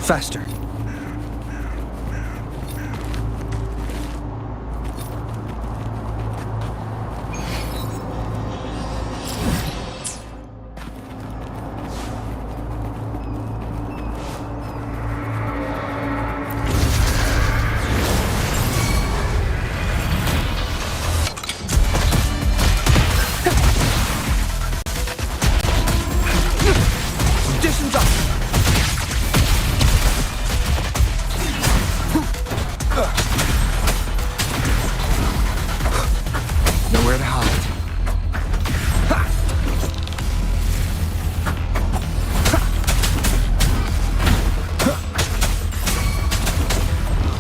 Faster. Distance up. Nowhere to hide.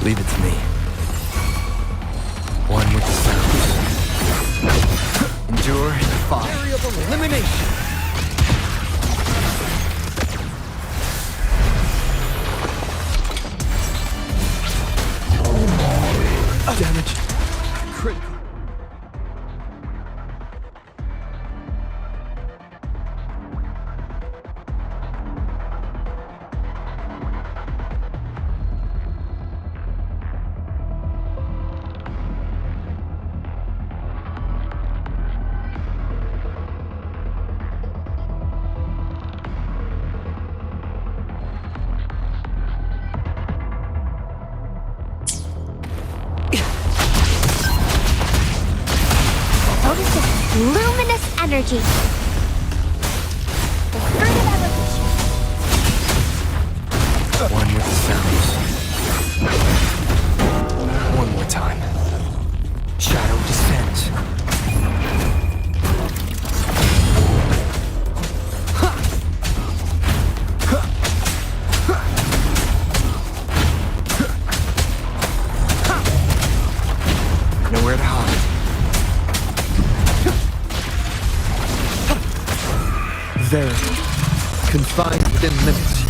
Leave it to me. One with the sounds. Endure and defy. Variable elimination. Damage. Critical. Luminous energy. The fruit of evolution. One with the sounds. One more time. Shadow descends. Nowhere to hide. Verity, confined within limits.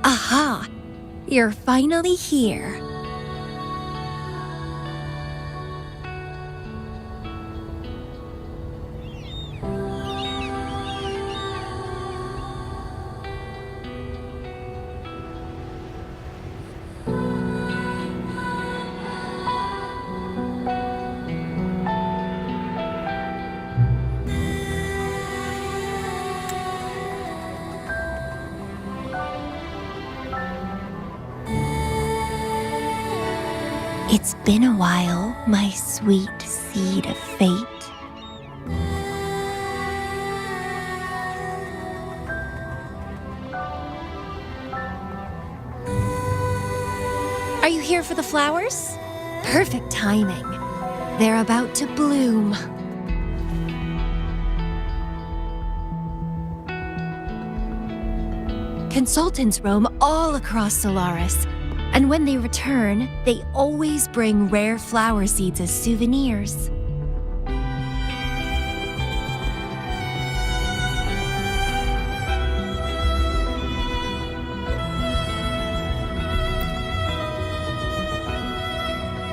Aha! You're finally here. It's been a while, my sweet seed of fate. Are you here for the flowers? Perfect timing. They're about to bloom. Consultants roam all across Solaris, and when they return, they always bring rare flower seeds as souvenirs.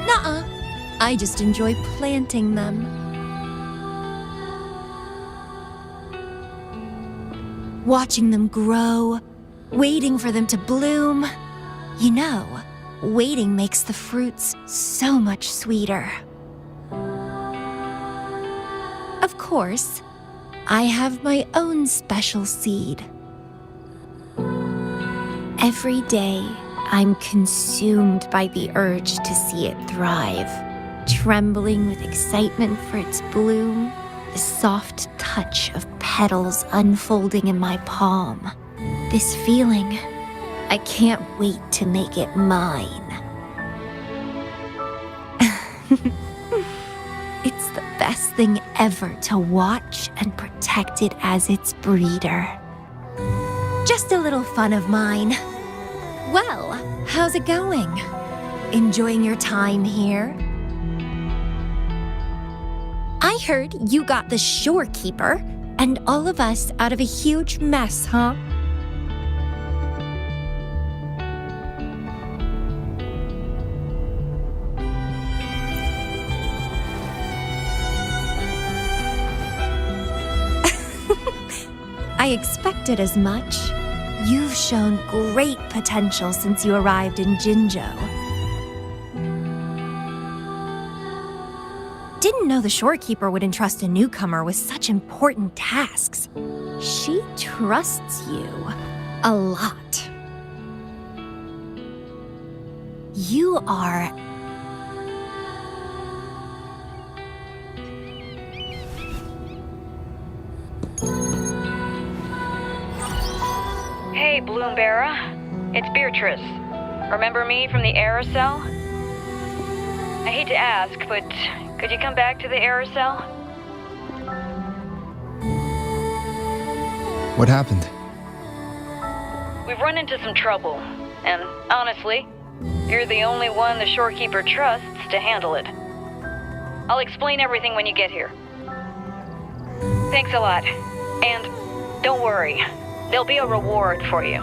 Nuh-uh. I just enjoy planting them. Watching them grow, waiting for them to bloom. You know, waiting makes the fruits so much sweeter. Of course, I have my own special seed. Every day, I'm consumed by the urge to see it thrive, trembling with excitement for its bloom, the soft touch of petals unfolding in my palm. This feeling, I can't wait to make it mine. It's the best thing ever to watch and protect it as its breeder. Just a little fun of mine. Well, how's it going? Enjoying your time here? I heard you got the shorekeeper and all of us out of a huge mess, huh? I expected as much. You've shown great potential since you arrived in Jinzhou. Didn't know the shorekeeper would entrust a newcomer with such important tasks. She trusts you a lot. You are... Hey, Bloomberra. It's Beatrice. Remember me from the aerosol? I hate to ask, but could you come back to the aerosol? What happened? We've run into some trouble, and honestly, you're the only one the shorekeeper trusts to handle it. I'll explain everything when you get here. Thanks a lot. And don't worry, there'll be a reward for you.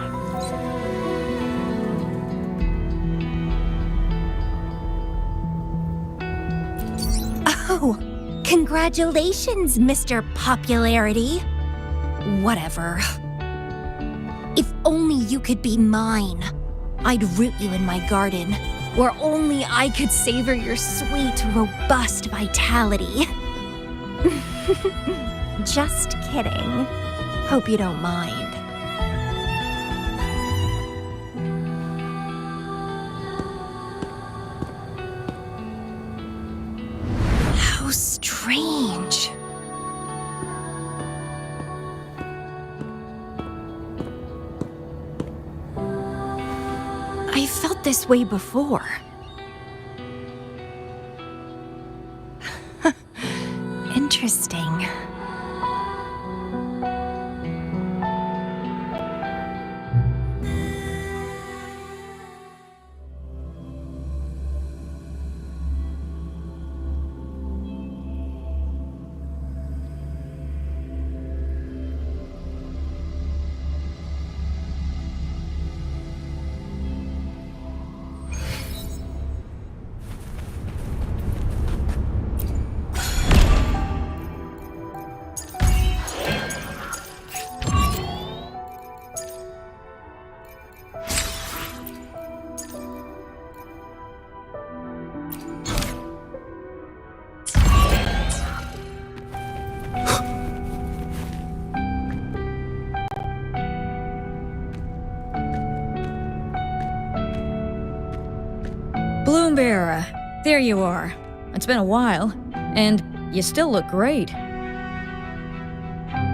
Oh, congratulations, Mr. Popularity. Whatever. If only you could be mine. I'd root you in my garden, where only I could savor your sweet, robust vitality. Just kidding. Hope you don't mind. How strange. I felt this way before. Interesting. Bloomberra, There you are. It's been a while, and you still look great.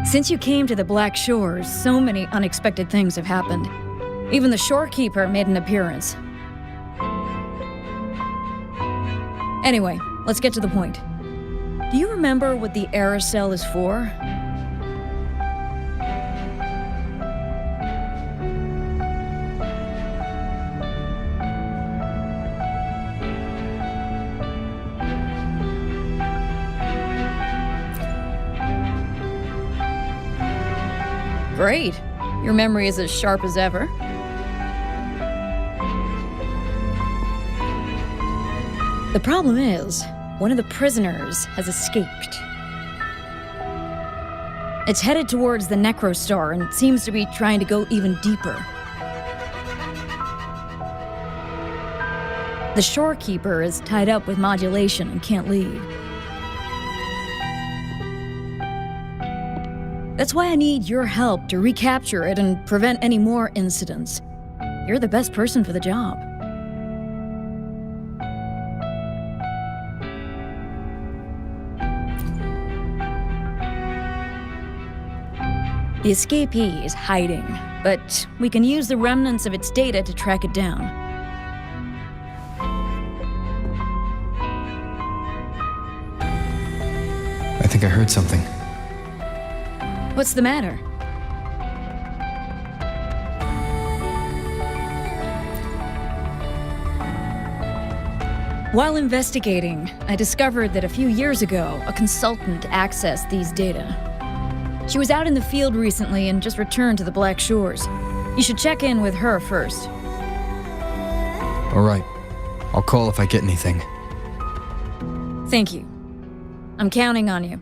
Since you came to the Black Shores, so many unexpected things have happened. Even the shorekeeper made an appearance. Anyway, let's get to the point. Do you remember what the aerosol is for? Great. Your memory is as sharp as ever. The problem is, one of the prisoners has escaped. It's headed towards the Necrostar and seems to be trying to go even deeper. The shorekeeper is tied up with modulation and can't leave. That's why I need your help to recapture it and prevent any more incidents. You're the best person for the job. The escapee is hiding, but we can use the remnants of its data to track it down. I think I heard something. What's the matter? While investigating, I discovered that a few years ago, a consultant accessed these data. She was out in the field recently and just returned to the Black Shores. You should check in with her first. All right. I'll call if I get anything. Thank you. I'm counting on you.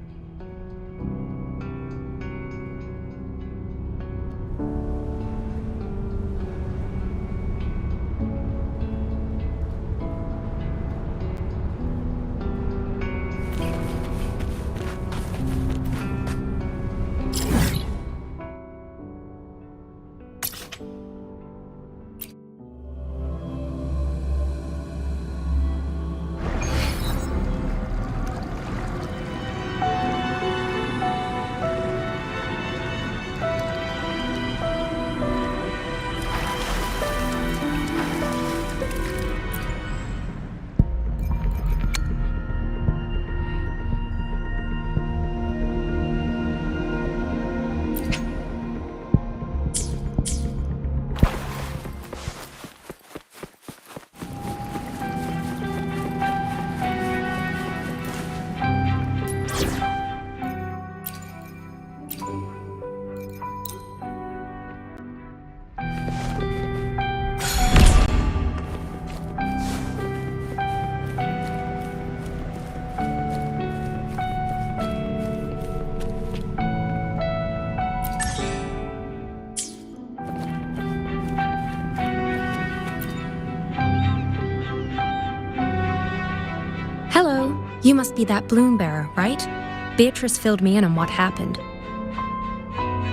Hello, you must be that bloom bearer, right? Beatrice filled me in on what happened.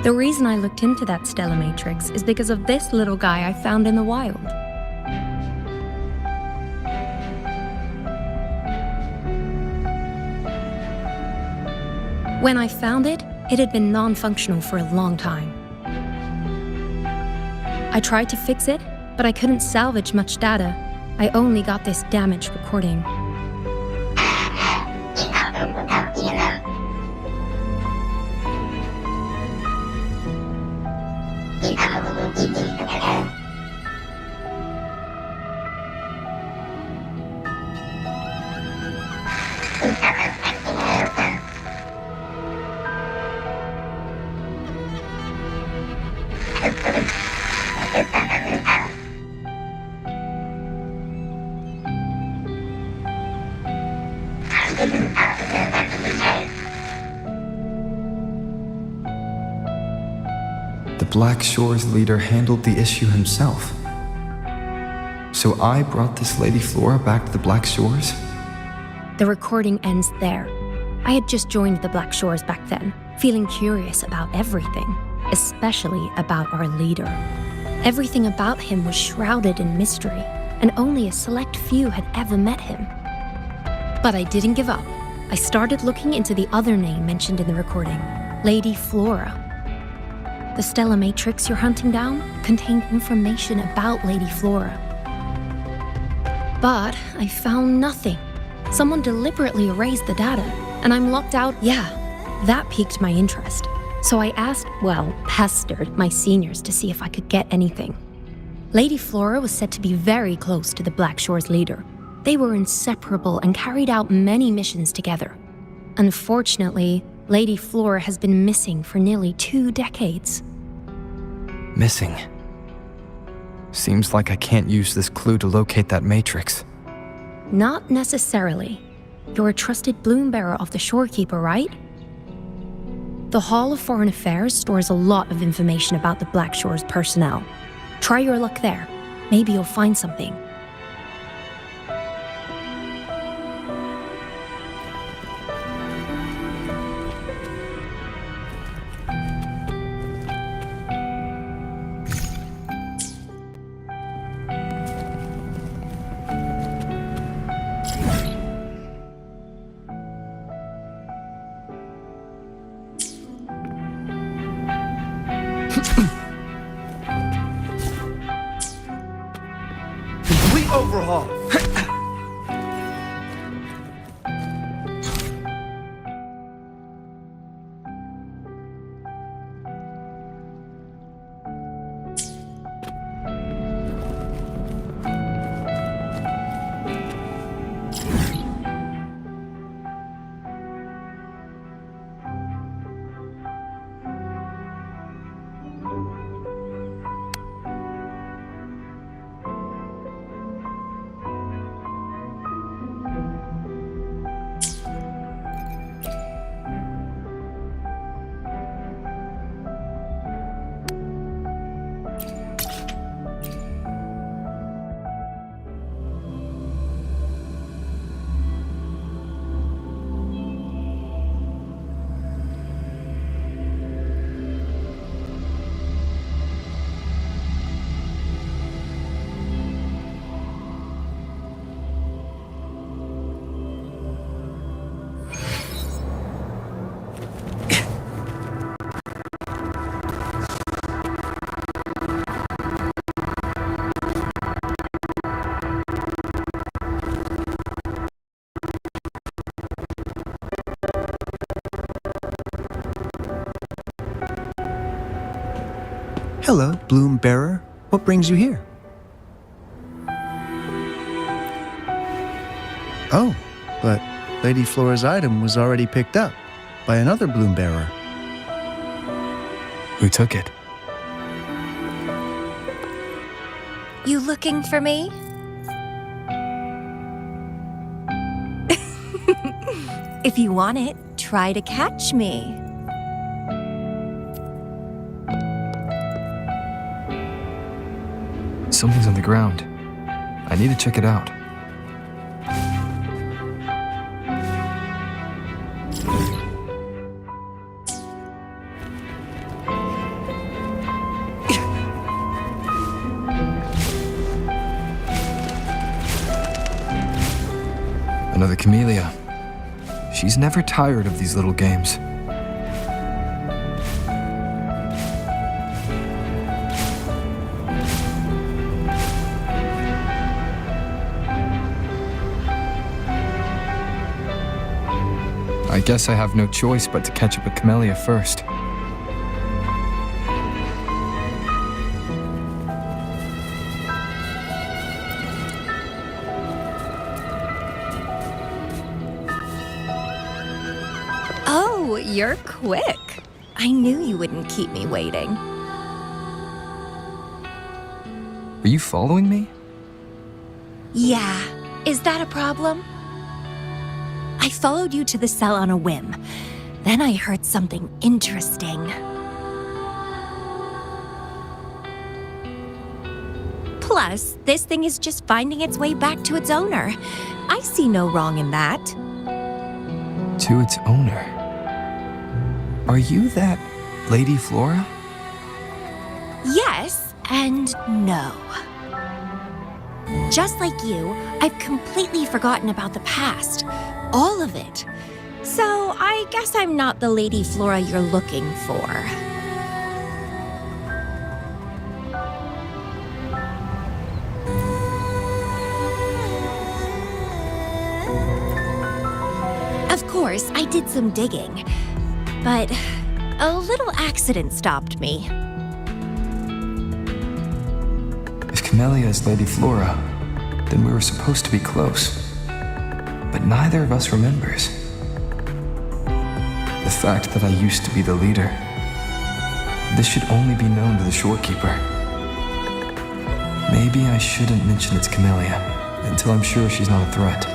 The reason I looked into that stellar matrix is because of this little guy I found in the wild. When I found it, it had been non-functional for a long time. I tried to fix it, but I couldn't salvage much data. I only got this damaged recording. The Black Shores leader handled the issue himself. So I brought this Lady Flora back to the Black Shores? The recording ends there. I had just joined the Black Shores back then, feeling curious about everything, especially about our leader. Everything about him was shrouded in mystery, and only a select few had ever met him. But I didn't give up. I started looking into the other name mentioned in the recording, Lady Flora. The Stella Matrix you're hunting down contained information about Lady Flora. But I found nothing. Someone deliberately erased the data, and I'm locked out. Yeah, that piqued my interest. So I asked, pestered my seniors to see if I could get anything. Lady Flora was said to be very close to the Black Shore's leader. They were inseparable and carried out many missions together. Unfortunately, Lady Flora has been missing for nearly 2 decades. Missing. Seems like I can't use this clue to locate that matrix. Not necessarily. You're a trusted bloom bearer of the Shorekeeper, right? The Hall of Foreign Affairs stores a lot of information about the Black Shore's personnel. Try your luck there. Maybe you'll find something. Complete overhaul. Hello, Bloom Bearer. What brings you here? Oh, but Lady Flora's item was already picked up by another Bloom Bearer. Who took it? You looking for me? If you want it, try to catch me. Something's on the ground. I need to check it out. Another camellia. She's never tired of these little games. I guess I have no choice but to catch up with Camellia first. Oh, you're quick. I knew you wouldn't keep me waiting. Are you following me? Yeah. Is that a problem? I followed you to the cell on a whim. Then I heard something interesting. Plus, this thing is just finding its way back to its owner. I see no wrong in that. To its owner. Are you that Lady Flora? Yes and no. Just like you, I've completely forgotten about the past. All of it. So I guess I'm not the Lady Flora you're looking for. Of course, I did some digging, but a little accident stopped me. If Camellia is Lady Flora, then we were supposed to be close. But neither of us remembers. The fact that I used to be the leader. This should only be known to the shorekeeper. Maybe I shouldn't mention it's Camellia until I'm sure she's not a threat.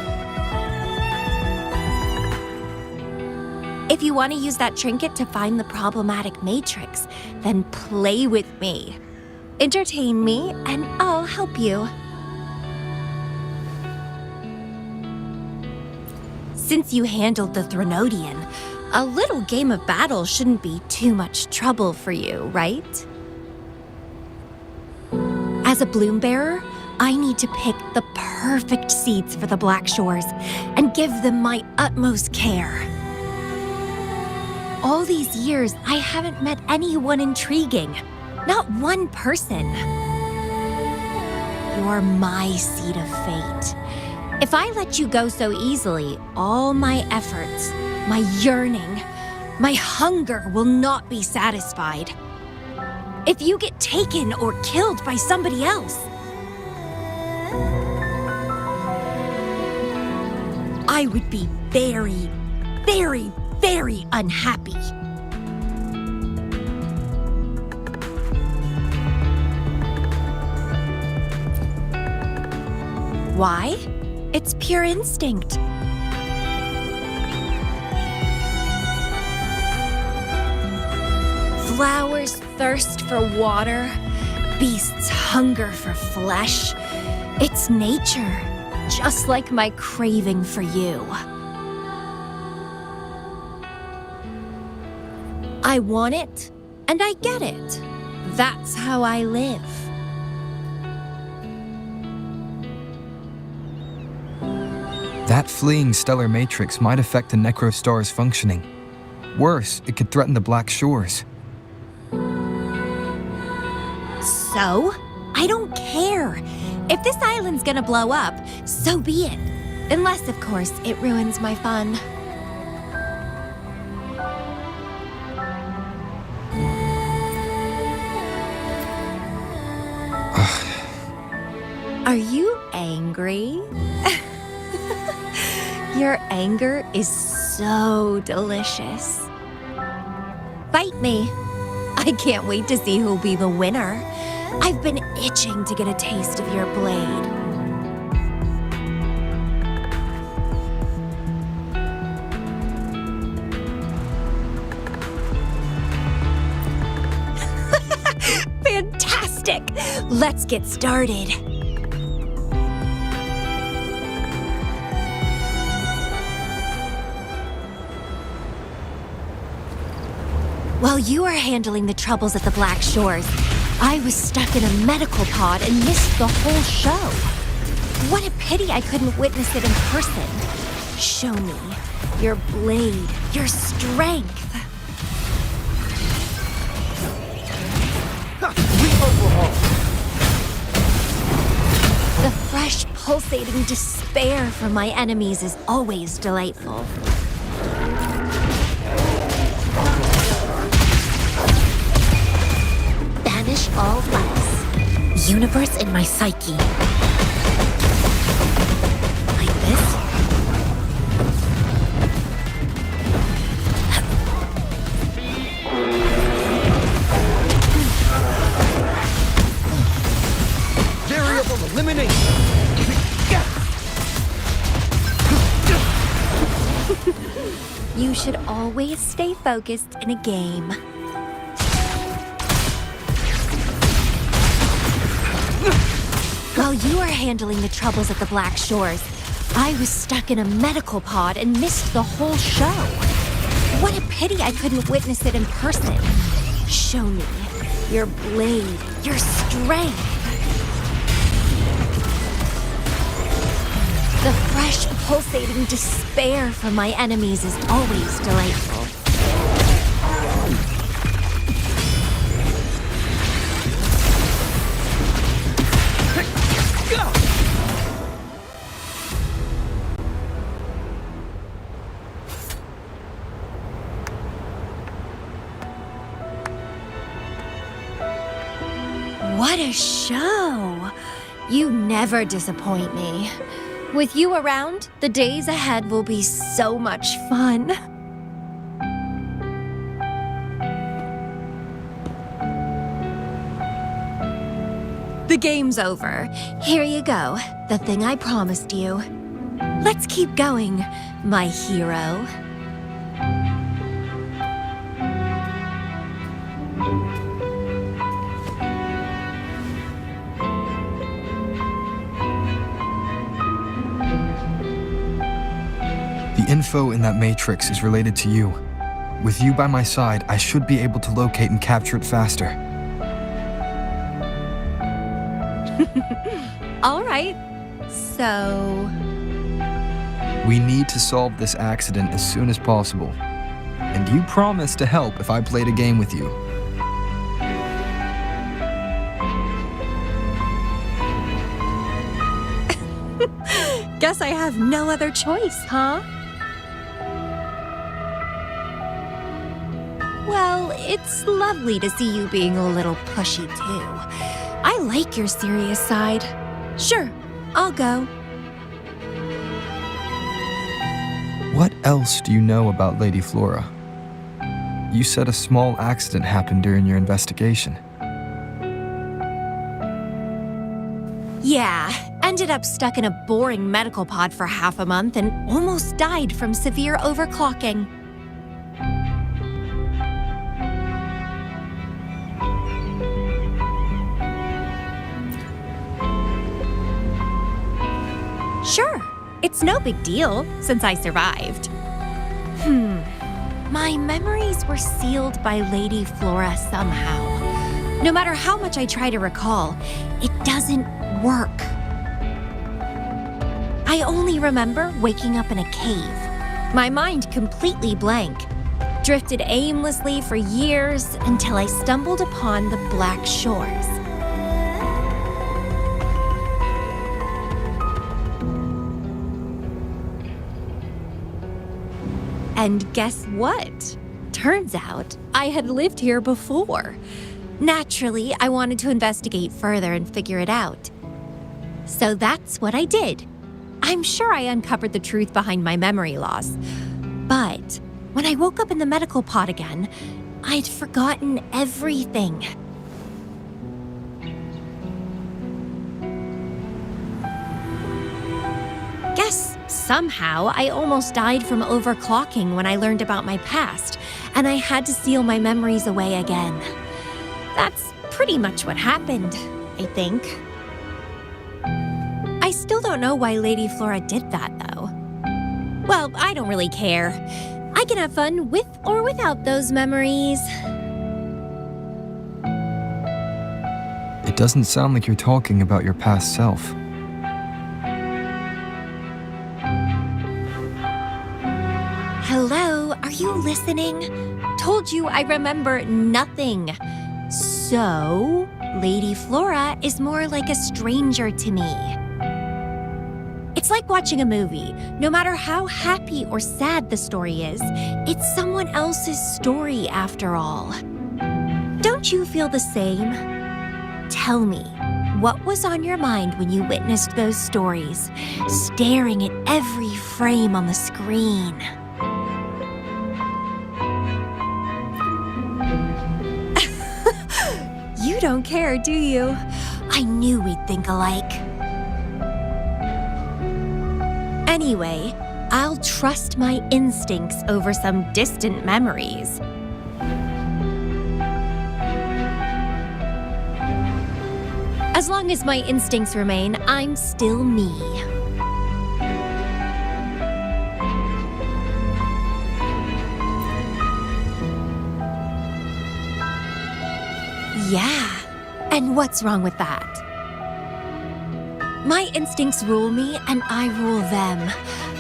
If you want to use that trinket to find the problematic matrix, then play with me. Entertain me, and I'll help you. Since you handled the Threnodian, a little game of battle shouldn't be too much trouble for you, right? As a bloom bearer, I need to pick the perfect seeds for the Black Shores and give them my utmost care. All these years, I haven't met anyone intriguing. Not one person. You're my seed of fate. If I let you go so easily, all my efforts, my yearning, my hunger will not be satisfied. If you get taken or killed by somebody else, I would be very, very, very unhappy. Why? It's pure instinct. Flowers thirst for water, beasts hunger for flesh. It's nature, just like my craving for you. I want it, and I get it. That's how I live. That fleeing stellar matrix might affect the Necrostar's functioning. Worse, it could threaten the Black Shores. So? I don't care. If this island's gonna blow up, so be it. Unless, of course, it ruins my fun. Are you angry? Your anger is so delicious. Fight me. I can't wait to see who'll be the winner. I've been itching to get a taste of your blade. Fantastic! Let's get started. While you were handling the troubles at the Black Shores, I was stuck in a medical pod and missed the whole show. What a pity I couldn't witness it in person. Show me your blade, your strength. The fresh, pulsating despair from my enemies is always delightful. Banish all lights. Universe in my psyche. Like this? Variable elimination. You should always stay focused in a game. While you were handling the troubles at the Black Shores, I was stuck in a medical pod and missed the whole show. What a pity I couldn't witness it in person. Show me your blade, your strength. The fresh, pulsating despair from my enemies is always delightful. What a show! You never disappoint me. With you around, the days ahead will be so much fun. The game's over. Here you go, the thing I promised you. Let's keep going, my hero. The info in that matrix is related to you. With you by my side, I should be able to locate and capture it faster. All right, so... We need to solve this accident as soon as possible. And you promised to help if I played a game with you. Guess I have no other choice, huh? Well, it's lovely to see you being a little pushy, too. I like your serious side. Sure, I'll go. What else do you know about Lady Flora? You said a small accident happened during your investigation. Yeah, ended up stuck in a boring medical pod for half a month and almost died from severe overclocking. Sure, it's no big deal since I survived. My memories were sealed by Lady Flora somehow. No matter how much I try to recall, it doesn't work. I only remember waking up in a cave, my mind completely blank, drifted aimlessly for years until I stumbled upon the Black Shores. And guess what? Turns out I had lived here before. Naturally, I wanted to investigate further and figure it out. So that's what I did. I'm sure I uncovered the truth behind my memory loss. But when I woke up in the medical pod again, I'd forgotten everything. Guess somehow I almost died from overclocking when I learned about my past, and I had to seal my memories away again. That's pretty much what happened, I think. I still don't know why Lady Flora did that, though. Well, I don't really care. I can have fun with or without those memories. It doesn't sound like you're talking about your past self. Hello, are you listening? Told you I remember nothing. So, Lady Flora is more like a stranger to me. It's like watching a movie. No matter how happy or sad the story is, it's someone else's story after all. Don't you feel the same? Tell me, what was on your mind when you witnessed those stories, staring at every frame on the screen? You don't care, do you? I knew we'd think alike. Anyway, I'll trust my instincts over some distant memories. As long as my instincts remain, I'm still me. Yeah, and what's wrong with that? My instincts rule me, and I rule them.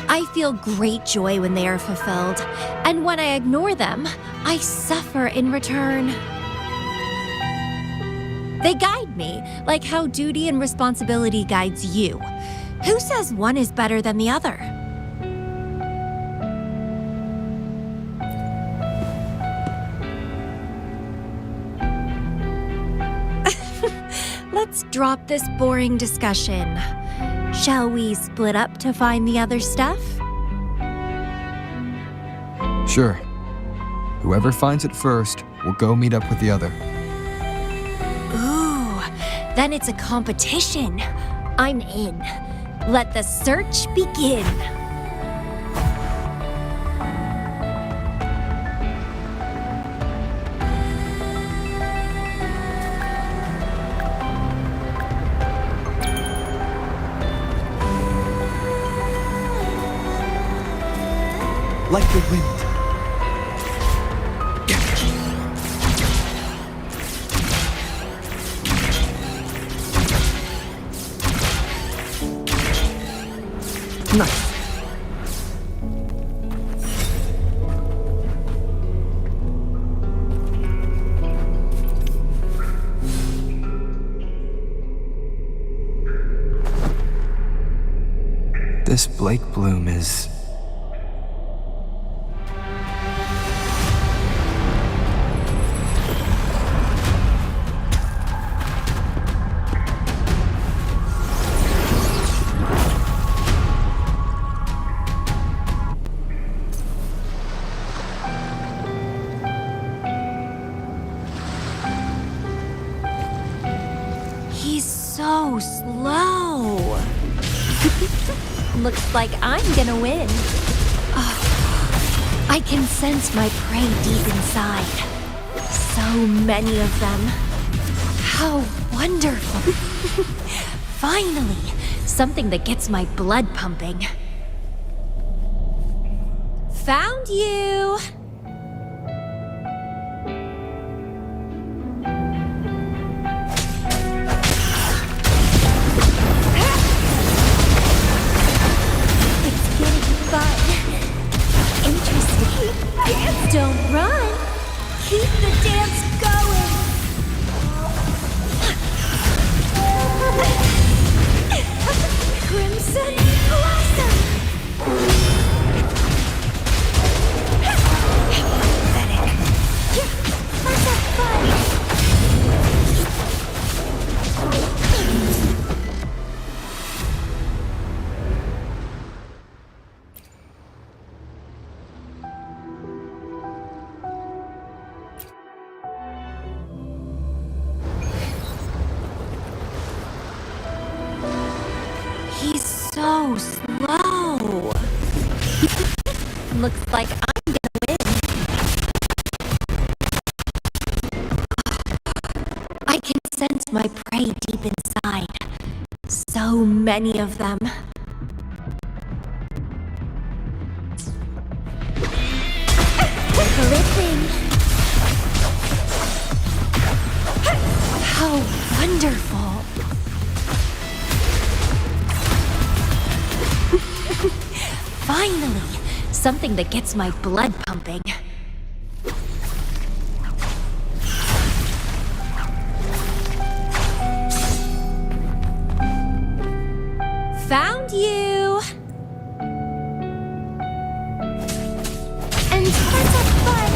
I feel great joy when they are fulfilled, and when I ignore them, I suffer in return. They guide me, like how duty and responsibility guides you. Who says one is better than the other? Let's drop this boring discussion. Shall we split up to find the other stuff? Sure. Whoever finds it first will go meet up with the other. Ooh, then it's a competition. I'm in. Let the search begin. Like the wind. Nice. This Blake bloom is... He's so slow. Looks like I'm gonna win. Oh, I can sense my prey deep inside. So many of them. How wonderful. Finally, something that gets my blood pumping. Found you! Don't run. Keep the dance going. Crimson Blossom. Pathetic. Let's have fun. He's so slow. Looks like I'm gonna win. I can sense my prey deep inside. So many of them. Living. How wonderful. Finally, something that gets my blood pumping. Found you! And let's have fun!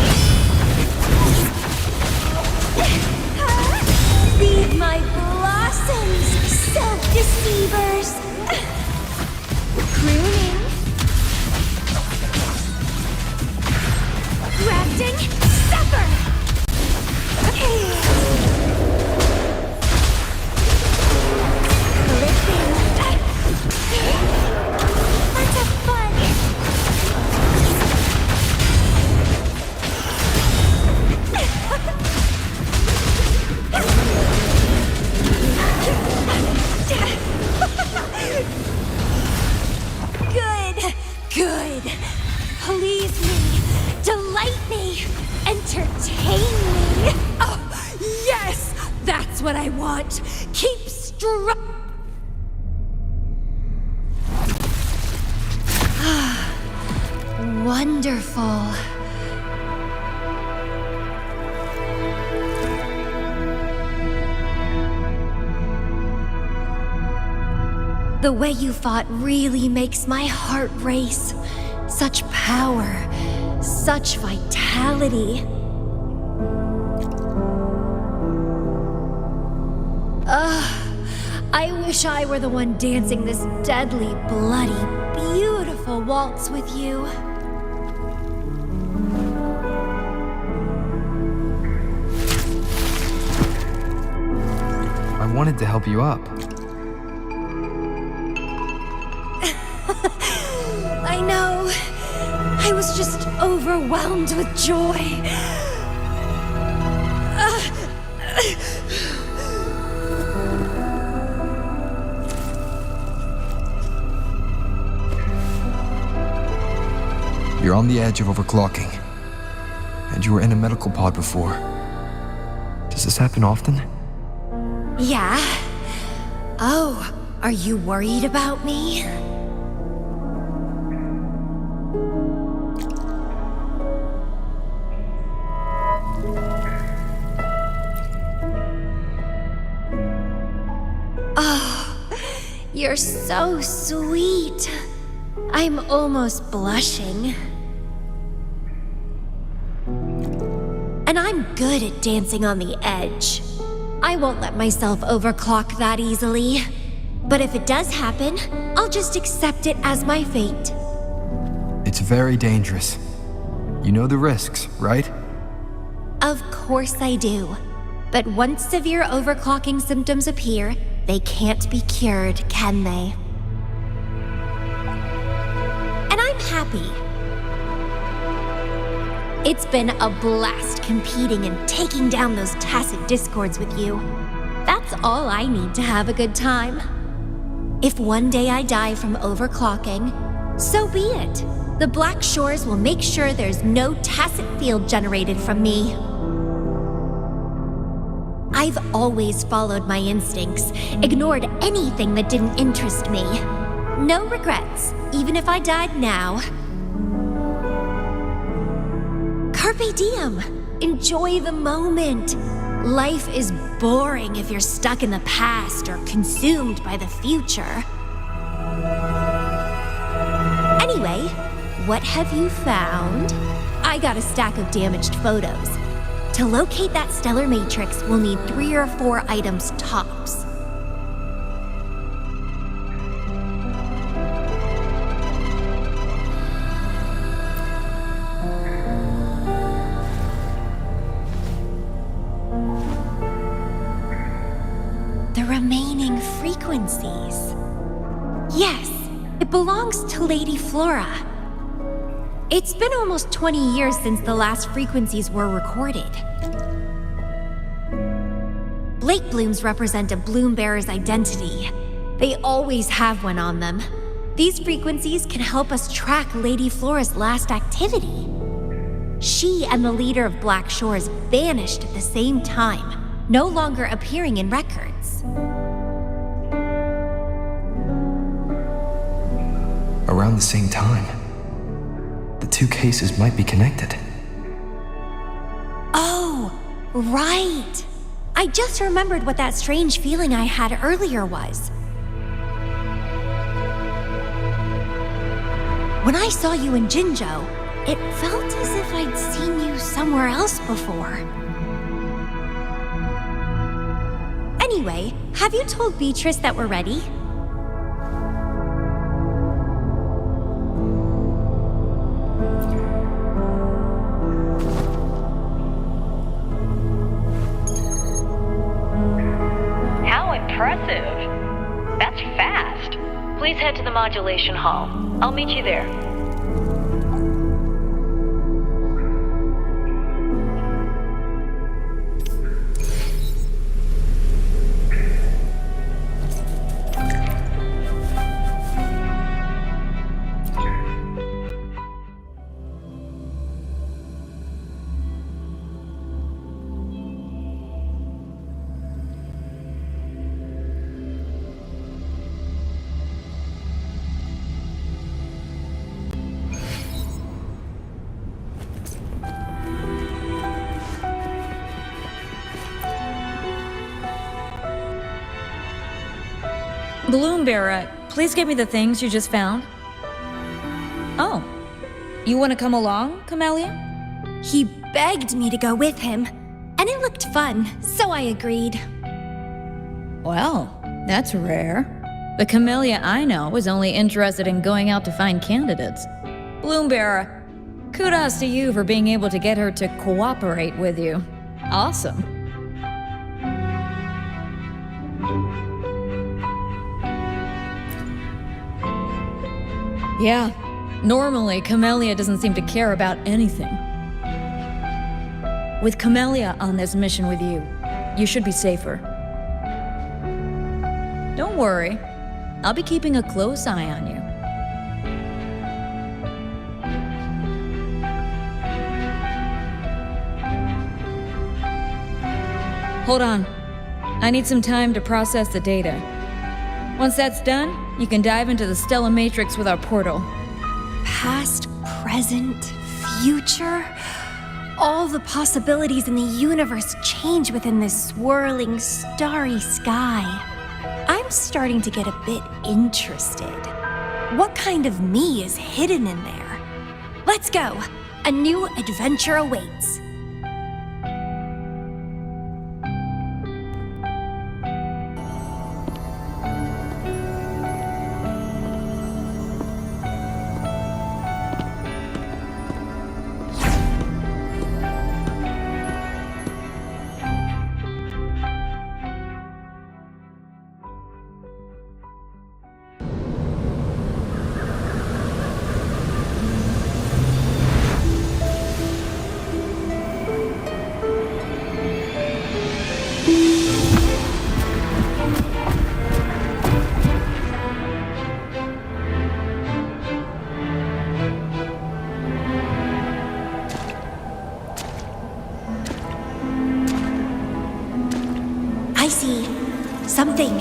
Feed my blossoms, self-deceivers! Pruning. Grafting, suffer! Clipping. Let's have fun! Good, good. Please me, delight me, entertain me. Oh, yes, that's what I want. Keep strong. wonderful. The way you fought really makes my heart race. Such power, such vitality. I wish I were the one dancing this deadly, bloody, beautiful waltz with you. I wanted to help you up. I know. I was just overwhelmed with joy. You're on the edge of overclocking. And you were in a medical pod before. Does this happen often? Yeah. Oh, are you worried about me? Oh, you're so sweet. I'm almost blushing. And I'm good at dancing on the edge. I won't let myself overclock that easily. But if it does happen, I'll just accept it as my fate. It's very dangerous. You know the risks, right? Of course I do. But once severe overclocking symptoms appear, they can't be cured, can they? And I'm happy. It's been a blast competing and taking down those tacit discords with you. That's all I need to have a good time. If one day I die from overclocking, so be it. The Black Shores will make sure there's no tacit field generated from me. I've always followed my instincts, ignored anything that didn't interest me. No regrets, even if I died now. Carpe diem. Enjoy the moment. Life is boring if you're stuck in the past or consumed by the future. Anyway, what have you found? I got a stack of damaged photos. To locate that stellar matrix, we'll need 3 or 4 items tops. The remaining frequencies. Yes, it belongs to Lady Flora. It's been almost 20 years since the last frequencies were recorded. Blake blooms represent a bloom bearer's identity. They always have one on them. These frequencies can help us track Lady Flora's last activity. She and the leader of Black Shores vanished at the same time, no longer appearing in records. Around the same time. The two cases might be connected. Oh, right. I just remembered what that strange feeling I had earlier was. When I saw you in Jinzhou, it felt as if I'd seen you somewhere else before. Anyway, have you told Beatrice that we're ready? How impressive. That's fast. Please head to the modulation hall. I'll meet you there. Bloombearer, please give me the things you just found. Oh, you want to come along, Camellia? He begged me to go with him, and it looked fun, so I agreed. Well, that's rare. The Camellia I know was only interested in going out to find candidates. Bloombearer, kudos to you for being able to get her to cooperate with you. Awesome. Yeah, normally Camellia doesn't seem to care about anything. With Camellia on this mission with you, you should be safer. Don't worry, I'll be keeping a close eye on you. Hold on. I need some time to process the data. Once that's done, you can dive into the Stellar Matrix with our portal. Past, present, future. All the possibilities in the universe change within this swirling, starry sky. I'm starting to get a bit interested. What kind of me is hidden in there? Let's go. A new adventure awaits. I see something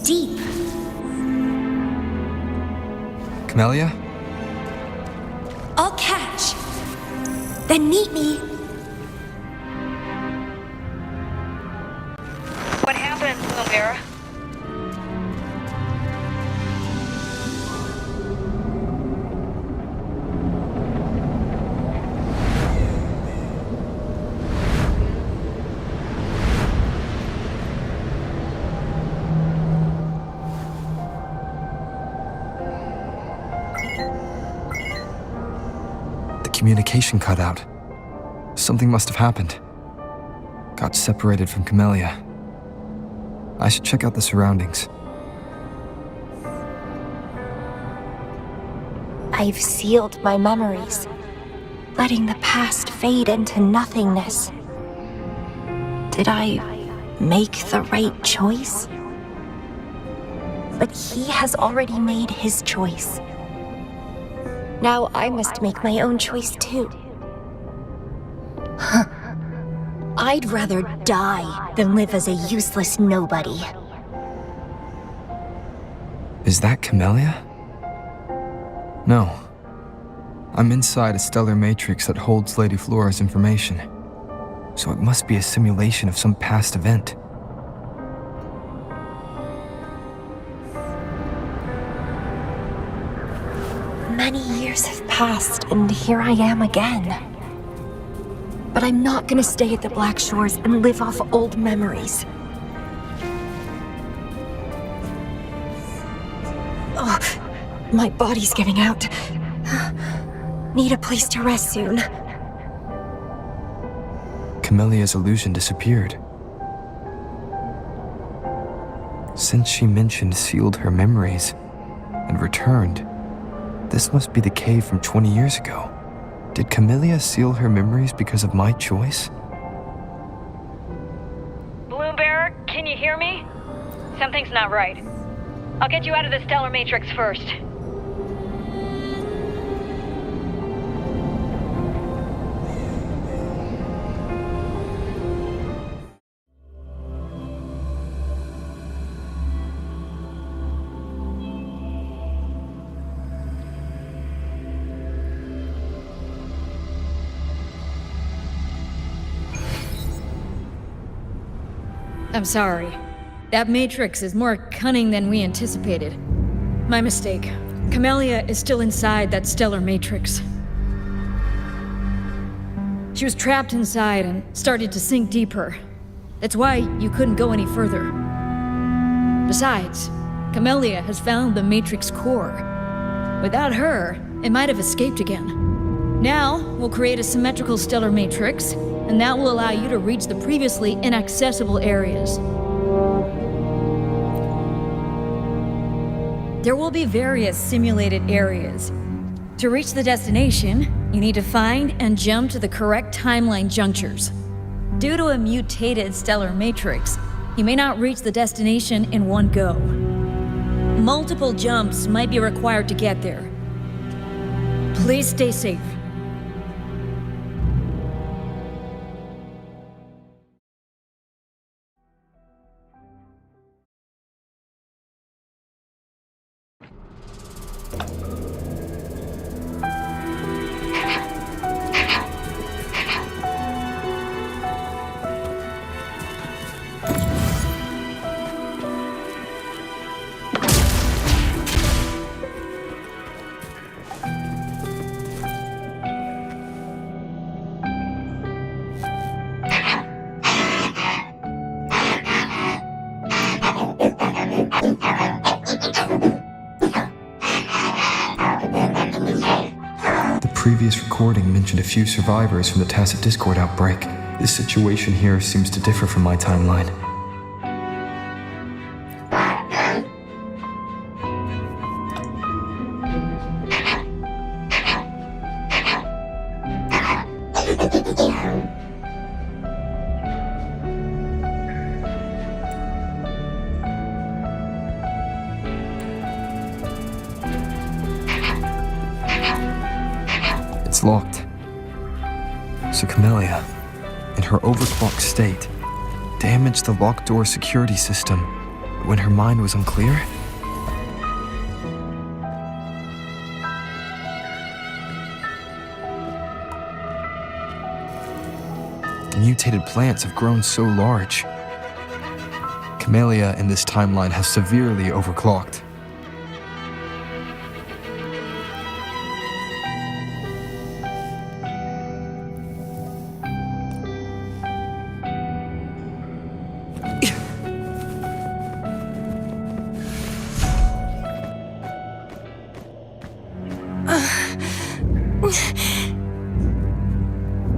deep. Camellia? I'll catch. Then meet me. What happened, Bloombearer? Communication cut out. Something must have happened. Got separated from Camellia. I should check out the surroundings. I've sealed my memories, letting the past fade into nothingness. Did I make the right choice? But he has already made his choice. Now I must make my own choice too. I'd rather die than live as a useless nobody. Is that Camellia? No. I'm inside a stellar matrix that holds Lady Flora's information. So it must be a simulation of some past event. Many years have passed, and here I am again. But I'm not gonna stay at the Black Shores and live off old memories. Oh, my body's giving out. Need a place to rest soon. Camellia's illusion disappeared. Since she mentioned sealed her memories and returned, this must be the cave from 20 years ago. Did Camellia seal her memories because of my choice? Bloombearer, can you hear me? Something's not right. I'll get you out of the Stellar Matrix first. I'm sorry. That matrix is more cunning than we anticipated. My mistake. Camellia is still inside that stellar matrix. She was trapped inside and started to sink deeper. That's why you couldn't go any further. Besides, Camellia has found the matrix core. Without her, it might have escaped again. Now, we'll create a symmetrical stellar matrix, and that will allow you to reach the previously inaccessible areas. There will be various simulated areas. To reach the destination, you need to find and jump to the correct timeline junctures. Due to a mutated stellar matrix, you may not reach the destination in one go. Multiple jumps might be required to get there. Please stay safe. The previous recording mentioned a few survivors from the Tacit Discord outbreak. This situation here seems to differ from my timeline. It's locked. So Camellia, in her overclocked state, damaged the locked door security system when her mind was unclear? The mutated plants have grown so large. Camellia in this timeline has severely overclocked.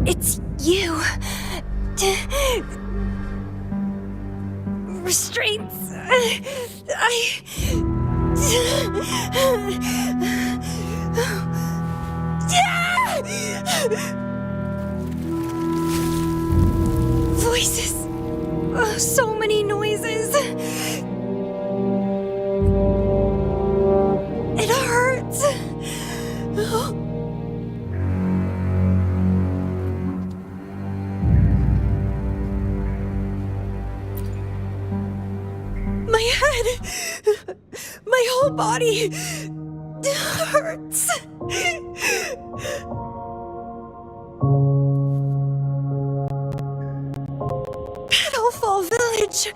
It's you. Restraints. Voices. So many noises. It hurts. My head, my whole body hurts. Petalfall Village.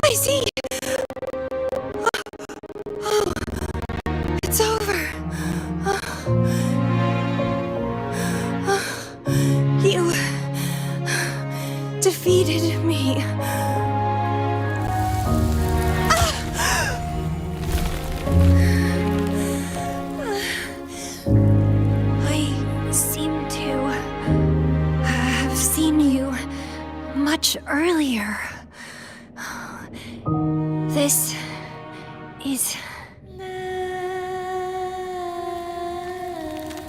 I see. Oh, it's over. You defeated me. I seem to have seen you much earlier. This is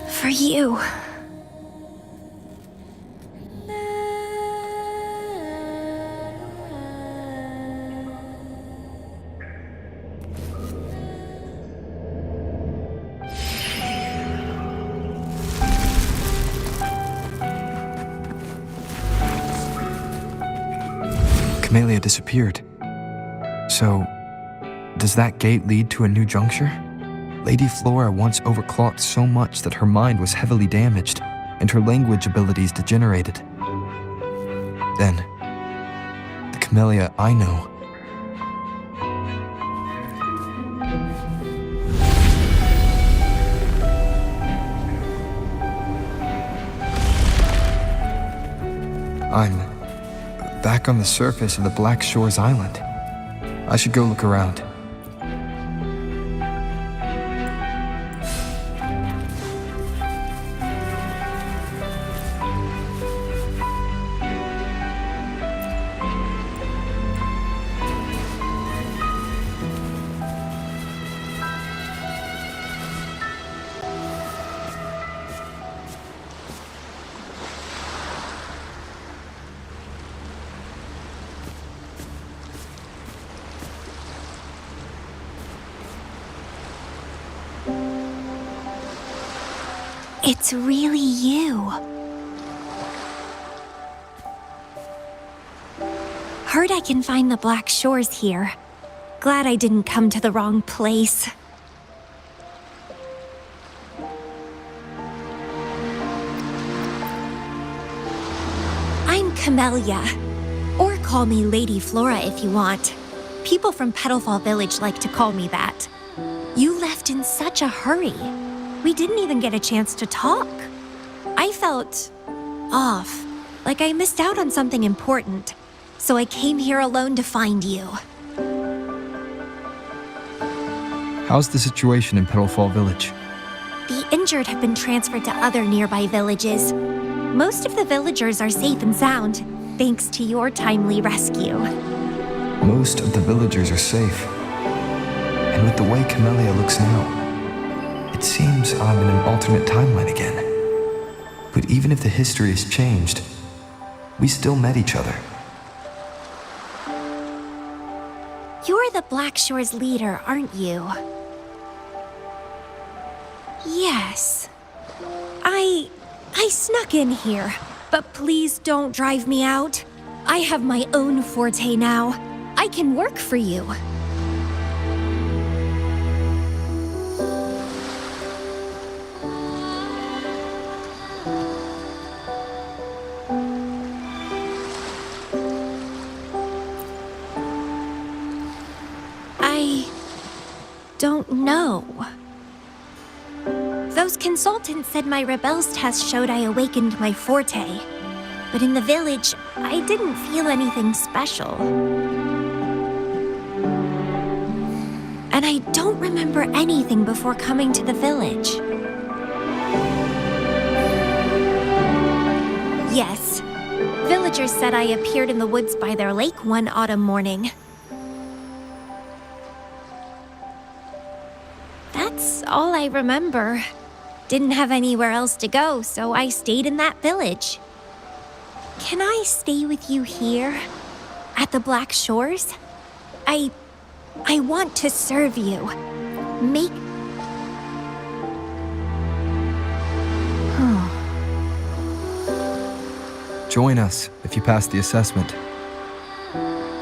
for you. Camellia disappeared. So, does that gate lead to a new juncture? Lady Flora once overclocked so much that her mind was heavily damaged and her language abilities degenerated. Then, the Camellia I know. I'm back on the surface of the Black Shores Island. I should go look around. It's really you. Heard I can find the Black Shores here. Glad I didn't come to the wrong place. I'm Camellia. Or call me Lady Flora if you want. People from Petalfall Village like to call me that. You left in such a hurry. We didn't even get a chance to talk. I felt off, like I missed out on something important. So I came here alone to find you. How's the situation in Petalfall Village? The injured have been transferred to other nearby villages. Most of the villagers are safe and sound, thanks to your timely rescue. Most of the villagers are safe. And with the way Camellia looks now, it seems I'm in an alternate timeline again. But even if the history has changed, we still met each other. You're the Black Shores leader, aren't you? Yes. I snuck in here, but please don't drive me out. I have my own forte now. I can work for you. Don't know. Those consultants said my rebels test showed I awakened my forte. But in the village, I didn't feel anything special. And I don't remember anything before coming to the village. Yes, villagers said I appeared in the woods by their lake one autumn morning. That's all I remember. Didn't have anywhere else to go, so I stayed in that village. Can I stay with you here? At the Black Shores? I want to serve you. Make... Join us if you pass the assessment.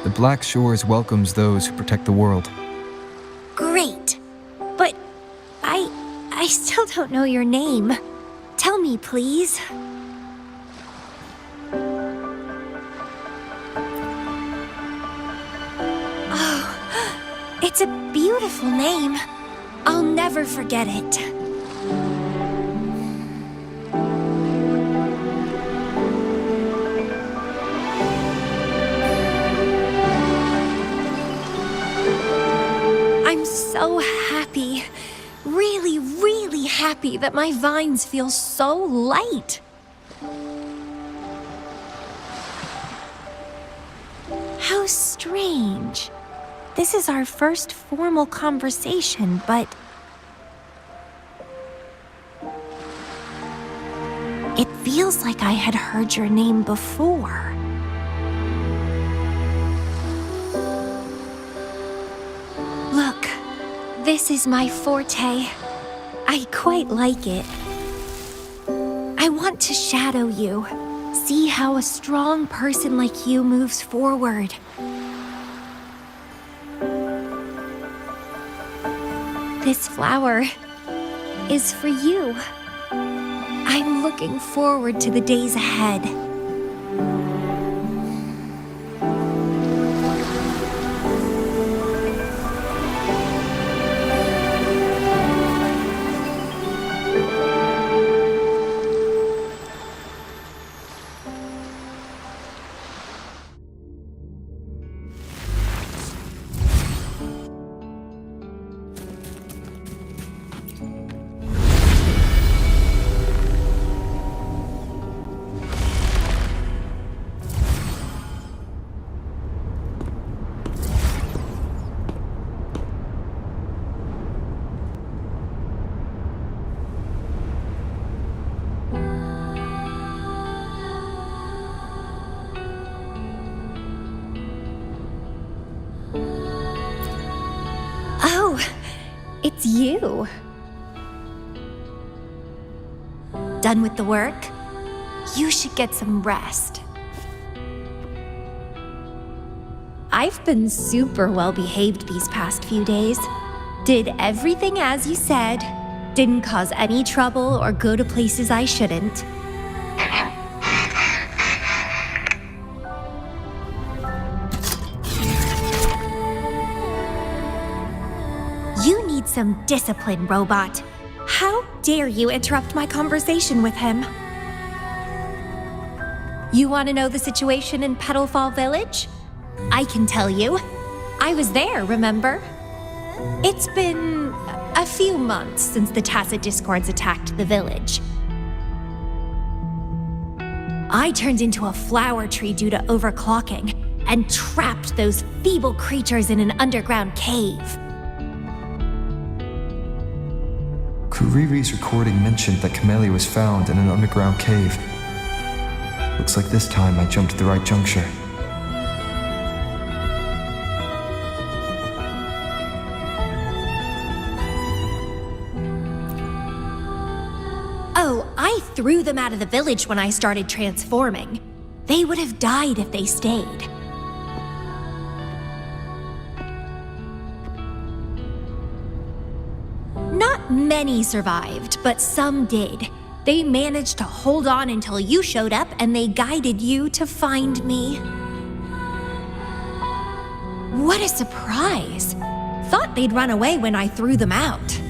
The Black Shores welcomes those who protect the world. Great. But I still don't know your name. Tell me, please. Oh, it's a beautiful name. I'll never forget it. I'm so happy. Really, really happy that my vines feel so light. How strange. This is our first formal conversation, but... it feels like I had heard your name before. Look, this is my forte. I quite like it. I want to shadow you. See how a strong person like you moves forward. This flower is for you. I'm looking forward to the days ahead. Oh, it's you. Done with the work? You should get some rest. I've been super well behaved these past few days. Did everything as you said. Didn't cause any trouble or go to places I shouldn't. You need some discipline, robot. How dare you interrupt my conversation with him? You want to know the situation in Petalfall Village? I can tell you. I was there, remember? It's been a few months since the Tacit Discords attacked the village. I turned into a flower tree due to overclocking and trapped those feeble creatures in an underground cave. Kuriri's recording mentioned that Camellia was found in an underground cave. Looks like this time I jumped at the right juncture. Oh, I threw them out of the village when I started transforming. They would have died if they stayed. Not many survived, but some did. They managed to hold on until you showed up and they guided you to find me. What a surprise! Thought they'd run away when I threw them out.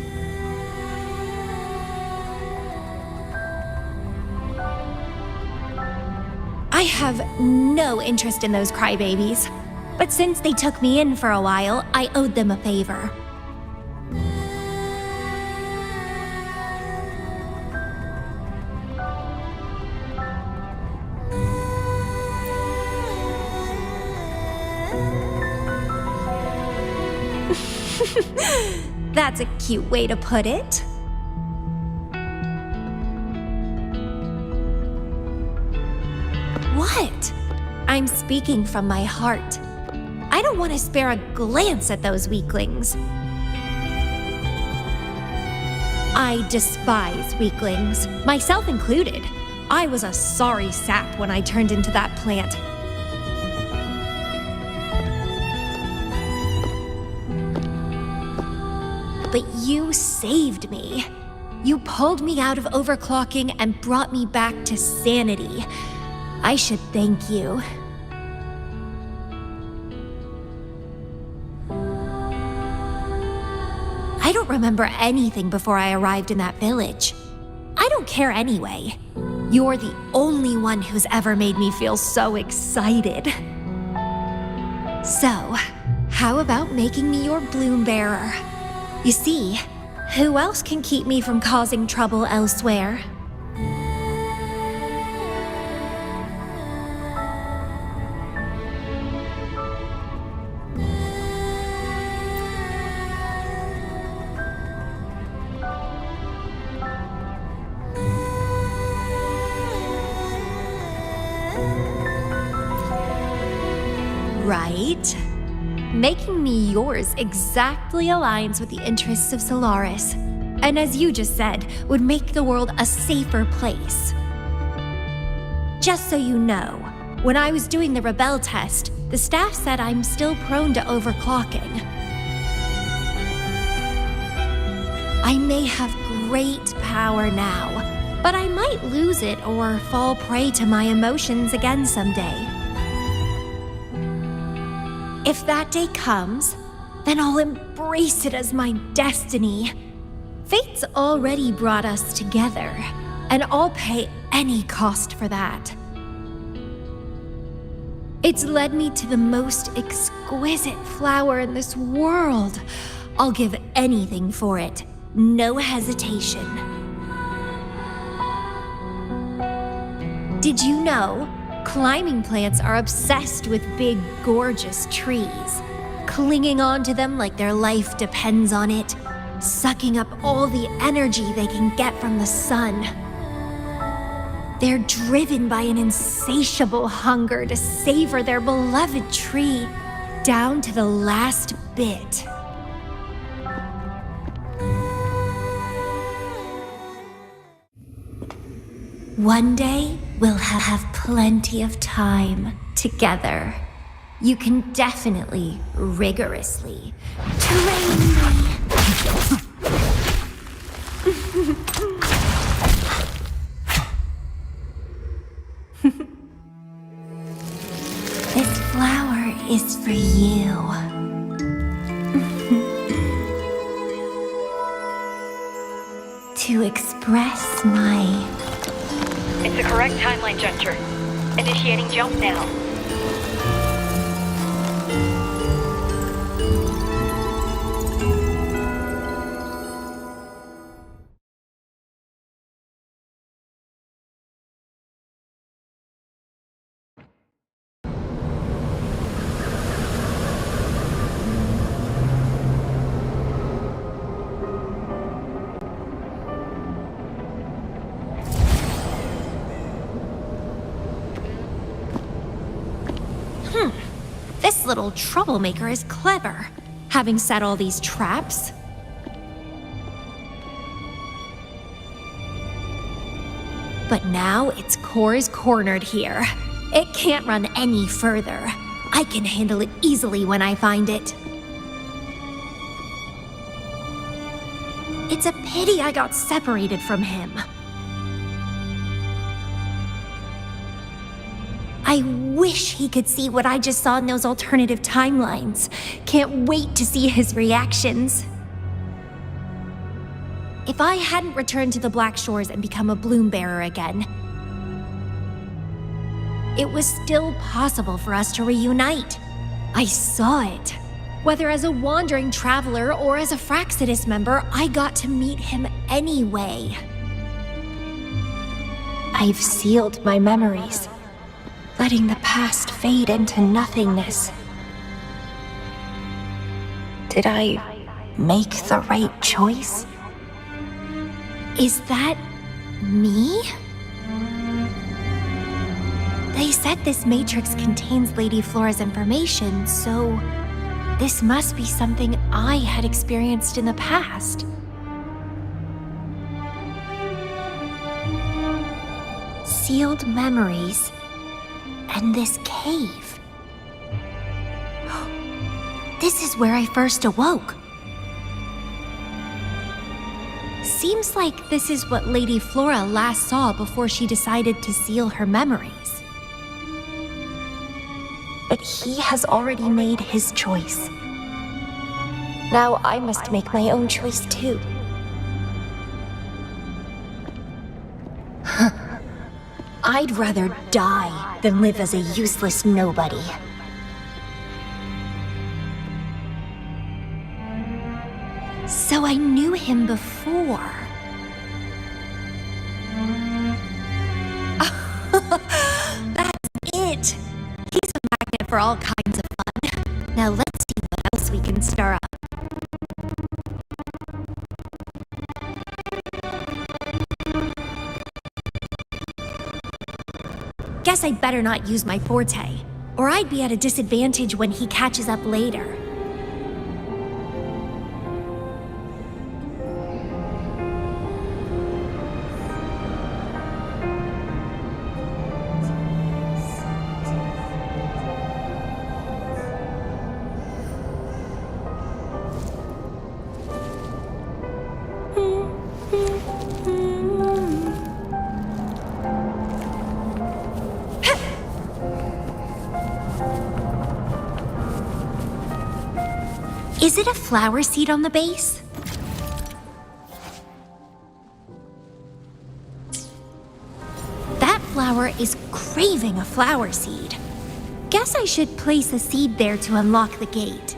I have no interest in those crybabies, but since they took me in for a while, I owed them a favor. That's a cute way to put it. What? I'm speaking from my heart. I don't want to spare a glance at those weaklings. I despise weaklings, myself included. I was a sorry sap when I turned into that plant. But you saved me. You pulled me out of overclocking and brought me back to sanity. I should thank you. I don't remember anything before I arrived in that village. I don't care anyway. You're the only one who's ever made me feel so excited. So, how about making me your bloom bearer? You see, who else can keep me from causing trouble elsewhere? Right? Making me yours exactly aligns with the interests of Solaris, and as you just said, would make the world a safer place. Just so you know, when I was doing the Rebel test, the staff said I'm still prone to overclocking. I may have great power now, but I might lose it or fall prey to my emotions again someday. If that day comes, then I'll embrace it as my destiny. Fate's already brought us together, and I'll pay any cost for that. It's led me to the most exquisite flower in this world. I'll give anything for it, no hesitation. Did you know? Climbing plants are obsessed with big, gorgeous trees, clinging onto them like their life depends on it, sucking up all the energy they can get from the sun. They're driven by an insatiable hunger to savor their beloved tree down to the last bit. One day, we'll have plenty of time together. You can definitely, rigorously train me. This flower is for you. To express my... It's the correct timeline juncture. Initiating jump now. This little troublemaker is clever, having set all these traps. But now its core is cornered here. It can't run any further. I can handle it easily when I find it. It's a pity I got separated from him. I wish he could see what I just saw in those alternative timelines. Can't wait to see his reactions. If I hadn't returned to the Black Shores and become a bloom bearer again, it was still possible for us to reunite. I saw it. Whether as a wandering traveler or as a Fraxidus member, I got to meet him anyway. I've sealed my memories, letting the past fade into nothingness. Did I make the right choice? Is that me? They said this matrix contains Lady Flora's information, so this must be something I had experienced in the past. Sealed memories. And this cave. This is where I first awoke. Seems like this is what Lady Flora last saw before she decided to seal her memories. But he has already made his choice. Now I must make my own choice too. I'd rather die than live as a useless nobody. So I knew him before. That's it! He's a magnet for all kinds of fun. Now let's see what else we can stir up. Guess I'd better not use my forte, or I'd be at a disadvantage when he catches up later. Is it a flower seed on the base? That flower is craving a flower seed. Guess I should place a seed there to unlock the gate.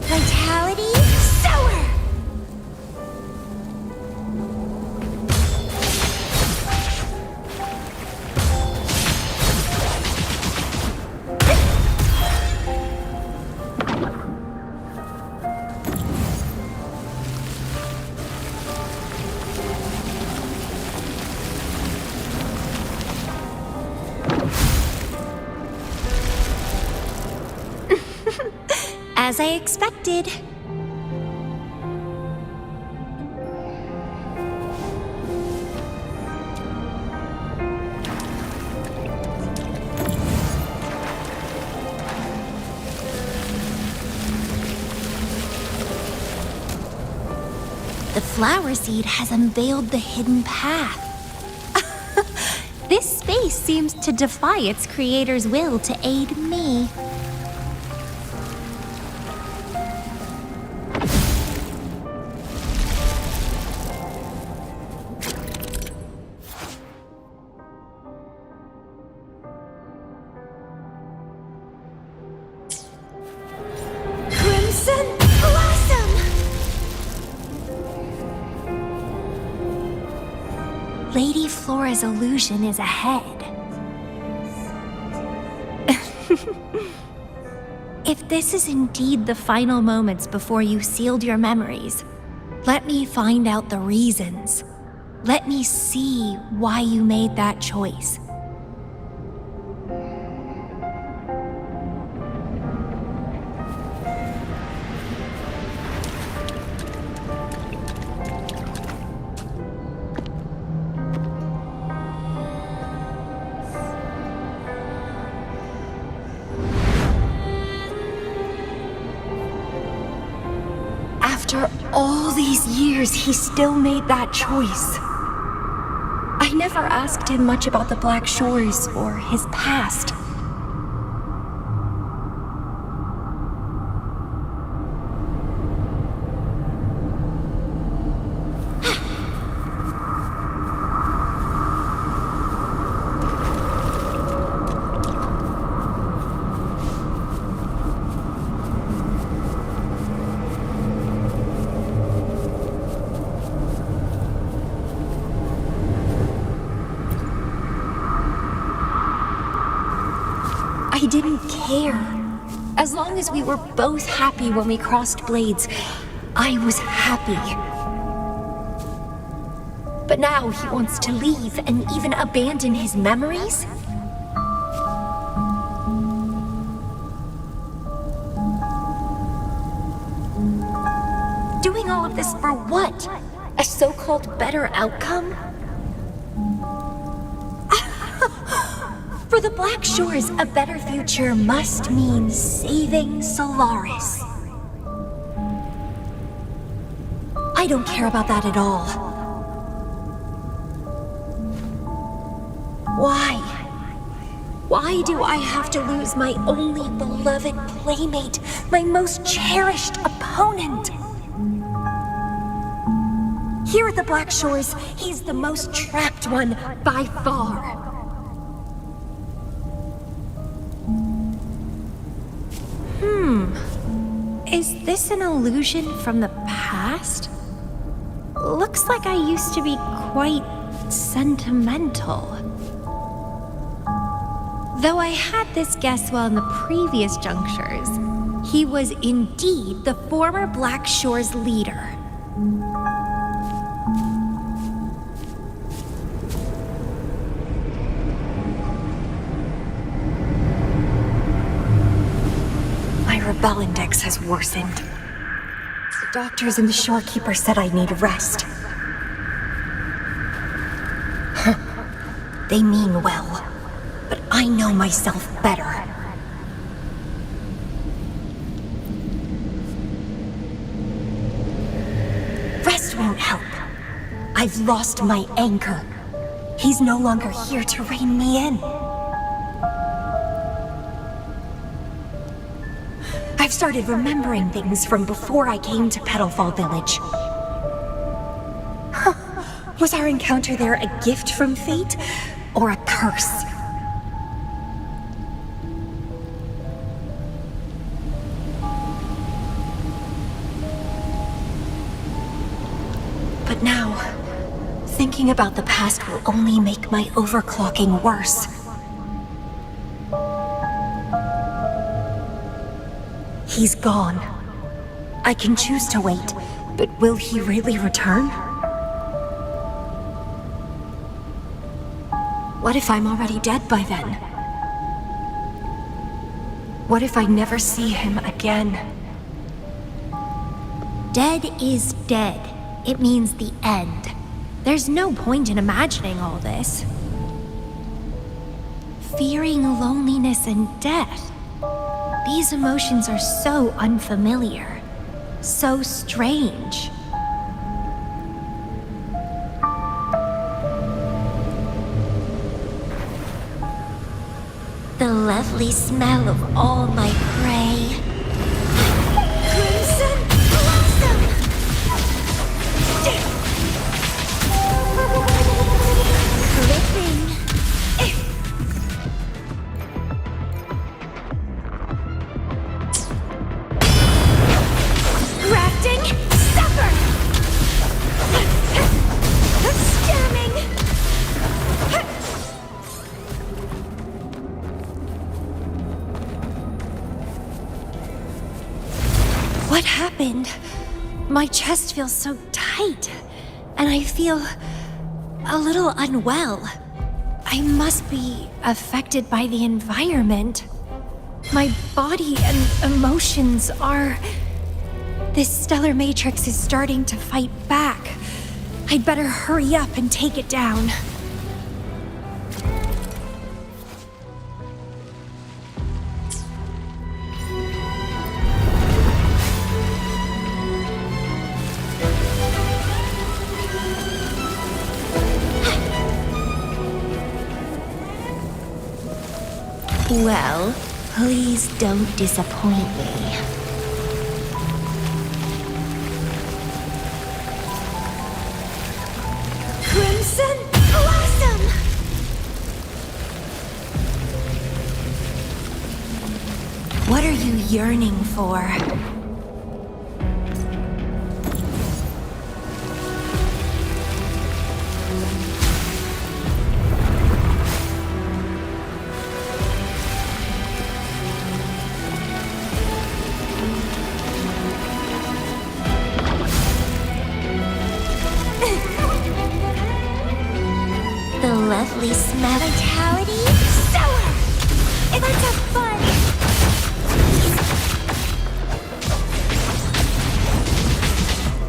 Vitality sower! As I expected. The flower seed has unveiled the hidden path. This space seems to defy its creator's will to aid me. Crimson Blossom! Lady Flora's illusion is ahead. If this is indeed the final moments before you sealed your memories, let me find out the reasons. Let me see why you made that choice. After all these years, he still made that choice. I never asked him much about the Black Shores or his past. I didn't care. As long as we were both happy when we crossed blades, I was happy. But now he wants to leave and even abandon his memories? Doing all of this for what? A so-called better outcome? For the Black Shores, a better future must mean saving Solaris. I don't care about that at all. Why? Why do I have to lose my only beloved playmate, my most cherished opponent? Here at the Black Shores, he's the most trapped one by far. Is this an illusion from the past? Looks like I used to be quite sentimental. Though I had this guess well in the previous junctures, he was indeed the former Black Shores leader. Rebel index has worsened. The doctors and the shorekeeper said I need rest. They mean well, but I know myself better. I've lost my anchor. He's no longer here to rein me in. I've started remembering things from before I came to Petalfall Village. Huh. Was our encounter there a gift from fate, or a curse? But now, thinking about the past will only make my overclocking worse. He's gone. I can choose to wait, but will he really return? What if I'm already dead by then? What if I never see him again? Dead is dead. It means the end. There's no point in imagining all this. Fearing loneliness and death. These emotions are so unfamiliar, so strange. The lovely smell of all my prey. Crimson Blossom! Clipping. Grafting. Suffer! Stemming. What happened? My chest feels so tight, and I feel a little unwell. I must be affected by the environment. My body and emotions are... This stellar matrix is starting to fight back. I'd better hurry up and take it down. Well, please don't disappoint me. Crimson Blossom! What are you yearning for? The lovely smell. Vitality? Sour! Let's have fun!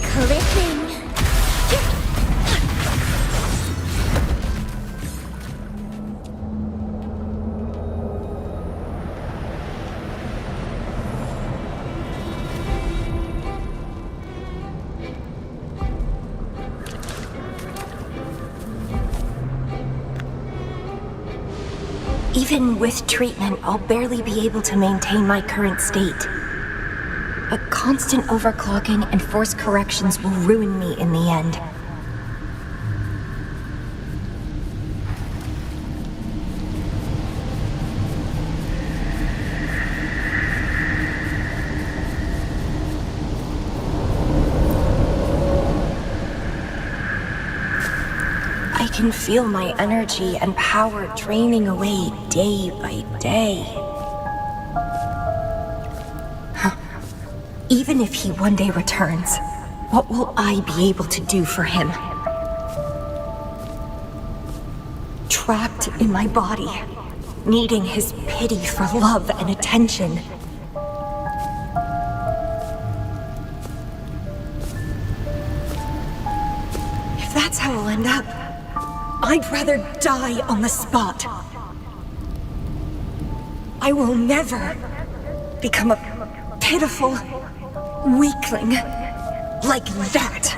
Clipping. Even with treatment, I'll barely be able to maintain my current state. A constant overclocking and forced corrections will ruin me in the end. I can feel my energy and power draining away day by day. Even if he one day returns, what will I be able to do for him? Trapped in my body, needing his pity for love and attention. If that's how I'll end up, I'd rather die on the spot. I will never become a pitiful weakling like that.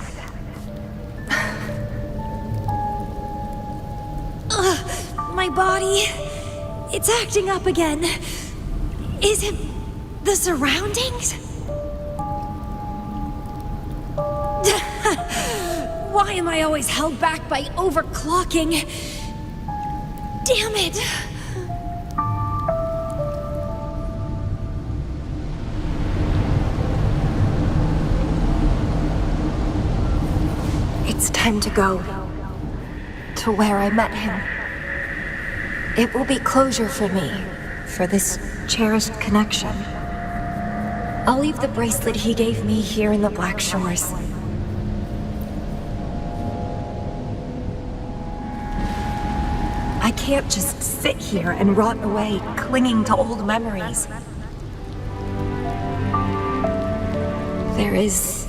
My body, it's acting up again. Is it the surroundings? Why am I always held back by overclocking? Damn it! It's time to go. To where I met him. It will be closure for me, for this cherished connection. I'll leave the bracelet he gave me here in the Black Shores. I can't just sit here and rot away, clinging to old memories. There is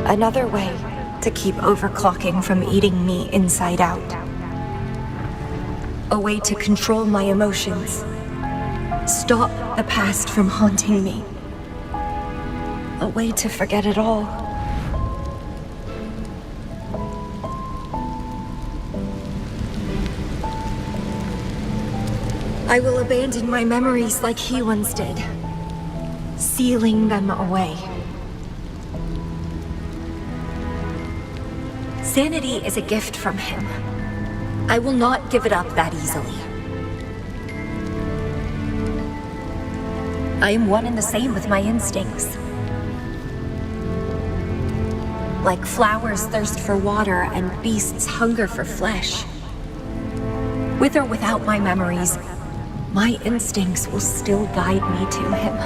another way to keep overclocking from eating me inside out. A way to control my emotions. Stop the past from haunting me. A way to forget it all. I will abandon my memories like he once did, sealing them away. Sanity is a gift from him. I will not give it up that easily. I am one and the same with my instincts. Like flowers thirst for water and beasts hunger for flesh. With or without my memories, my instincts will still guide me to him.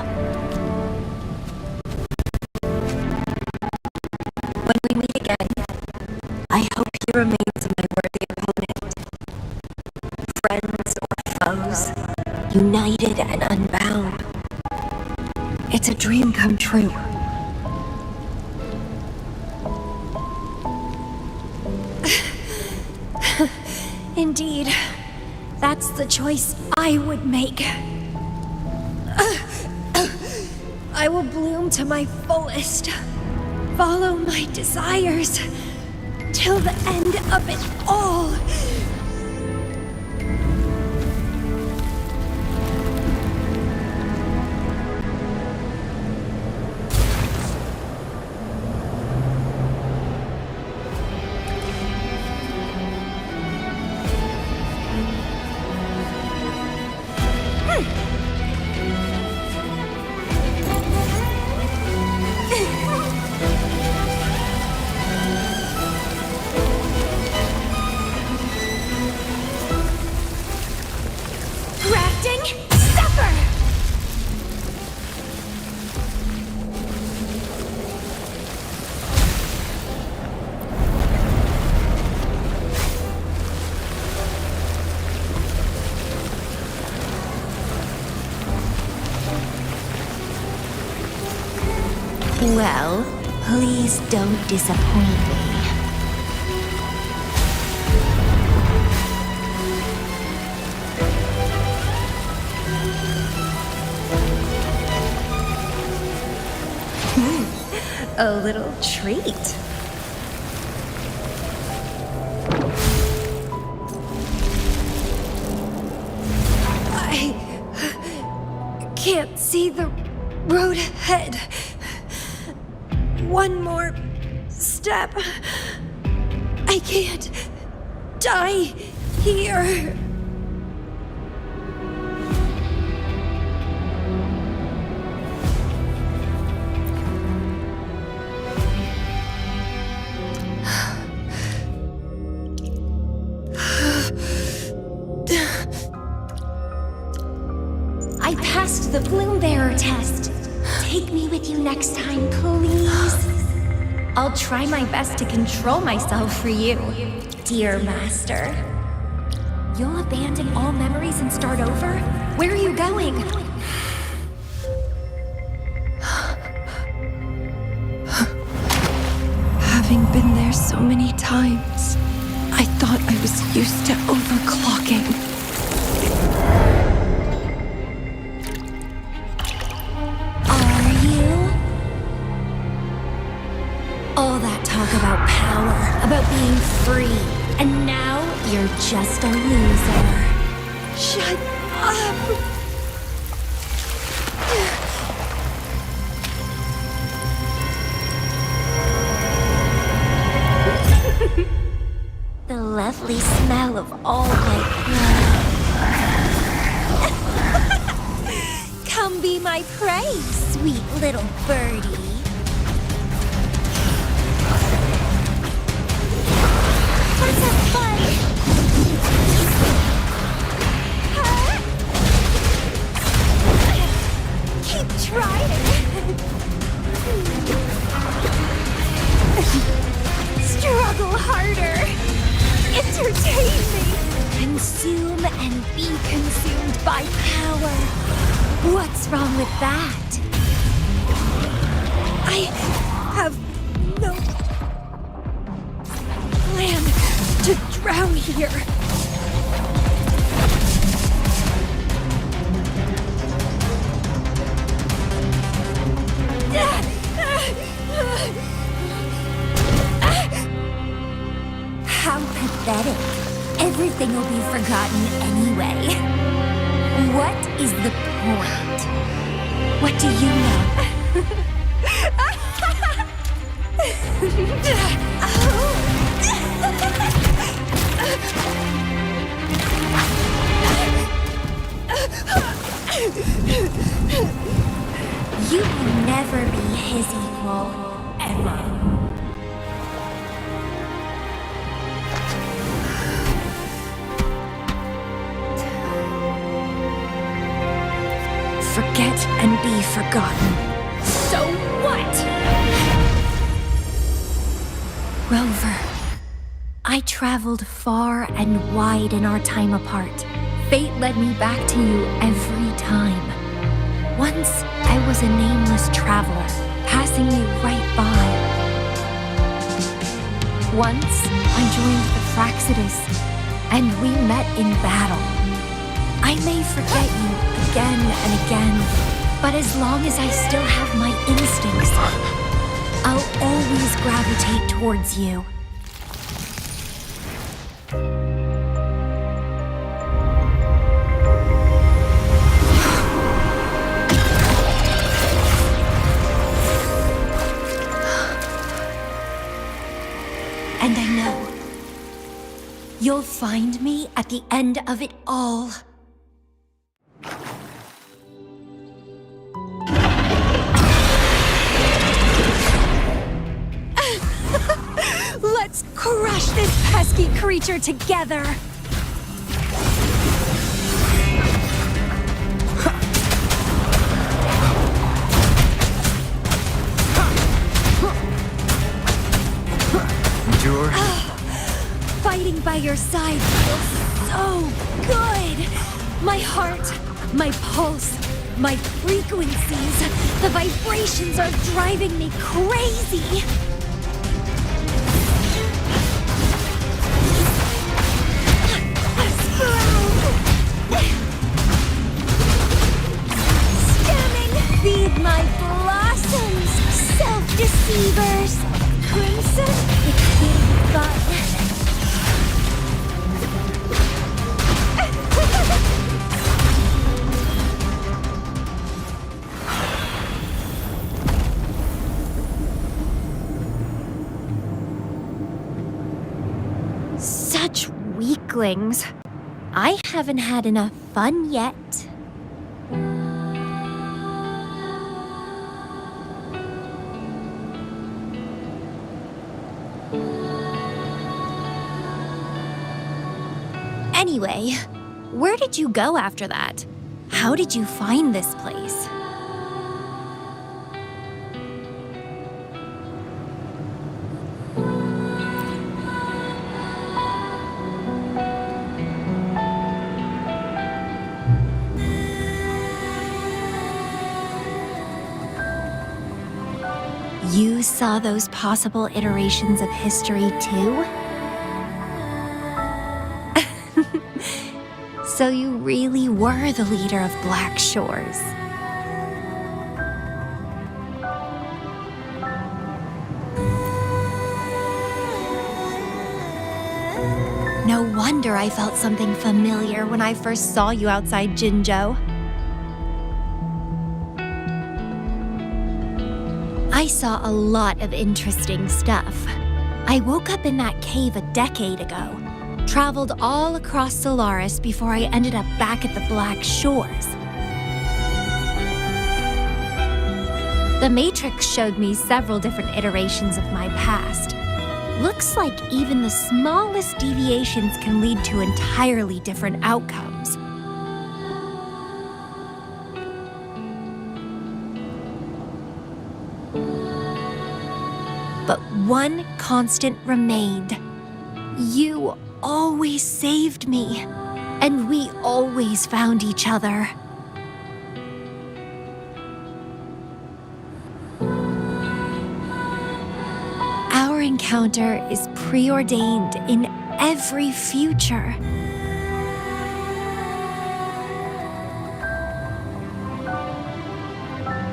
When we meet again, I hope he remains my worthy opponent. Friends or foes, united and unbound. It's a dream come true. Indeed, that's the choice I would make. I will bloom to my fullest, follow my desires, till the end of it all. Well, please don't disappoint me. A little treat. I can't see the road ahead. One more step. I can't die here. I passed the Bloom Bearer test. Take me with you next time, please. I'll try my best to control myself for you, dear master. You'll abandon all memories and start over? Where are you going? Having been there so many times, I thought I was used to overclocking. All that talk about power, about being free. And now you're just a loser. Shut up! The lovely smell of all white blood. Come be my prey, sweet little birdie. Let's have fun. Keep trying. Struggle harder. Entertain me. Consume and be consumed by power. What's wrong with that? I have no plan to drown here. How pathetic. Everything will be forgotten anyway. What is the point? What do you know? You will never be his equal, ever. Forget and be forgotten. So what? Rover, I traveled far and wide in our time apart. Fate led me back to you every time. Once, I was a nameless traveler, passing you right by. Once, I joined the Fraxidus, and we met in battle. I may forget you again and again, but as long as I still have my instincts, I'll always gravitate towards you. And I know you'll find me at the end of it all. Let's crush this pesky creature together! Endure. Fighting by your side feels so good! My heart, my pulse, my frequencies, the vibrations are driving me crazy! Feed my blossoms, self-deceivers! Crimson, it's been fun. Such weaklings. I haven't had enough fun yet. Anyway, where did you go after that? How did you find this place? You saw those possible iterations of history too? So you really were the leader of Black Shores. No wonder I felt something familiar when I first saw you outside Jinzhou. I saw a lot of interesting stuff. I woke up in that cave a decade ago, traveled all across Solaris before I ended up back at the Black Shores. The Matrix showed me several different iterations of my past. Looks like even the smallest deviations can lead to entirely different outcomes. But one constant remained. You always saved me, and we always found each other. Our encounter is preordained in every future.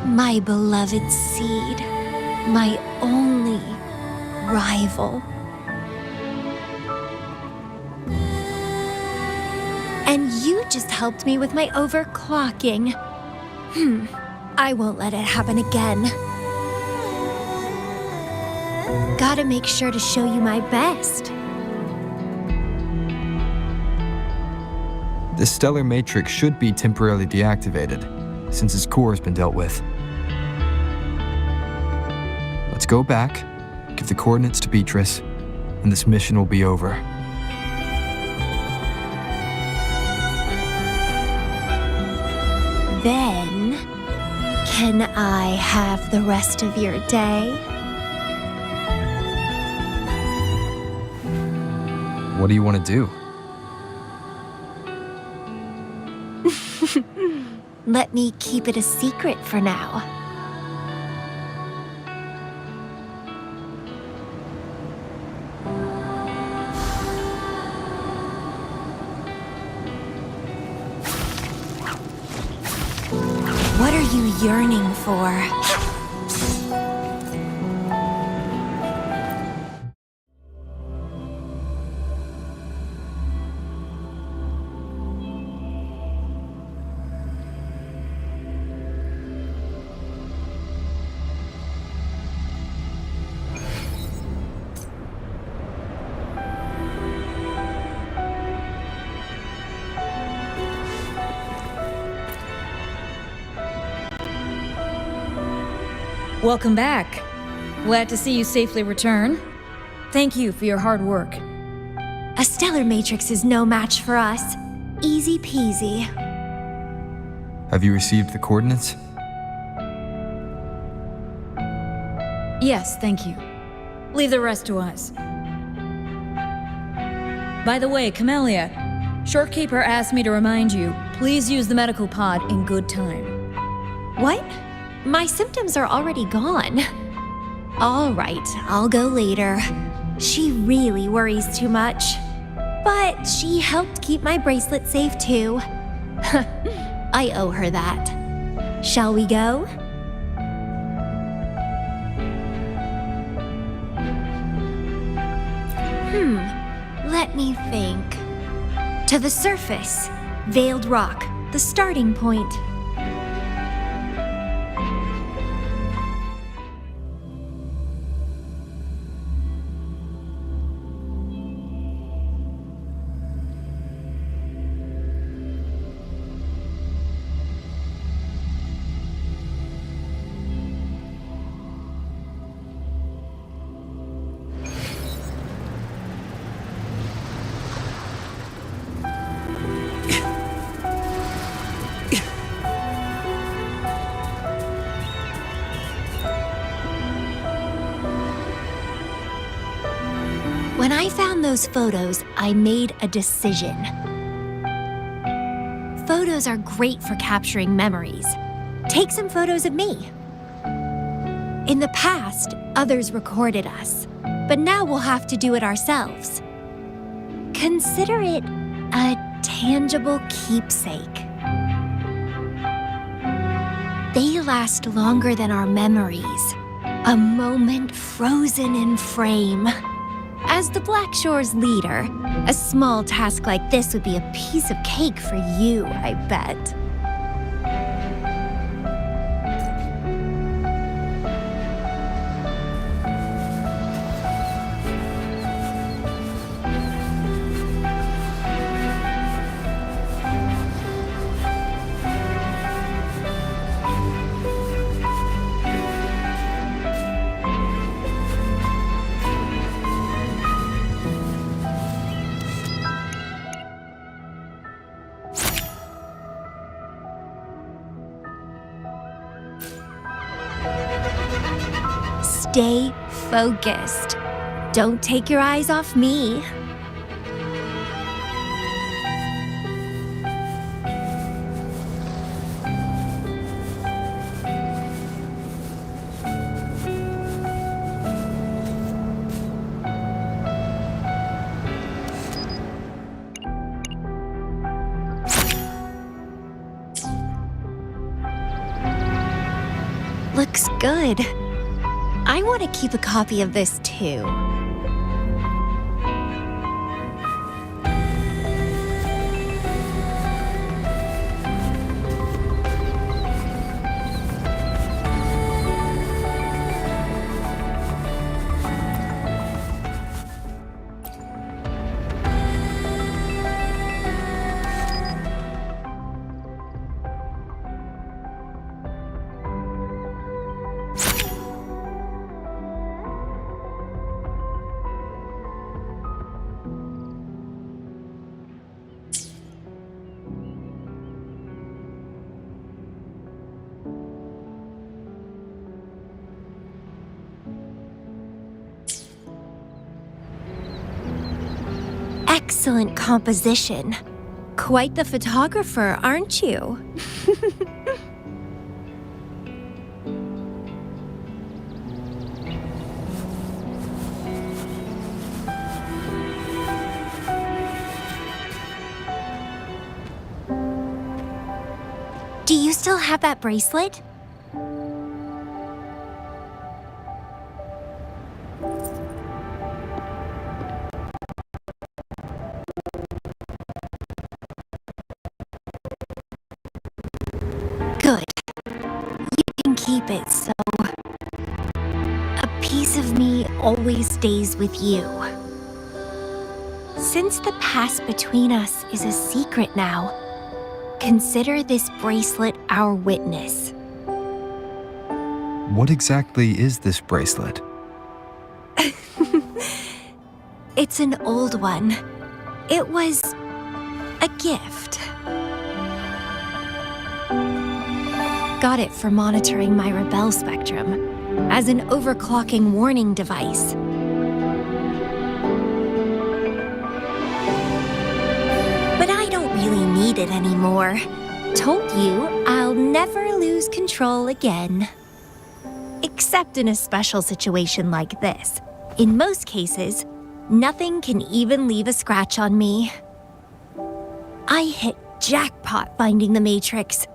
My beloved seed, my only rival. And you just helped me with my overclocking. I won't let it happen again. Gotta make sure to show you my best. The stellar matrix should be temporarily deactivated, since its core has been dealt with. Let's go back, give the coordinates to Beatrice, and this mission will be over. Then, can I have the rest of your day? What do you want to do? Let me keep it a secret for now. What are you yearning for? Welcome back. Glad to see you safely return. Thank you for your hard work. A stellar matrix is no match for us. Easy peasy. Have you received the coordinates? Yes, thank you. Leave the rest to us. By the way, Camellia, Shorekeeper asked me to remind you, please use the medical pod in good time. What? My symptoms are already gone. All right, I'll go later. She really worries too much. But she helped keep my bracelet safe too. I owe her that. Shall we go? Let me think. To the surface. Veiled Rock, the starting point. When I found those photos, I made a decision. Photos are great for capturing memories. Take some photos of me. In the past, others recorded us, but now we'll have to do it ourselves. Consider it a tangible keepsake. They last longer than our memories, a moment frozen in frame. As the Black Shore's leader, a small task like this would be a piece of cake for you, I bet. Stay focused. Don't take your eyes off me. Looks good. I want to keep a copy of this too. Excellent composition. Quite the photographer, aren't you? Do you still have that bracelet? Good. You can keep it, so a piece of me always stays with you. Since the past between us is a secret now, consider this bracelet our witness. What exactly is this bracelet? It's an old one. It was a gift. Got it for monitoring my rebel spectrum as an overclocking warning device. But I don't really need it anymore. Told you I'll never lose control again. Except in a special situation like this. In most cases, nothing can even leave a scratch on me. I hit jackpot finding the Matrix.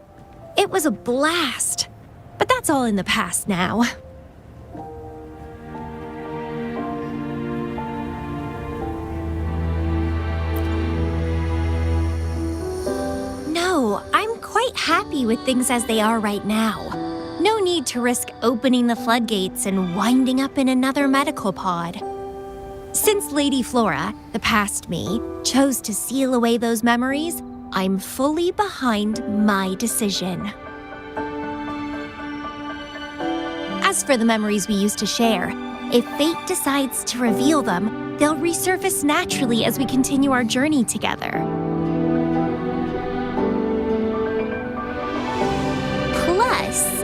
It was a blast, but that's all in the past now. No, I'm quite happy with things as they are right now. No need to risk opening the floodgates and winding up in another medical pod. Since Lady Flora, the past me, chose to seal away those memories, I'm fully behind my decision. As for the memories we used to share, if fate decides to reveal them, they'll resurface naturally as we continue our journey together. Plus,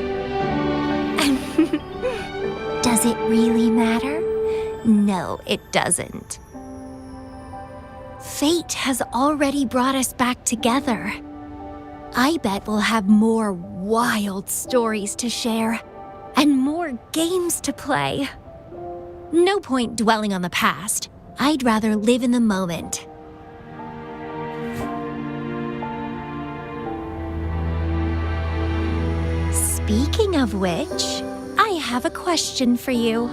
does it really matter? No, it doesn't. Fate has already brought us back together. I bet we'll have more wild stories to share and more games to play. No point dwelling on the past. I'd rather live in the moment. Speaking of which, I have a question for you.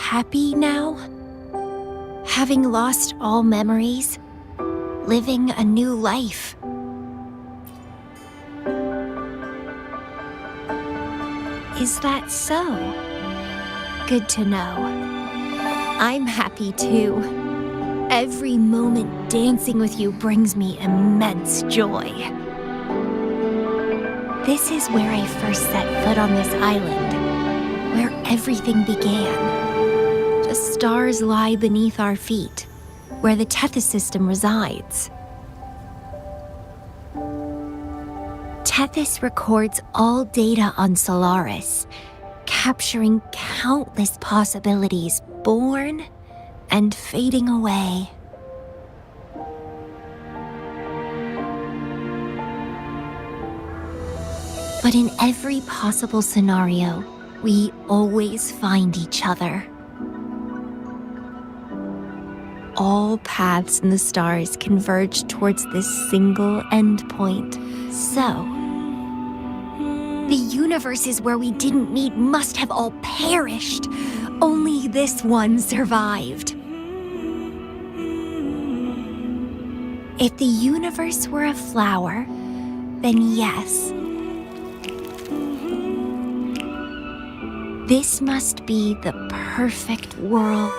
happy now? Having lost all memories, living a new life. Is that so? Good to know. I'm happy too. Every moment dancing with you brings me immense joy. This is where I first set foot on this island, where everything began. The stars lie beneath our feet, where the Tethys system resides. Tethys records all data on Solaris, capturing countless possibilities born and fading away. But in every possible scenario, we always find each other. All paths in the stars converge towards this single endpoint. So, the universes where we didn't meet must have all perished. Only this one survived. If the universe were a flower, then yes. This must be the perfect world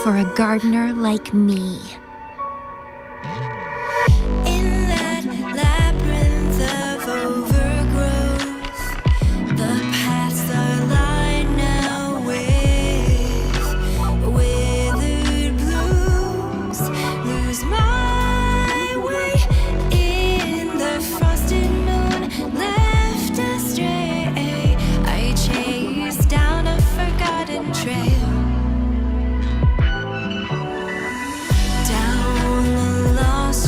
for a gardener like me. In that labyrinth of overgrowth, the paths are lined now with withered blooms. Lose my way in the frosted moon, left astray. I chase down a forgotten trail.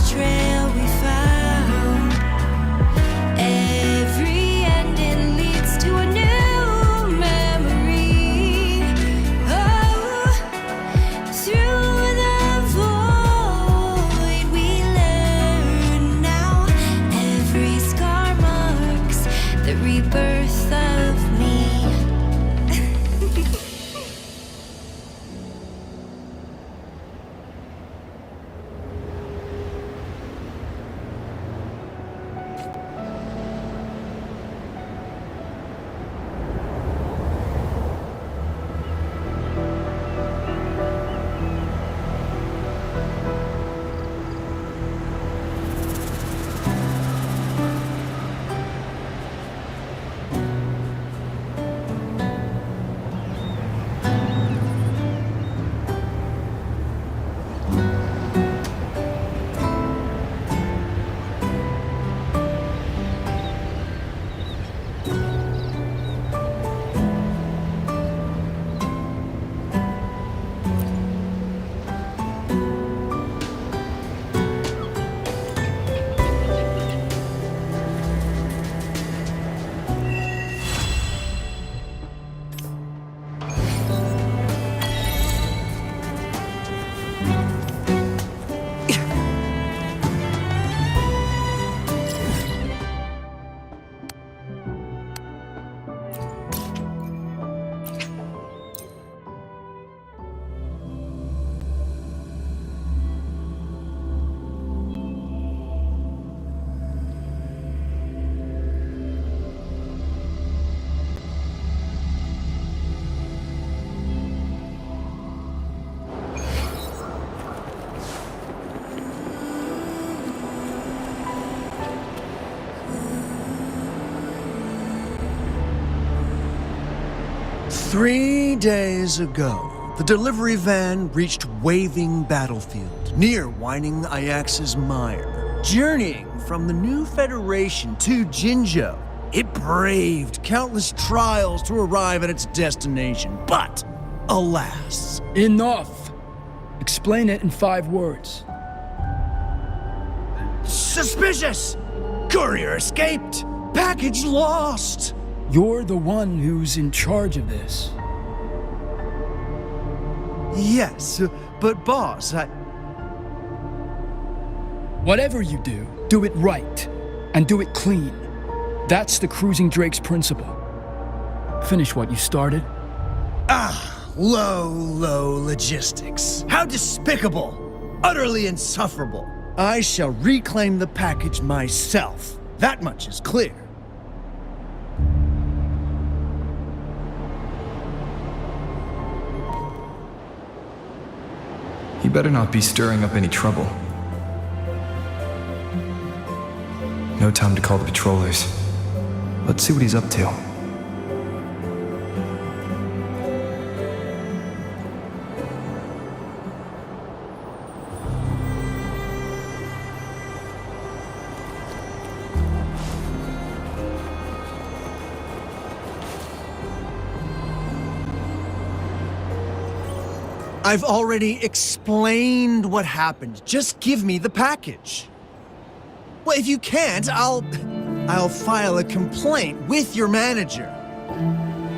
Trail we found. Every ending leads to a new memory. Oh, through the void we learn now. Every scar marks the rebirth of me. Three days ago, the delivery van reached Waving Battlefield, near Whining Ajax's Mire. Journeying from the new Federation to Jinzhou, it braved countless trials to arrive at its destination, but alas. Enough! Explain it in 5 words. Suspicious! Courier escaped! Package lost! You're the one who's in charge of this. Yes, but boss, Whatever you do, do it right. And do it clean. That's the Cruising Drake's principle. Finish what you started. low logistics. How despicable! Utterly insufferable. I shall reclaim the package myself. That much is clear. He better not be stirring up any trouble. No time to call the patrollers. Let's see what he's up to. I've already explained what happened. Just give me the package. Well, if you can't, I'll file a complaint with your manager.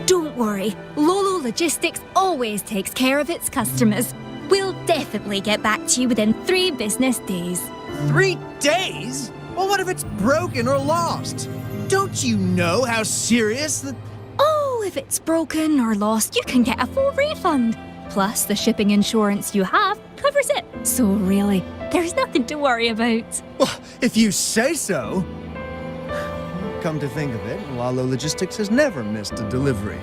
Don't worry, Lolo Logistics always takes care of its customers. We'll definitely get back to you within 3 business days. 3 days? Well, what if it's broken or lost? Don't you know how serious the... Oh, if it's broken or lost, you can get a full refund. Plus, the shipping insurance you have covers it. So really, there's nothing to worry about. Well, if you say so. Come to think of it, Lolo Logistics has never missed a delivery.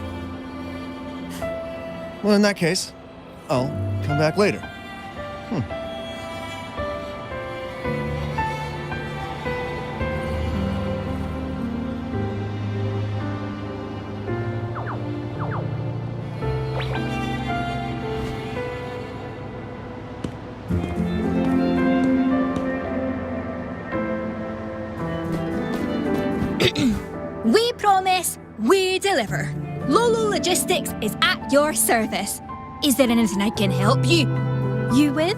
Well, in that case, I'll come back later. We promise, we deliver. Lolo Logistics is at your service. Is there anything I can help you with?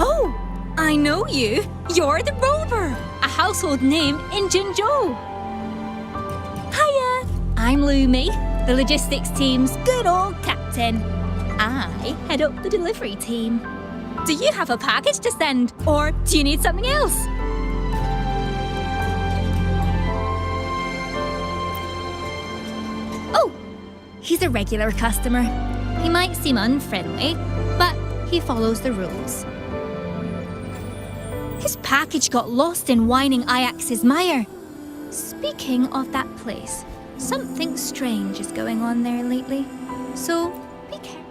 Oh, I know you. You're the Rover, a household name in Jinzhou. Hiya, I'm Lumi, the logistics team's good old captain. I head up the delivery team. Do you have a package to send, or do you need something else? Oh, he's a regular customer. He might seem unfriendly, but he follows the rules. His package got lost in whining Ajax's mire. Speaking of that place, something strange is going on there lately, so be careful.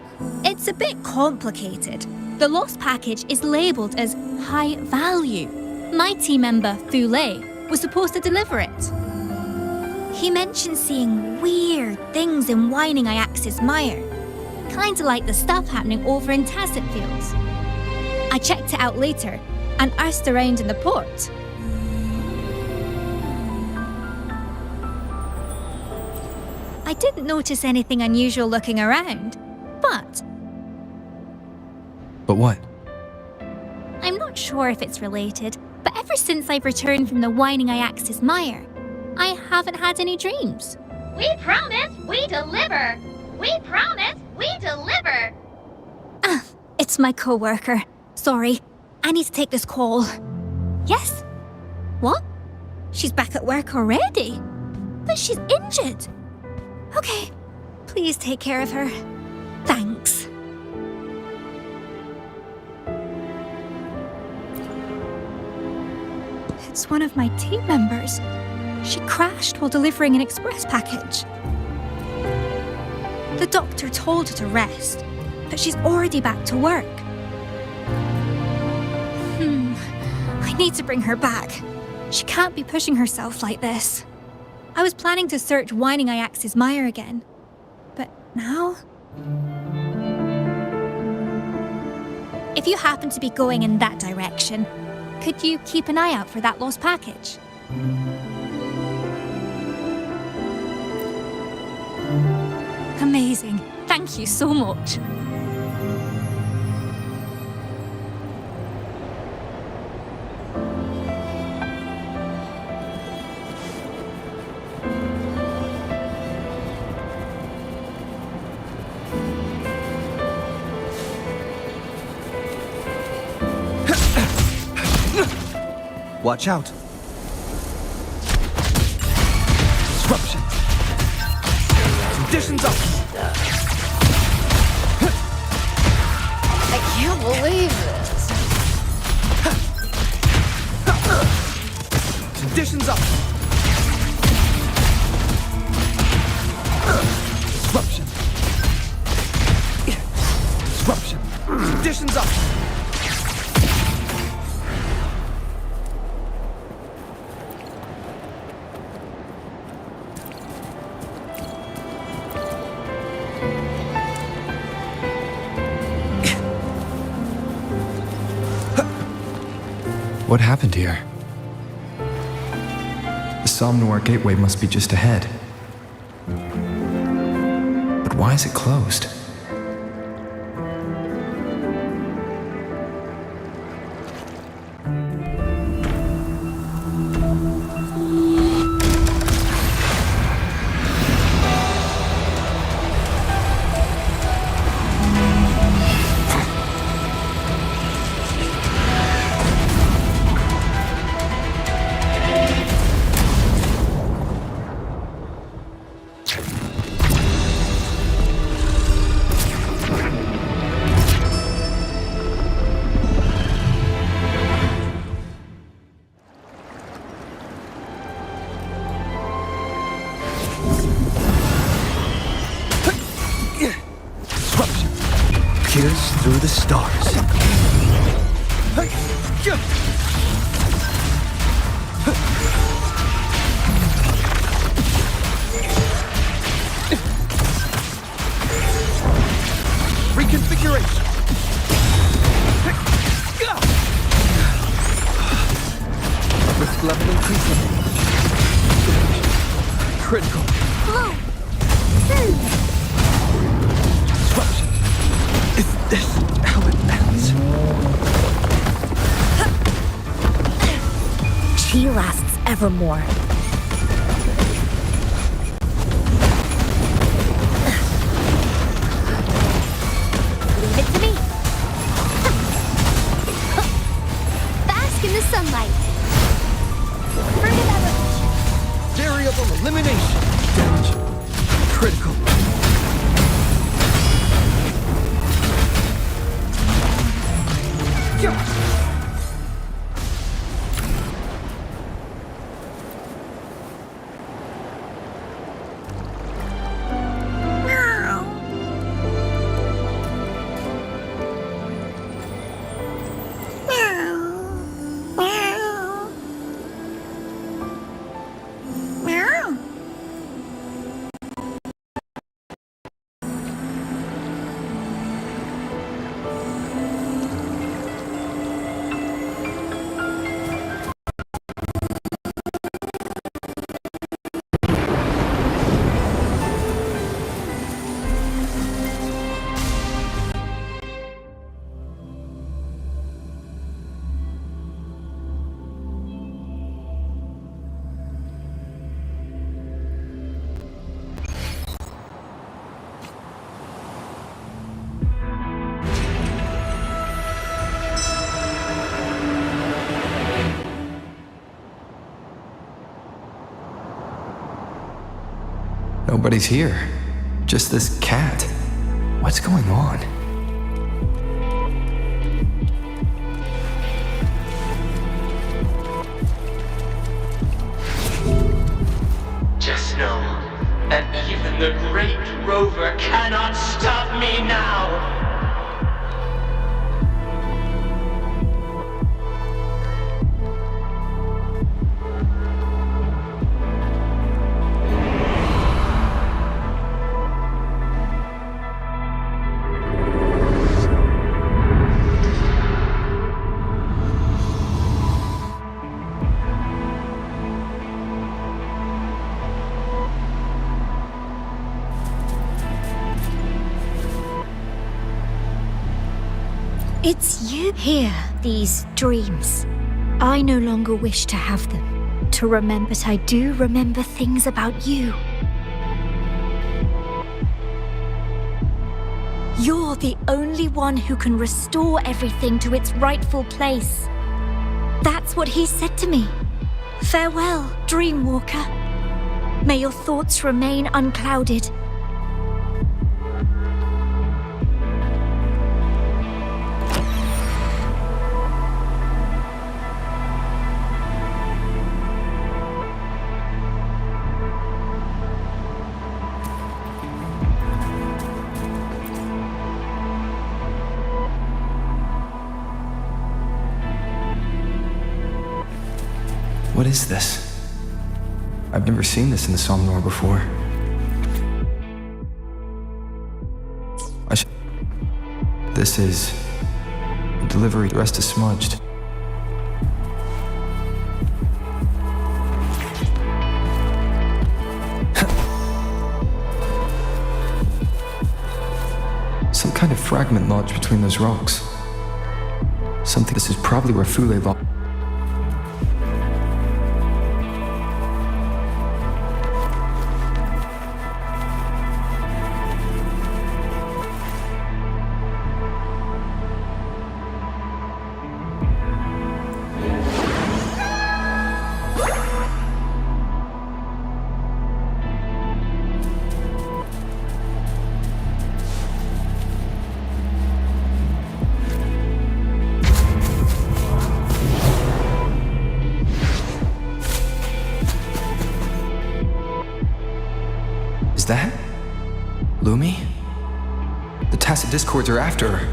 It's a bit complicated. The lost package is labelled as high value. My team member, Fu Lei, was supposed to deliver it. He mentioned seeing weird things in whining Ajax's mire. Kinda like the stuff happening over in Tacit Fields. I checked it out later and asked around in the port. I didn't notice anything unusual looking around, but what? I'm not sure if it's related, but ever since I've returned from the whining Ajax's mire, I haven't had any dreams. We promise we deliver. We promise we deliver. Ah, it's my co-worker. Sorry, I need to take this call. Yes? What? She's back at work already? But she's injured. Okay, please take care of her. Thanks. It's one of my team members. She crashed while delivering an express package. The doctor told her to rest, but she's already back to work. I need to bring her back. She can't be pushing herself like this. I was planning to search whining Ajax's mire again, but now... If you happen to be going in that direction, could you keep an eye out for that lost package? Amazing. Thank you so much. Watch out. Conditions up! I can't believe this. Conditions up! Disruption. Disruption. Conditions up! What happened here? The Somnor Gateway must be just ahead. But why is it closed? Pierce through the stars. Reconfiguration. Risk level increasing. Critical. Disruption. Is this how it ends? She lasts evermore. Leave it to me. Bask in the sunlight. Further elevation. Variable elimination. Damage. Critical. Nobody's here. Just this cat. What's going on? Just know that even the great rover cannot stop me now. It's you. Here, these dreams. I no longer wish to have them. To remember, but I do remember things about you. You're the only one who can restore everything to its rightful place. That's what he said to me. Farewell, Dreamwalker. May your thoughts remain unclouded. What is this? I've never seen this in the Somnor before. This is a delivery. The rest is smudged. Some kind of fragment lodged between those rocks. Something. This is probably where Fule lodged. Is that Lumi? The tacit discords are after her.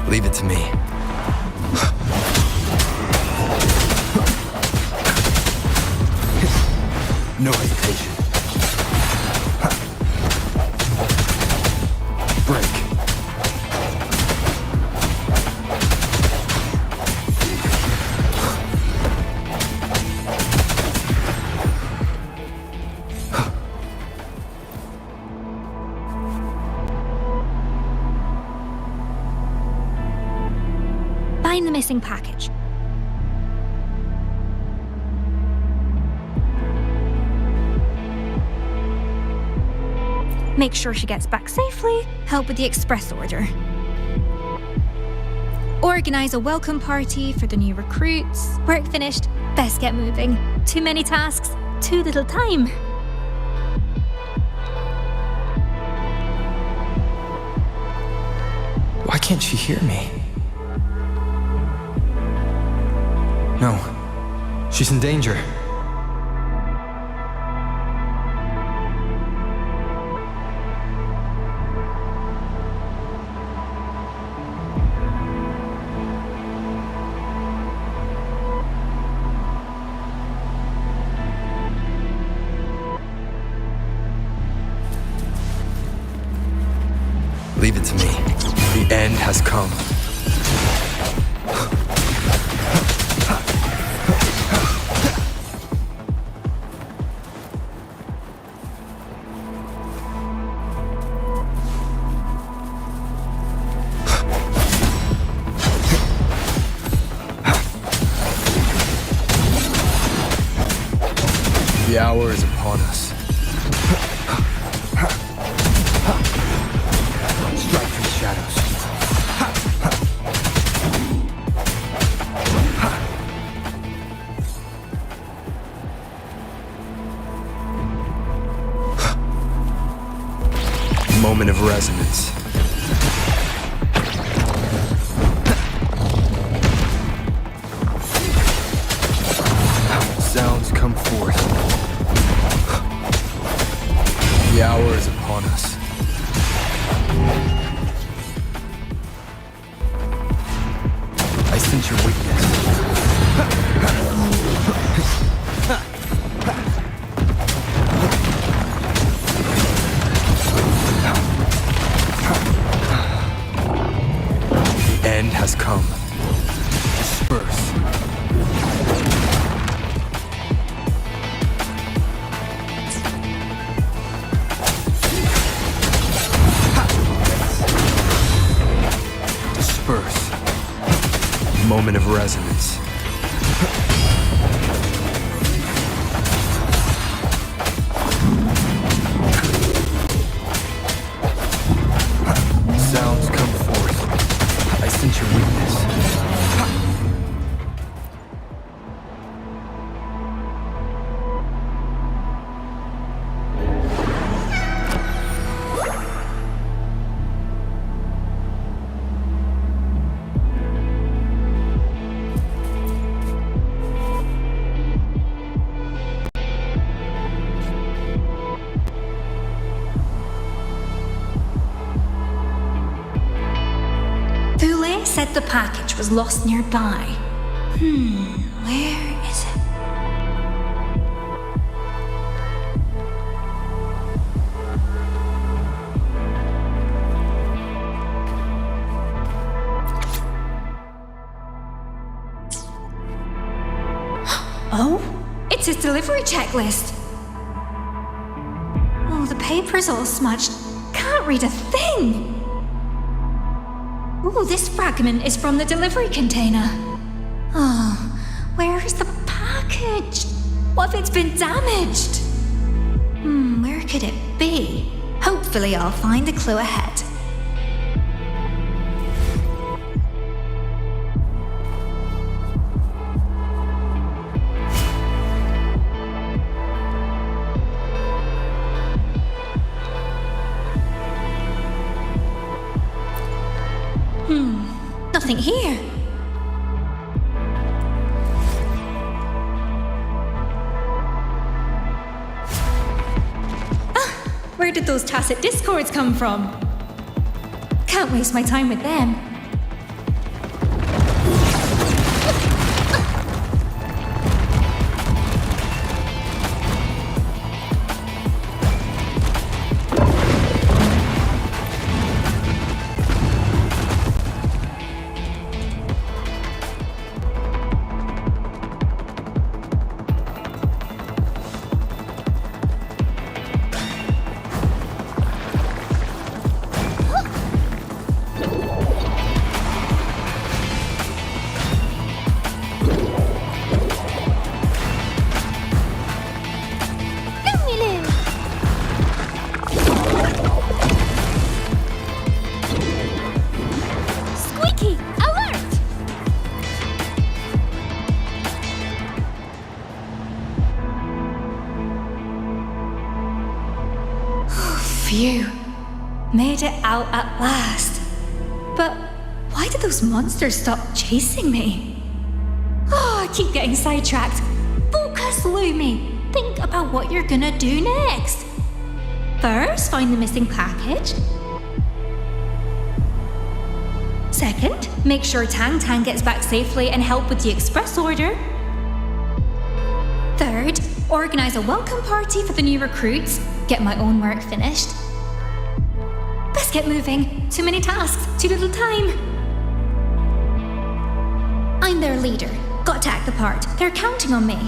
Leave it to me. No hesitation. Break. Find the missing package. Make sure she gets back safely. Help with the express order. Organize a welcome party for the new recruits. Work finished. Best get moving. Too many tasks, too little time. Why can't she hear me? No. She's in danger. Leave it to me. The end has come. The hour is upon us. Strike from the shadows. Moment of resonance. Sounds come forth. The hour is upon us. I sense your weakness. The end has come. Disperse. Disperse. Moment of resonance. Sounds come forth. I sense your weakness. the package was lost nearby. Where is it? Oh, it's his delivery checklist. Oh, the paper's all smudged. Can't read a thing. Oh, this fragment is from the delivery container. Oh, where is the package? What if it's been damaged? Where could it be? Hopefully I'll find a clue ahead. Nothing here. Where did those tacit discords come from? Can't waste my time with them. Phew. Made it out at last. But why did those monsters stop chasing me? Oh, I keep getting sidetracked. Focus, Lumi. Think about what you're gonna do next. First, find the missing package. Second, make sure Tang Tang gets back safely and help with the express order. Third, organize a welcome party for the new recruits. Get my own work finished. Best get moving. Too many tasks, too little time. I'm their leader. Got to act the part. They're counting on me.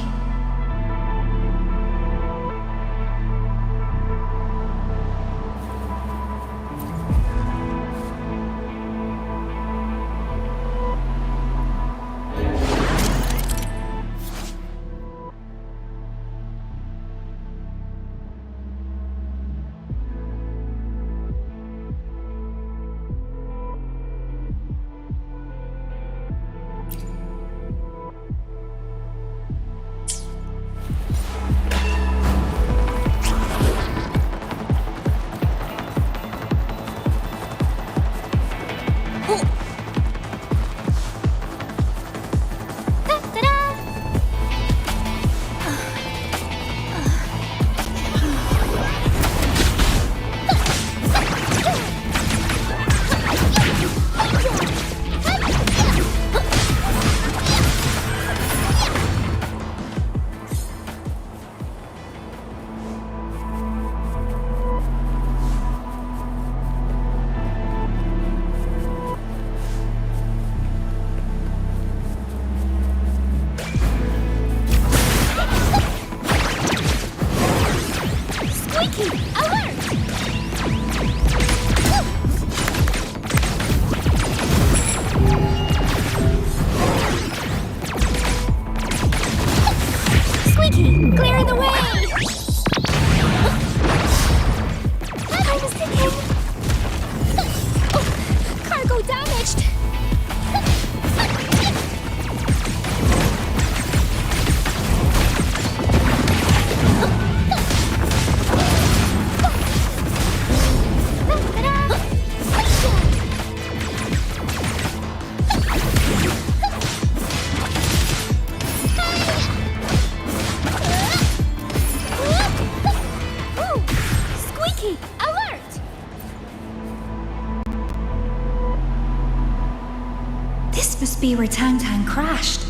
see where Tang Tang crashed.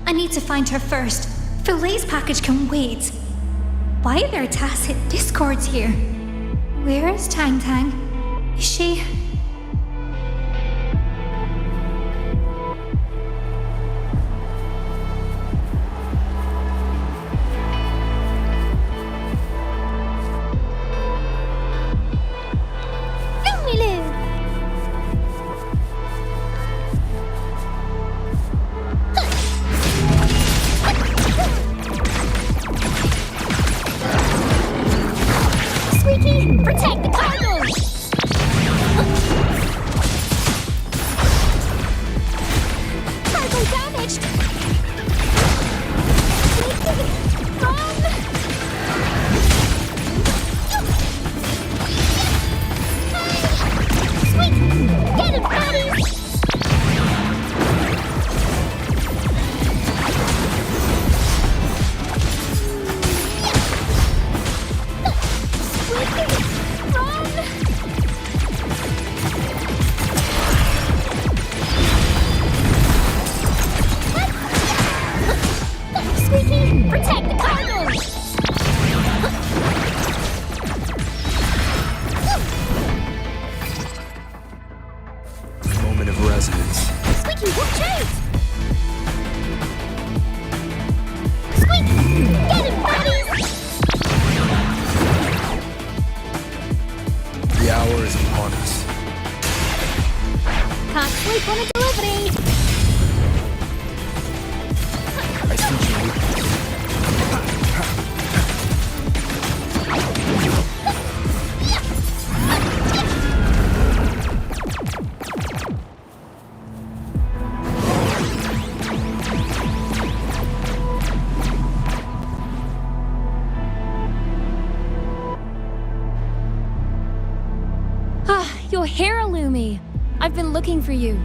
I need to find her first. Philet's package can wait. Why are there tacit discords here? Where is Tang Tang? Is she... Protect the cargo! Cargo damaged! Run! Sweet! Get him, buddy! Protect the cargo! Moment of resonance. Squeaky, watch out! Squeaky, get him, buddy! The hour is upon us. Can't sleep on a delivery! I see your weakness. You're here, Illumi. I've been looking for you.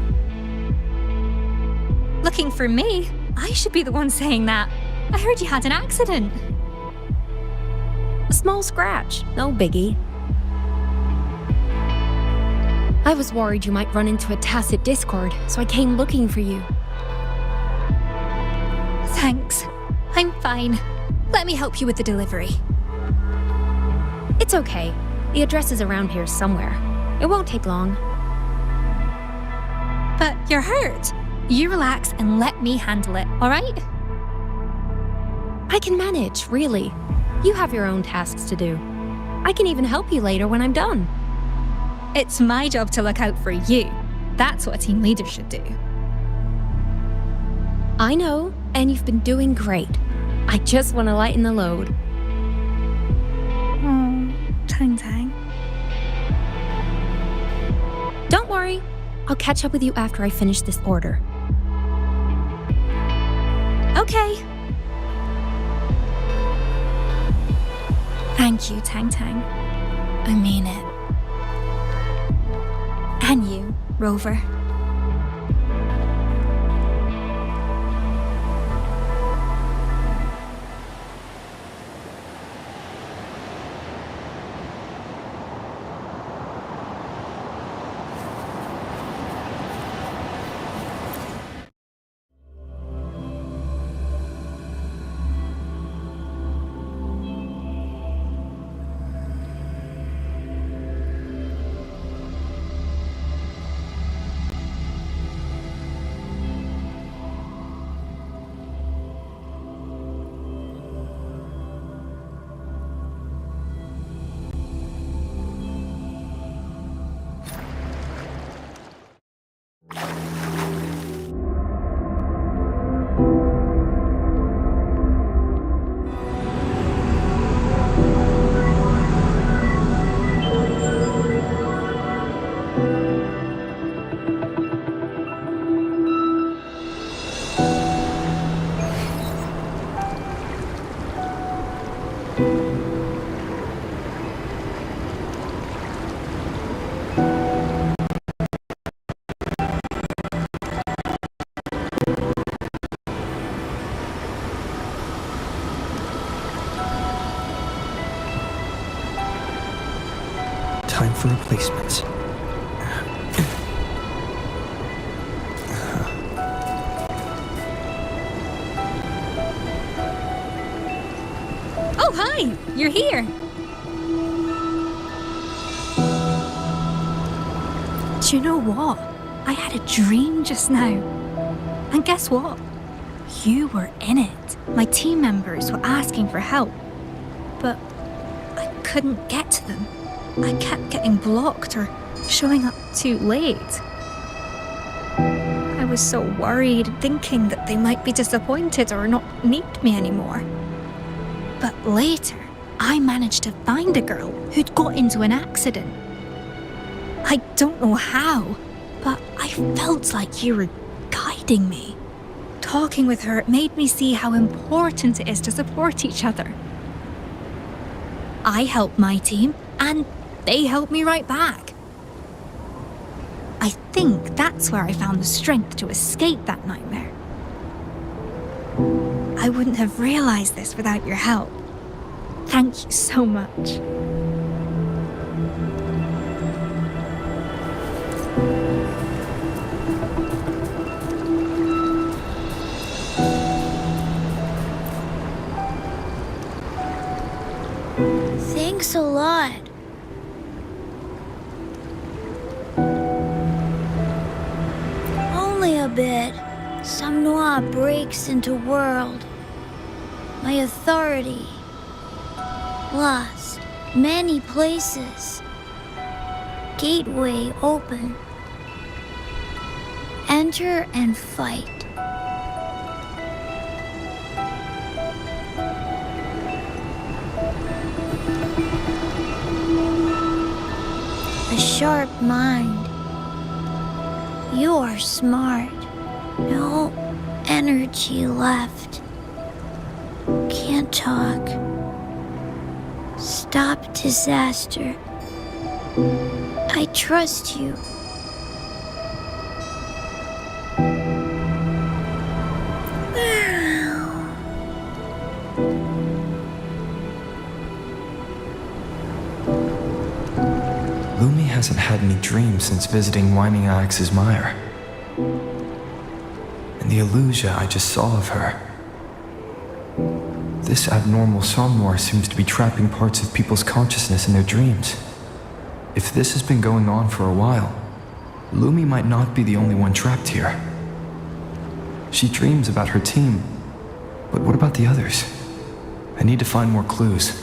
Looking for me? I should be the one saying that. I heard you had an accident. A small scratch, no biggie. I was worried you might run into a tacit discord, so I came looking for you. Thanks. I'm fine. Let me help you with the delivery. It's okay. The address is around here somewhere. It won't take long. But you're hurt. You relax and let me handle it, alright? I can manage, really. You have your own tasks to do. I can even help you later when I'm done. It's my job to look out for you. That's what a team leader should do. I know, and you've been doing great. I just want to lighten the load. Tang Tang. Don't worry. I'll catch up with you after I finish this order. Okay. Thank you, Tang Tang. I mean it. And you, Rover. Time for replacements. Oh, hi! You're here! Do you know what? I had a dream just now. And guess what? You were in it. My team members were asking for help. But I couldn't get to them. I kept getting blocked or showing up too late. I was so worried, thinking that they might be disappointed or not need me anymore. But later, I managed to find a girl who'd got into an accident. I don't know how, but I felt like you were guiding me. Talking with her, it made me see how important it is to support each other. I helped my team, and they helped me right back. I think that's where I found the strength to escape that nightmare. I wouldn't have realized this without your help. Thank you so much. Thanks a lot. Only a bit. Some noir breaks into world. My authority. Lost. Many places. Gateway open. Enter and fight. A sharp mind. You are smart. No energy left. Can't talk. Stop disaster. I trust you. Lumi hasn't had any dreams since visiting Whining Ix's mire. And the illusion I just saw of her. This abnormal somnor seems to be trapping parts of people's consciousness in their dreams. If this has been going on for a while, Lumi might not be the only one trapped here. She dreams about her team, but what about the others? I need to find more clues.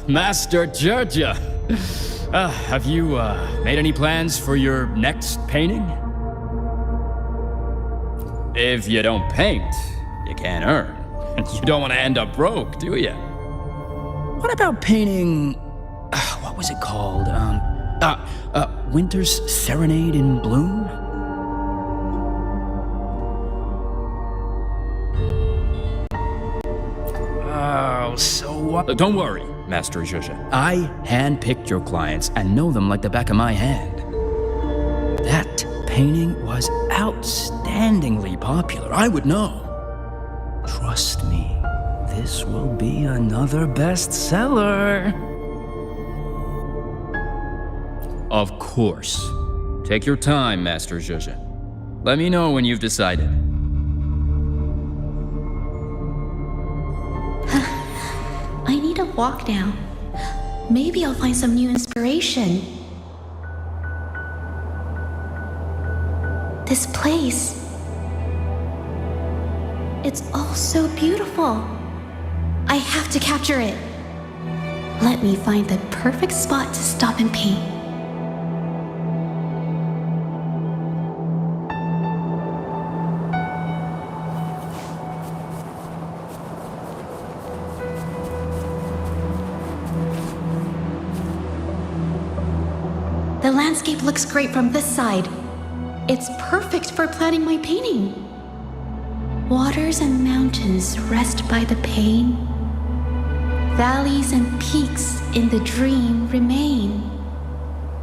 Master Georgia, have you made any plans for your next painting? If you don't paint, you can't earn. You don't want to end up broke, do you? What about painting, what was it called? Winter's Serenade in Bloom? Oh, so what? Don't worry, Master Georgia. I handpicked your clients and know them like the back of my hand. That painting was outstandingly popular. I would know. Trust me, this will be another bestseller. Of course. Take your time, Master Georgia. Let me know when you've decided. I need a walk now. Maybe I'll find some new inspiration. This place. It's all so beautiful. I have to capture it. Let me find the perfect spot to stop and paint. The landscape looks great from this side. It's perfect for planning my painting. Waters and mountains rest by the pane. Valleys and peaks in the dream remain.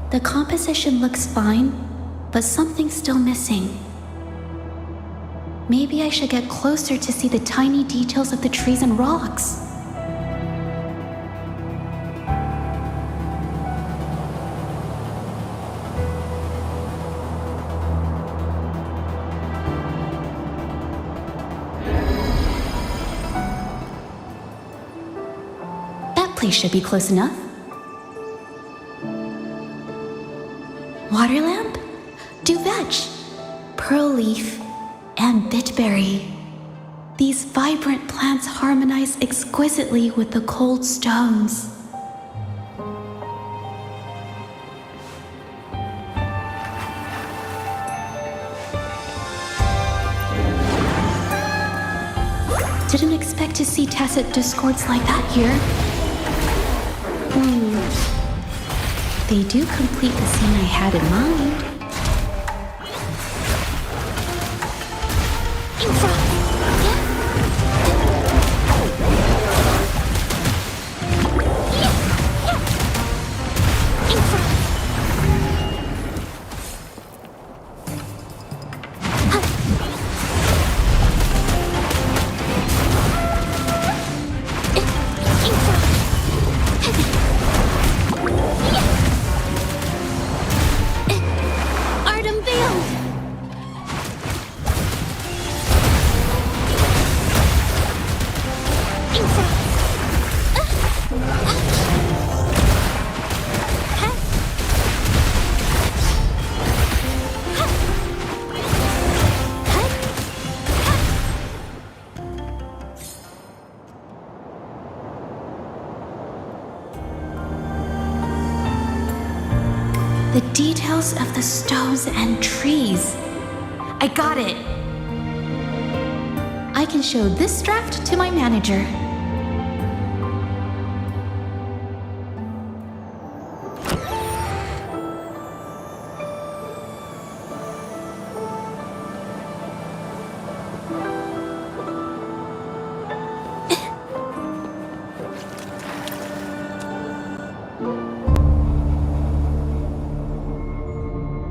The composition looks fine, but something's still missing. Maybe I should get closer to see the tiny details of the trees and rocks. Place should be close enough. Water lamp, duvetch, pearl leaf, and bitberry. These vibrant plants harmonize exquisitely with the cold stones. Didn't expect to see tacit discords like that here. They do complete the scene I had in mind. The details of the stones and trees. I got it. I can show this draft to my manager.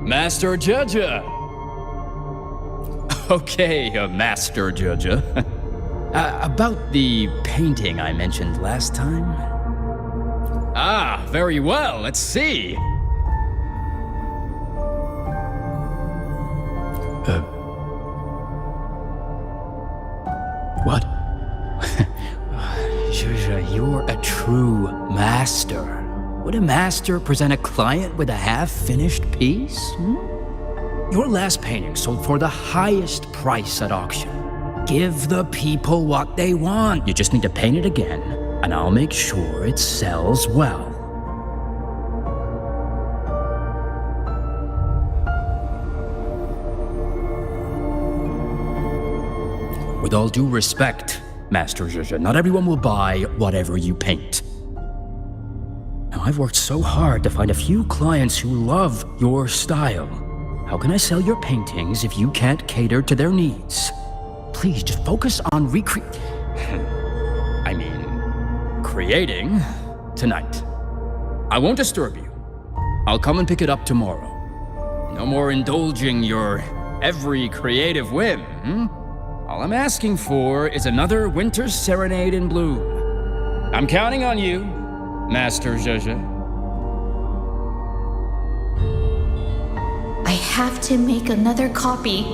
Master Judger! Okay, Master Judger. About the painting I mentioned last time? Ah, very well, let's see. What? Judger, you're a true master. Would a master present a client with a half-finished piece? Your last painting sold for the highest price at auction. Give the people what they want. You just need to paint it again, and I'll make sure it sells well. With all due respect, Master Zhuzhe, not everyone will buy whatever you paint. I've worked so hard to find a few clients who love your style. How can I sell your paintings if you can't cater to their needs? Please, just focus on creating tonight. I won't disturb you. I'll come and pick it up tomorrow. No more indulging your every creative whim. All I'm asking for is another winter serenade in bloom. I'm counting on you, Master Zhuzhe. I have to make another copy.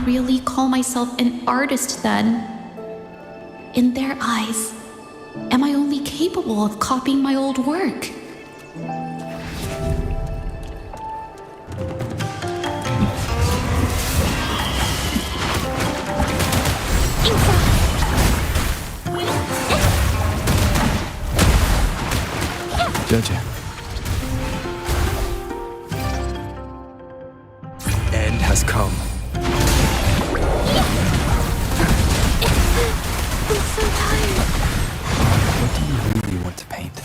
really call myself an artist then? In their eyes, am I only capable of copying my old work? Judge, end has come. I'm so tired. What do you really want to paint?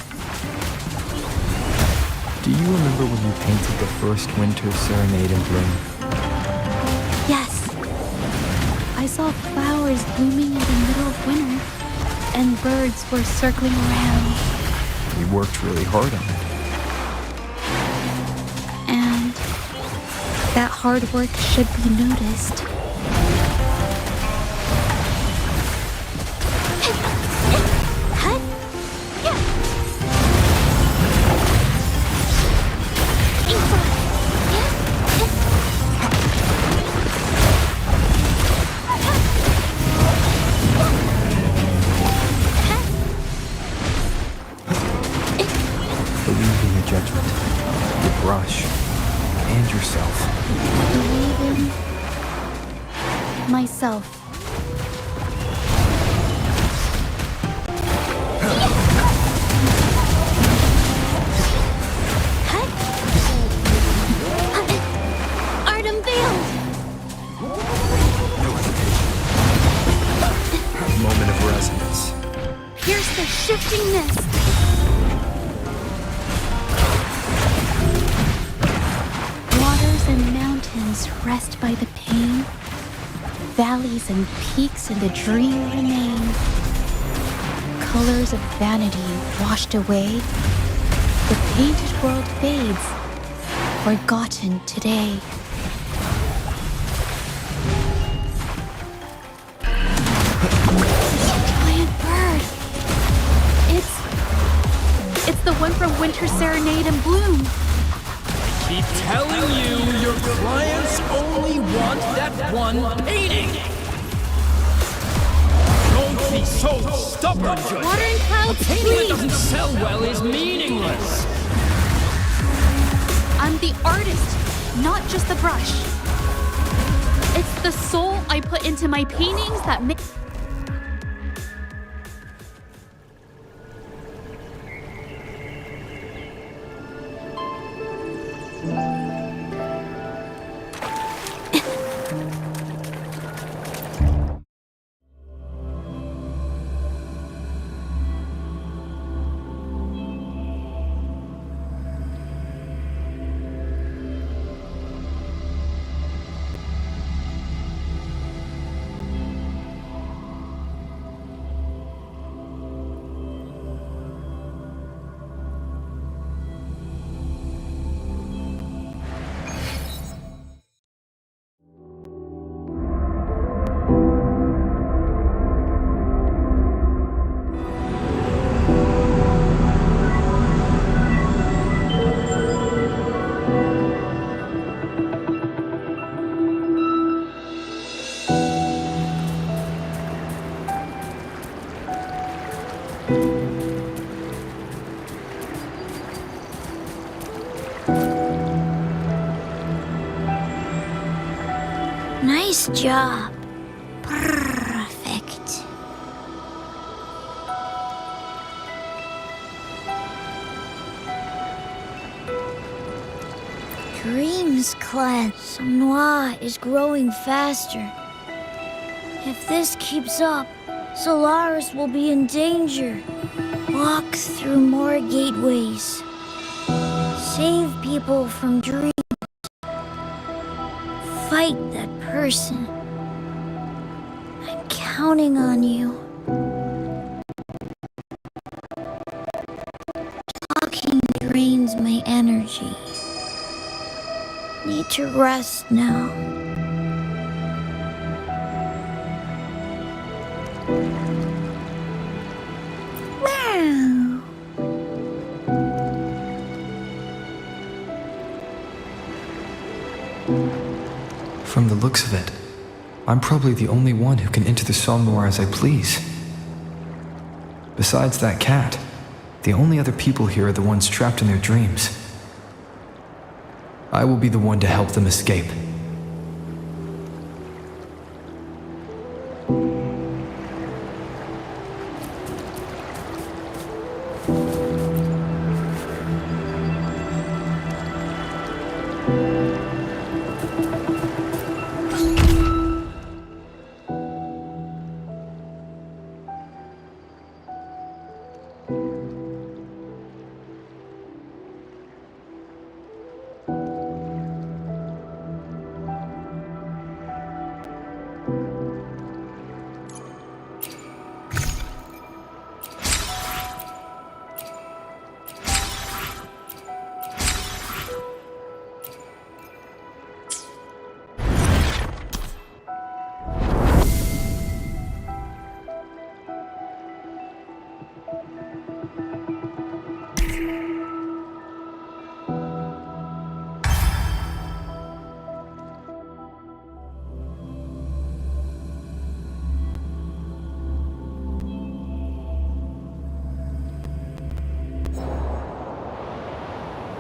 Do you remember when you painted the first winter serenade in bloom? Yes. I saw flowers blooming in the middle of winter, and birds were circling around. You worked really hard on it. And that hard work should be noticed. Believe in your judgment, your brush, and yourself. Believe in myself. Art unveiled. No hesitation. A moment of resonance. Here's the shiftingness. Waters and mountains rest by the pain. Valleys and peaks in the dream remain. Colors of vanity washed away. The painted world fades, forgotten today. Giant bird. It's the one from Winter Serenade in Bloom. Keep telling you, your clients only want that one painting! Don't be so stubborn, Judge! Water and clouds, A painting that please. doesn't sell well is meaningless! I'm the artist, not just the brush. It's the soul I put into my paintings that make... Nice job. Perfect. Dreams cleanse. Noir is growing faster. If this keeps up, Solaris will be in danger. Walk through more gateways. Save people from dreams. Fight that person. I'm counting on you. Talking drains my energy. Need to rest now. Meow. From the looks of it, I'm probably the only one who can enter the Somnoir as I please. Besides that cat, the only other people here are the ones trapped in their dreams. I will be the one to help them escape.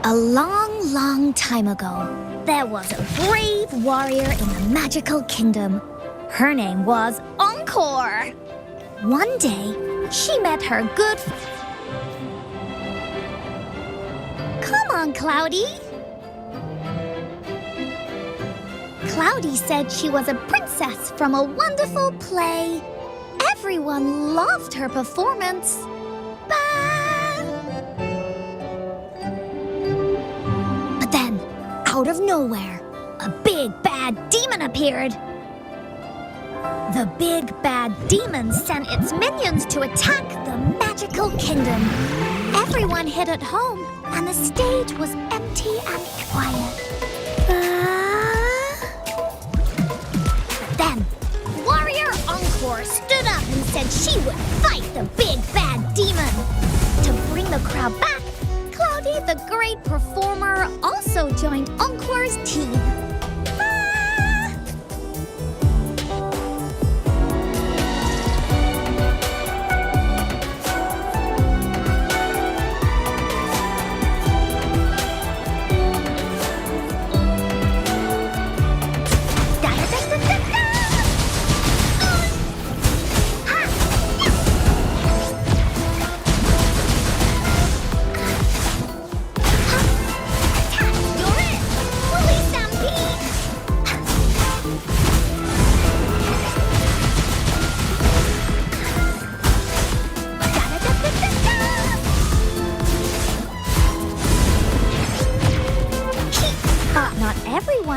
A long, long time ago, there was a brave warrior in the magical kingdom. Her name was Encore. One day, she met her good... Come on, Cloudy. Cloudy said she was a princess from a wonderful play. Everyone loved her performance. Out of nowhere, a big bad demon appeared. The big bad demon sent its minions to attack the magical kingdom. Everyone hid at home, and the stage was empty and quiet. But then, Warrior Encore stood up and said she would fight the big bad demon. To bring the crowd back, Cloudy, the great performer, also joined Encore's team.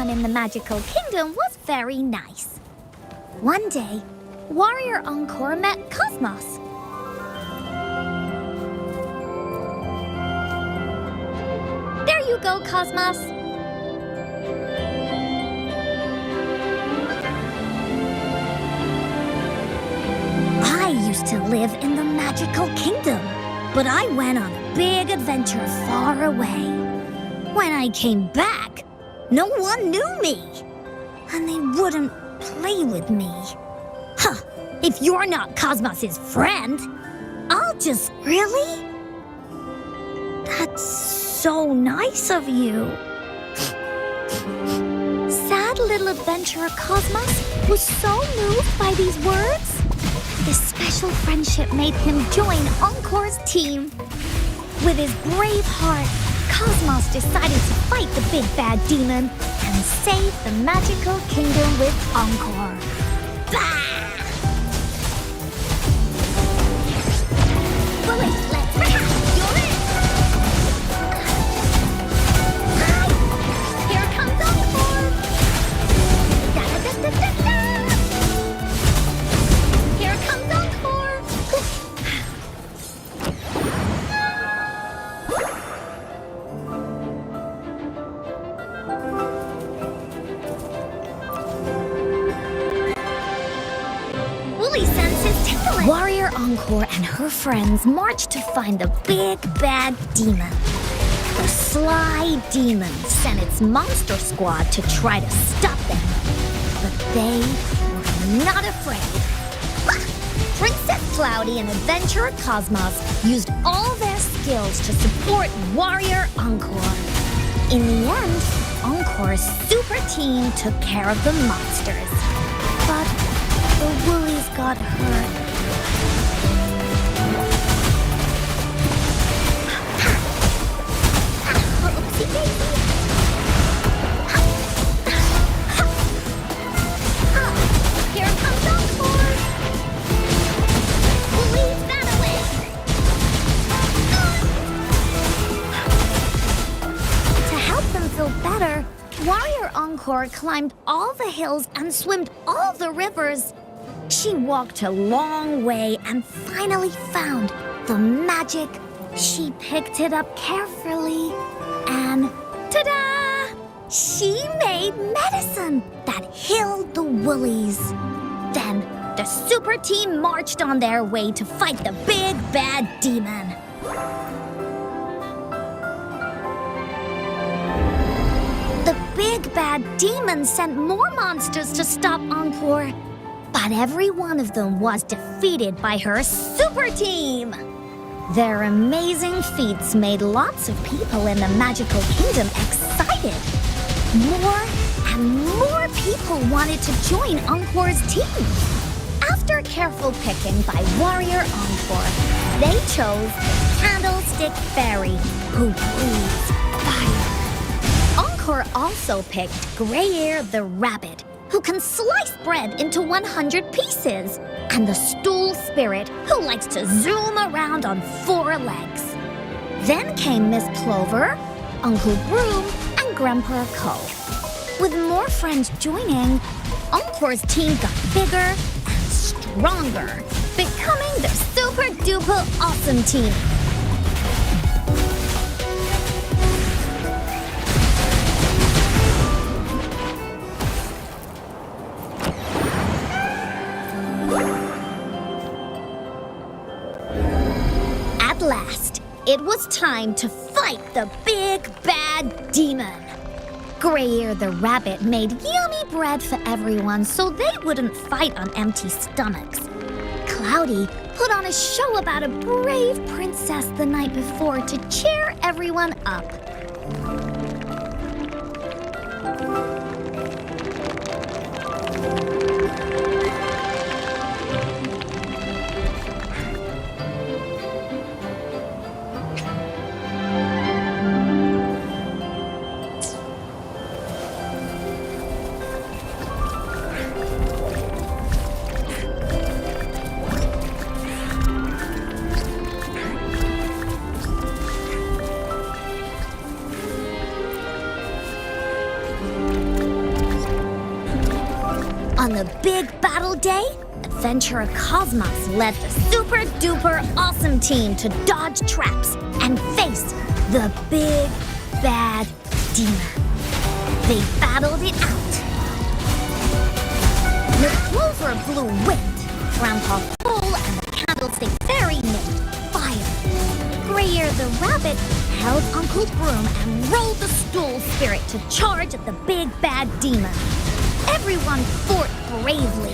In the magical kingdom was very nice. One day, Warrior Encore met Cosmos. There you go, Cosmos. I used to live in the magical kingdom, but I went on a big adventure far away. When I came back, no one knew me, and they wouldn't play with me. Huh, if you're not Cosmos's friend, I'll just... Really? That's so nice of you. Sad little adventurer Cosmos was so moved by these words. This special friendship made him join Encore's team. With his brave heart, Cosmos decided to fight the big bad demon and save the magical kingdom with Encore. Bah! Bully, let's rehearse. You're in. Hi! Here comes Encore. Da-da-da-da-da-da. Here comes Encore. Warrior Encore and her friends marched to find the big bad demon. The sly demon sent its monster squad to try to stop them, but they were I'm not afraid. Princess Cloudy and Adventurer Cosmos used all their skills to support Warrior Encore. In the end, Encore's super team took care of the monsters. But the Woolies got hurt. Here comes Encore! Woolies battling! To help them feel better, Warrior Encore climbed all the hills and swam all the rivers. She walked a long way and finally found the magic. She picked it up carefully and ta-da! She made medicine that healed the Woolies. Then the super team marched on their way to fight the big bad demon. The big bad demon sent more monsters to stop Encore, but every one of them was defeated by her super team. Their amazing feats made lots of people in the magical kingdom excited. More and more people wanted to join Encore's team. After careful picking by Warrior Encore, they chose Candlestick Fairy, who breathes fire. Encore also picked Grey-Ear the Rabbit, who can slice bread into 100 pieces, and the Stool Spirit, who likes to zoom around on 4 legs. Then came Miss Plover, Uncle Broom, and Grandpa Co. With more friends joining, Encore's team got bigger and stronger, becoming the super-duper awesome team. At last, it was time to fight the big bad demon. Grey-Ear the Rabbit made yummy bread for everyone so they wouldn't fight on empty stomachs. Cloudy put on a show about a brave princess the night before to cheer everyone up. On the big battle day, Adventurer Cosmos led the super-duper awesome team to dodge traps and face the big bad demon. They battled it out. Miss Clover blew wind, Grandpa Cole and the Candlestick Fairy made fire. Grey-Ear the Rabbit held Uncle Broom and rolled the Stool Spirit to charge at the big bad demon. Everyone fought bravely.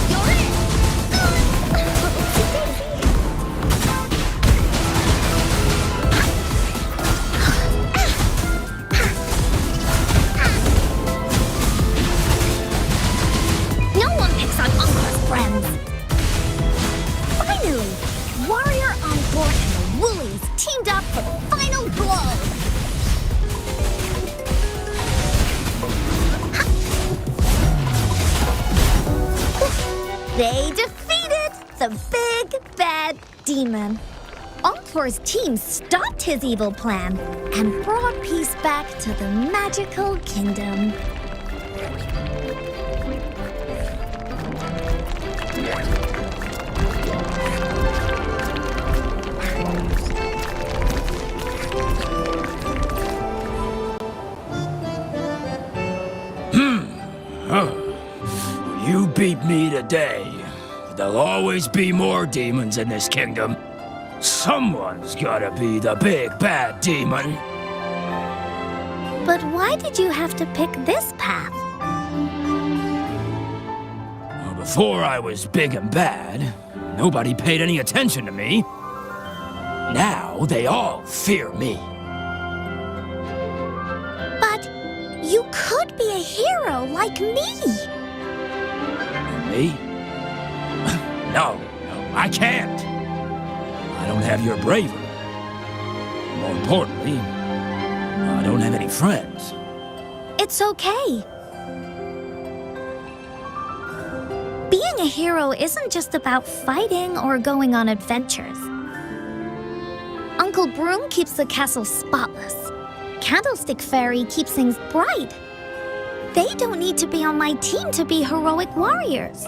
You're in! No one picks on Encore's friends. Finally, Warrior Encore and the Woolies teamed up for the final blow. They defeated the big bad demon. Encore's team stopped his evil plan and brought peace back to the magical kingdom. You beat me today. There'll always be more demons in this kingdom. Someone's gotta be the big bad demon. But why did you have to pick this path? Well, before I was big and bad, nobody paid any attention to me. Now they all fear me. But you could be a hero like me. Me? No, I can't. I don't have your bravery. More importantly, I don't have any friends. It's okay. Being a hero isn't just about fighting or going on adventures. Uncle Broom keeps the castle spotless. Candlestick Fairy keeps things bright. They don't need to be on my team to be heroic warriors.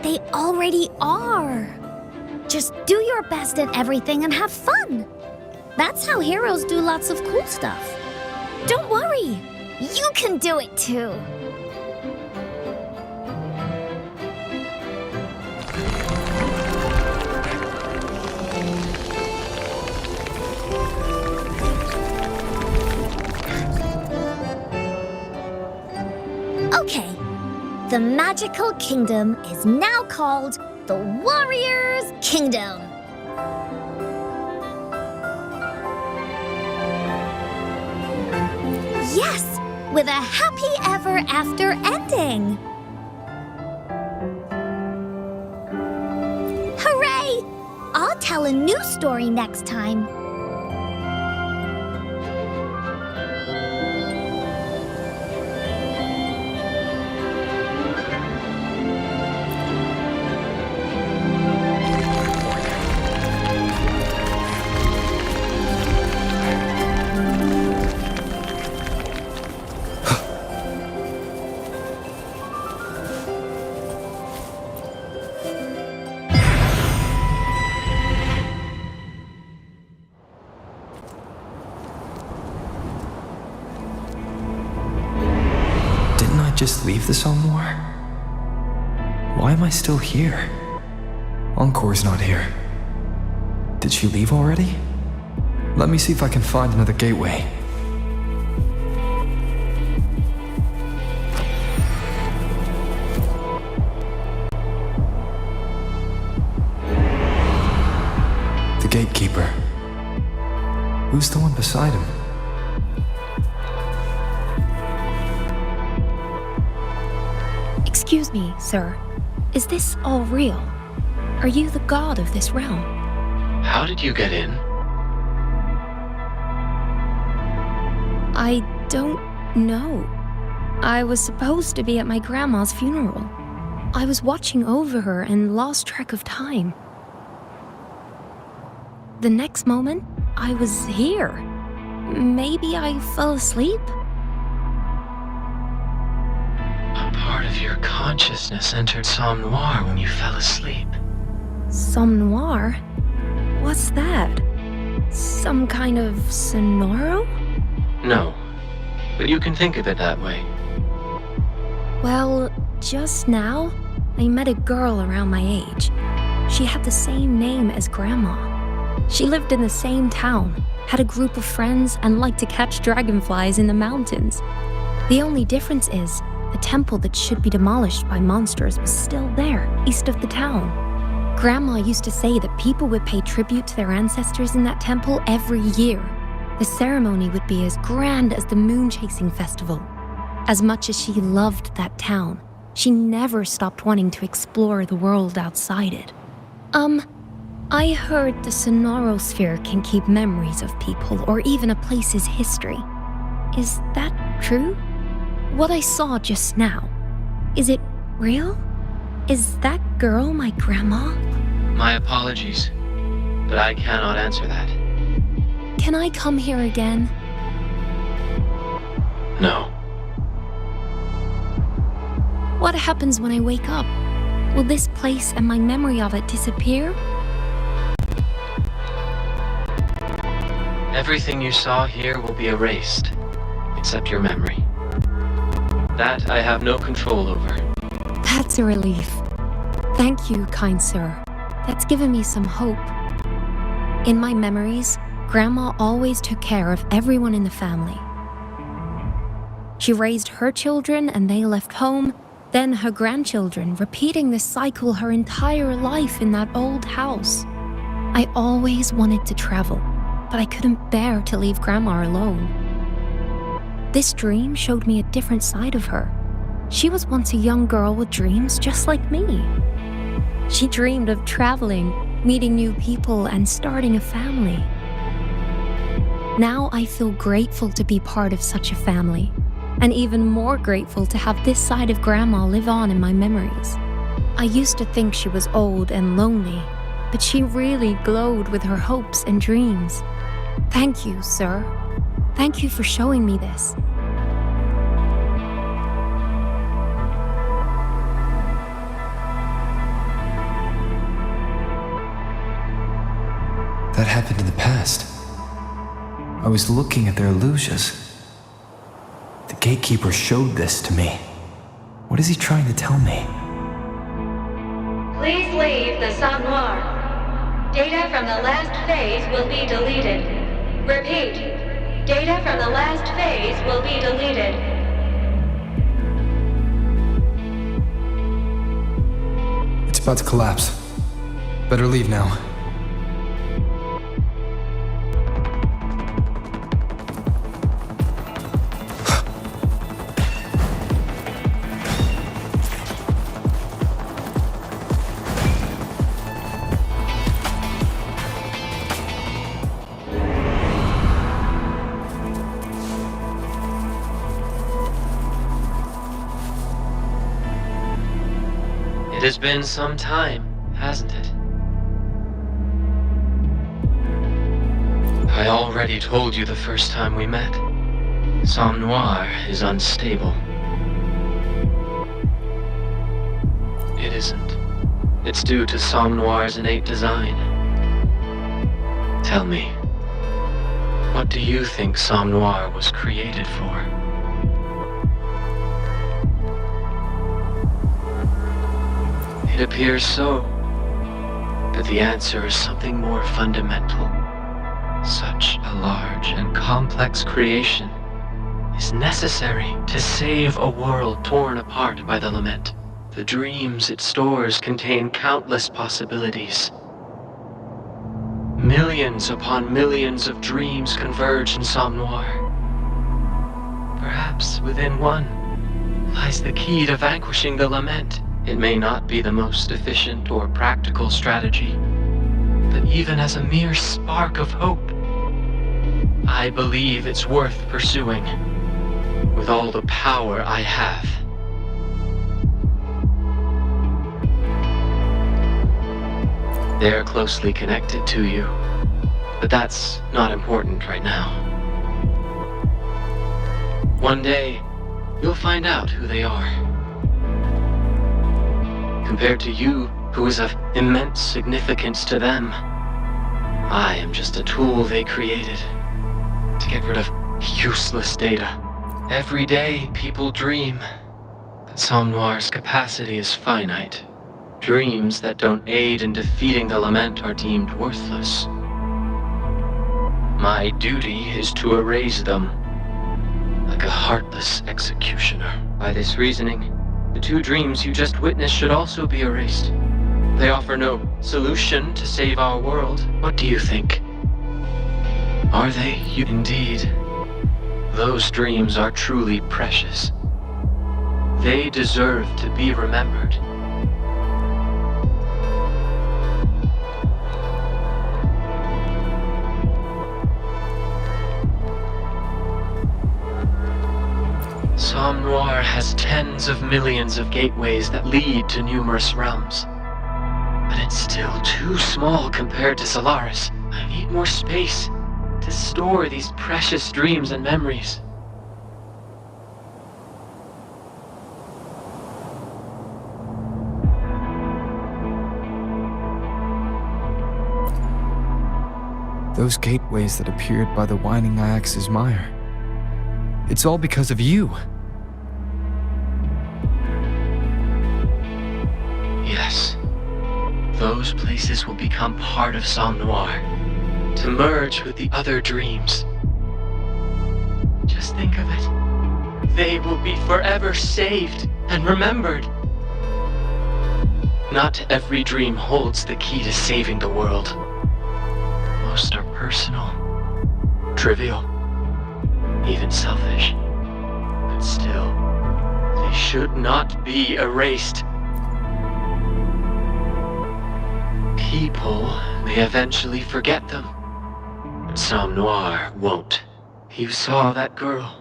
They already are. Just do your best at everything and have fun. That's how heroes do lots of cool stuff. Don't worry, you can do it too. Okay, the magical kingdom is now called the Warriors' Kingdom. Yes, with a happy ever after ending. Hooray! I'll tell a new story next time. Just leave the Somnoir? Why am I still here? Encore's not here. Did she leave already? Let me see if I can find another gateway. The gatekeeper. Who's the one beside him? Excuse me, sir. Is this all real? Are you the god of this realm? How did you get in? I don't know. I was supposed to be at my grandma's funeral. I was watching over her and lost track of time. The next moment, I was here. Maybe I fell asleep? Part of your consciousness entered Somnoir when you fell asleep. Somnoir? What's that? Some kind of sonoro? No, but you can think of it that way. Well, just now, I met a girl around my age. She had the same name as Grandma. She lived in the same town, had a group of friends, and liked to catch dragonflies in the mountains. The only difference is, the temple that should be demolished by monsters was still there, east of the town. Grandma used to say that people would pay tribute to their ancestors in that temple every year. The ceremony would be as grand as the moon-chasing festival. As much as she loved that town, she never stopped wanting to explore the world outside it. I heard the Sonorosphere can keep memories of people or even a place's history. Is that true? What I saw just now, is it real? Is that girl my grandma? My apologies, but I cannot answer that. Can I come here again? No. What happens when I wake up? Will this place and my memory of it disappear? Everything you saw here will be erased, except your memory. That I have no control over. That's a relief. Thank you, kind sir. That's given me some hope. In my memories, Grandma always took care of everyone in the family. She raised her children and they left home, then her grandchildren, repeating this cycle her entire life in that old house. I always wanted to travel, but I couldn't bear to leave Grandma alone. This dream showed me a different side of her. She was once a young girl with dreams just like me. She dreamed of traveling, meeting new people, and starting a family. Now I feel grateful to be part of such a family, and even more grateful to have this side of Grandma live on in my memories. I used to think she was old and lonely, but she really glowed with her hopes and dreams. Thank you, sir. Thank you for showing me this. That happened in the past. I was looking at their illusions. The gatekeeper showed this to me. What is he trying to tell me? Please leave the Somme Noir. Data from the last phase will be deleted. Repeat, data from the last phase will be deleted. It's about to collapse. Better leave now. It has been some time, hasn't it? I already told you the first time we met. Somme Noir is unstable. It isn't. It's due to Somme Noir's innate design. Tell me, what do you think Somme Noir was created for? It appears so, but the answer is something more fundamental. Such a large and complex creation is necessary to save a world torn apart by the lament. The dreams it stores contain countless possibilities. Millions upon millions of dreams converge in Somme Noir. Perhaps within one lies the key to vanquishing the lament. It may not be the most efficient or practical strategy, but even as a mere spark of hope, I believe it's worth pursuing with all the power I have. They're closely connected to you, but that's not important right now. One day, you'll find out who they are. Compared to you, who is of immense significance to them, I am just a tool they created to get rid of useless data. Every day, people dream that Somme Noir's capacity is finite. Dreams that don't aid in defeating the lament are deemed worthless. My duty is to erase them, like a heartless executioner. By this reasoning, the two dreams you just witnessed should also be erased. They offer no solution to save our world. What do you think? Are they? Indeed. Those dreams are truly precious. They deserve to be remembered. Somme Noir has tens of millions of gateways that lead to numerous realms. But it's still too small compared to Solaris. I need more space to store these precious dreams and memories. Those gateways that appeared by the winding Iax's mire. It's all because of you. Yes. Those places will become part of Somme Noir, to merge with the other dreams. Just think of it. they will be forever saved and remembered. Not every dream holds the key to saving the world. Most are personal, trivial, even selfish. But still, they should not be erased. People may eventually forget them, but Sam Noir won't. You saw that girl,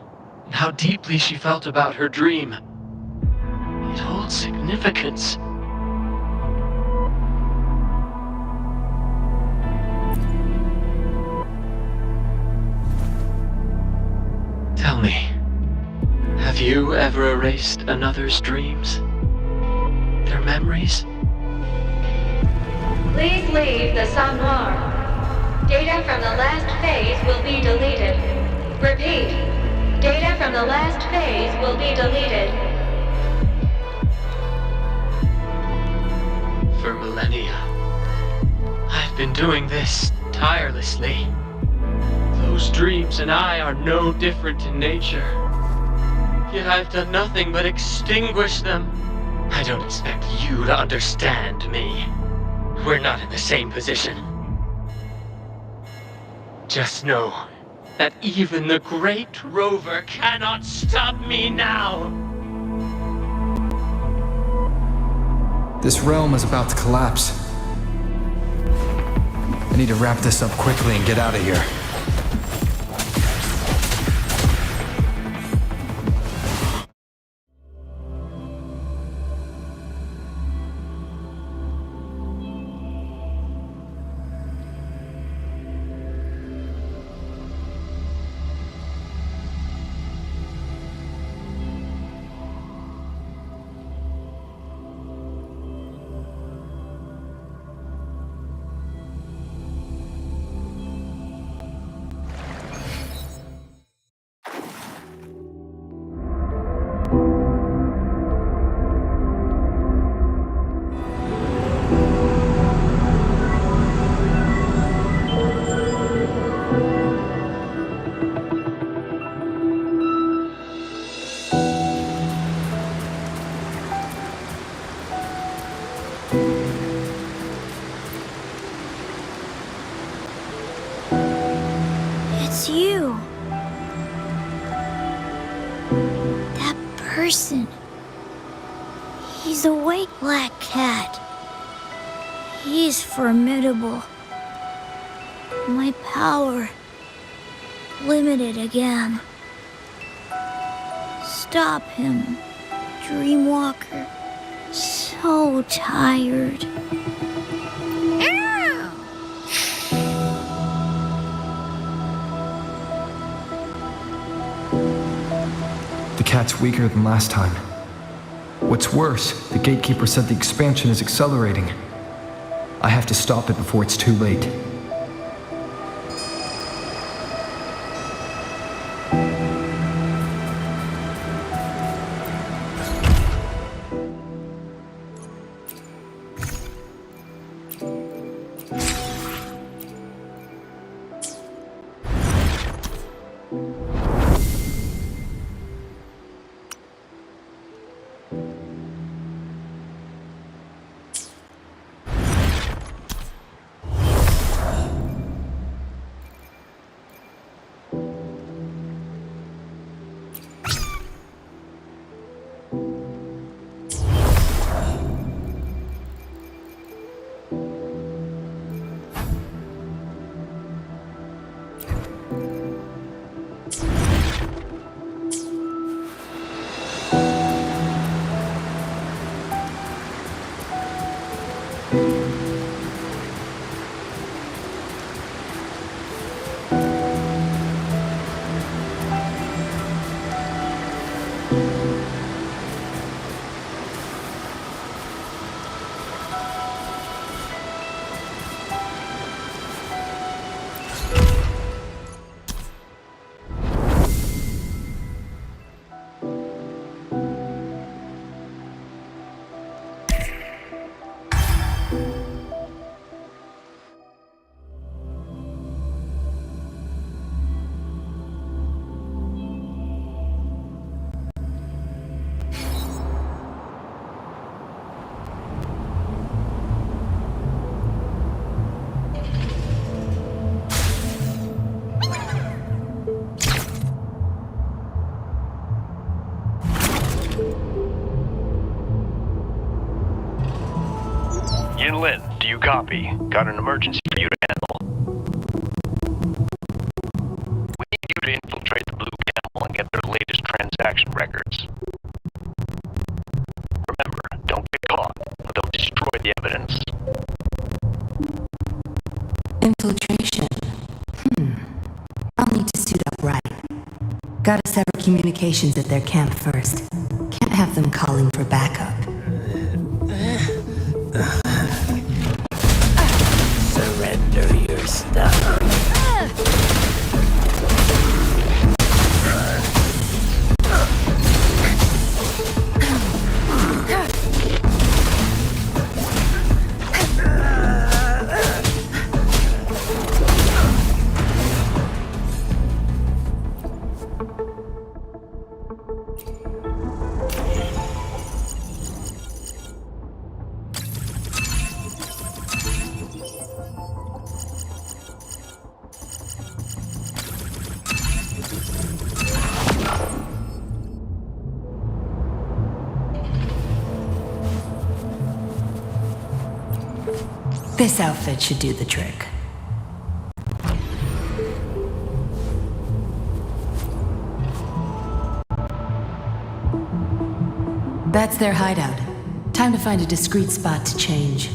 and how deeply she felt about her dream. It holds significance. Tell me, have you ever erased another's dreams? Their memories? Please leave the Sam Noir. Data from the last phase will be deleted. Repeat. Data from the last phase will be deleted. For millennia, I've been doing this tirelessly. Those dreams and I are no different in nature. Yet I've done nothing but extinguish them. I don't expect you to understand me. We're not in the same position. Just know that even the great rover cannot stop me now. This realm is about to collapse. I need to wrap this up quickly and get out of here. It's you. That person. He's a white black cat. He's formidable. My power limited again. Stop him, Dreamwalker. So tired. The cat's weaker than last time. What's worse, the gatekeeper said the expansion is accelerating. I have to stop it before it's too late. Agent Lin, do you copy? Got an emergency for you to handle. We need you to infiltrate the Blue Camel and get their latest transaction records. Remember, don't get caught, or they'll destroy the evidence. Infiltration. I'll need to suit up right. Gotta sever communications at their camp first. Can't have them calling for backup. Surrender your stuff. This outfit should do the trick. That's their hideout. Time to find a discreet spot to change.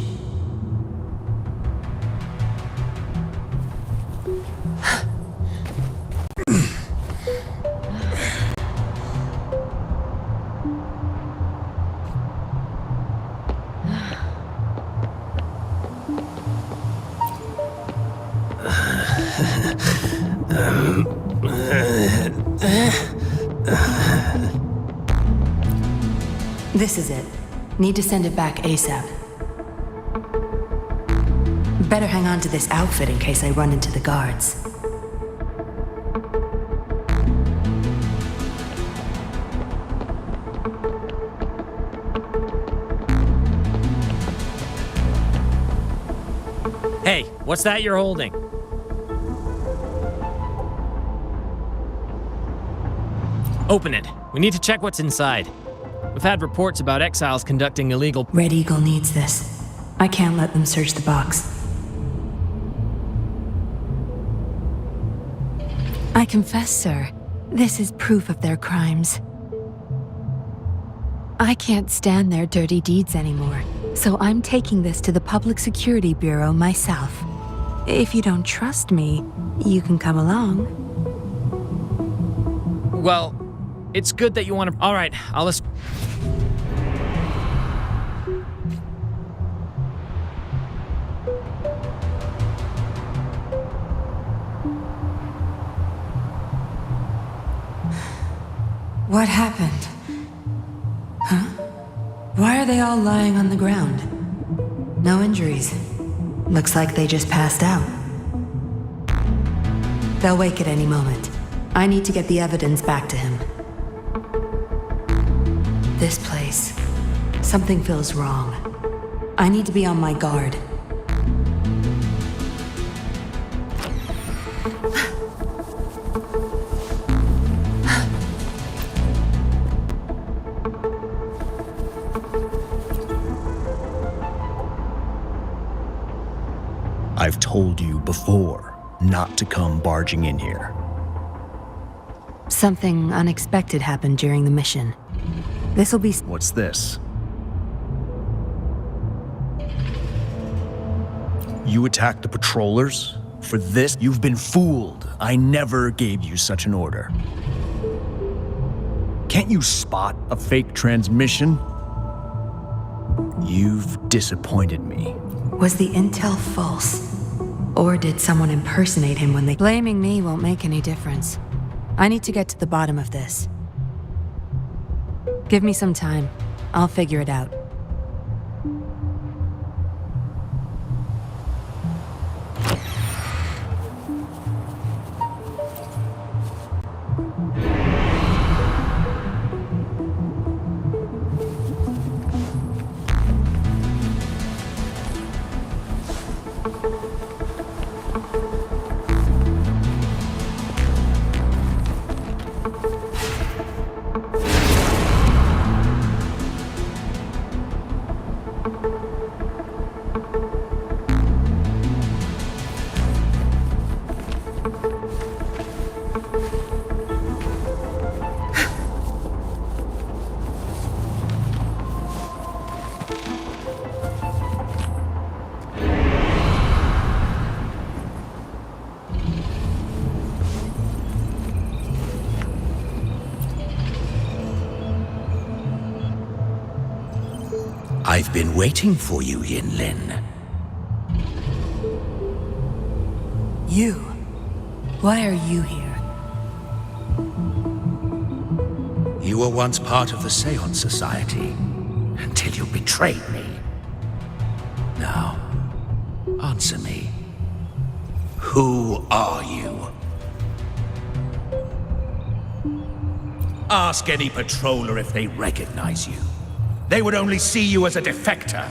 This is it. Need to send it back ASAP. Better hang on to this outfit in case I run into the guards. Hey, what's that you're holding? Open it. We need to check what's inside. We've had reports about exiles conducting illegal— Red Eagle needs this. I can't let them search the box. I confess, sir, this is proof of their crimes. I can't stand their dirty deeds anymore, so I'm taking this to the Public Security Bureau myself. If you don't trust me, you can come along. Well, it's good that you want to— All right, I'll— What happened? Huh? Why are they all lying on the ground? No injuries. Looks like they just passed out. They'll wake at any moment. I need to get the evidence back to him. This place. Something feels wrong. I need to be on my guard. I've told you before not to come barging in here. Something unexpected happened during the mission. This'll be— What's this? You attacked the patrollers? For this, you've been fooled. I never gave you such an order. Can't you spot a fake transmission? You've disappointed me. Was the intel false? Or did someone impersonate him when they— Blaming me won't make any difference. I need to get to the bottom of this. Give me some time. I'll figure it out. I've been waiting for you, Yinlin. You? Why are you here? You were once part of the Seance Society, until you betrayed me. Now, answer me. Who are you? Ask any patroller if they recognize you. They would only see you as a defector.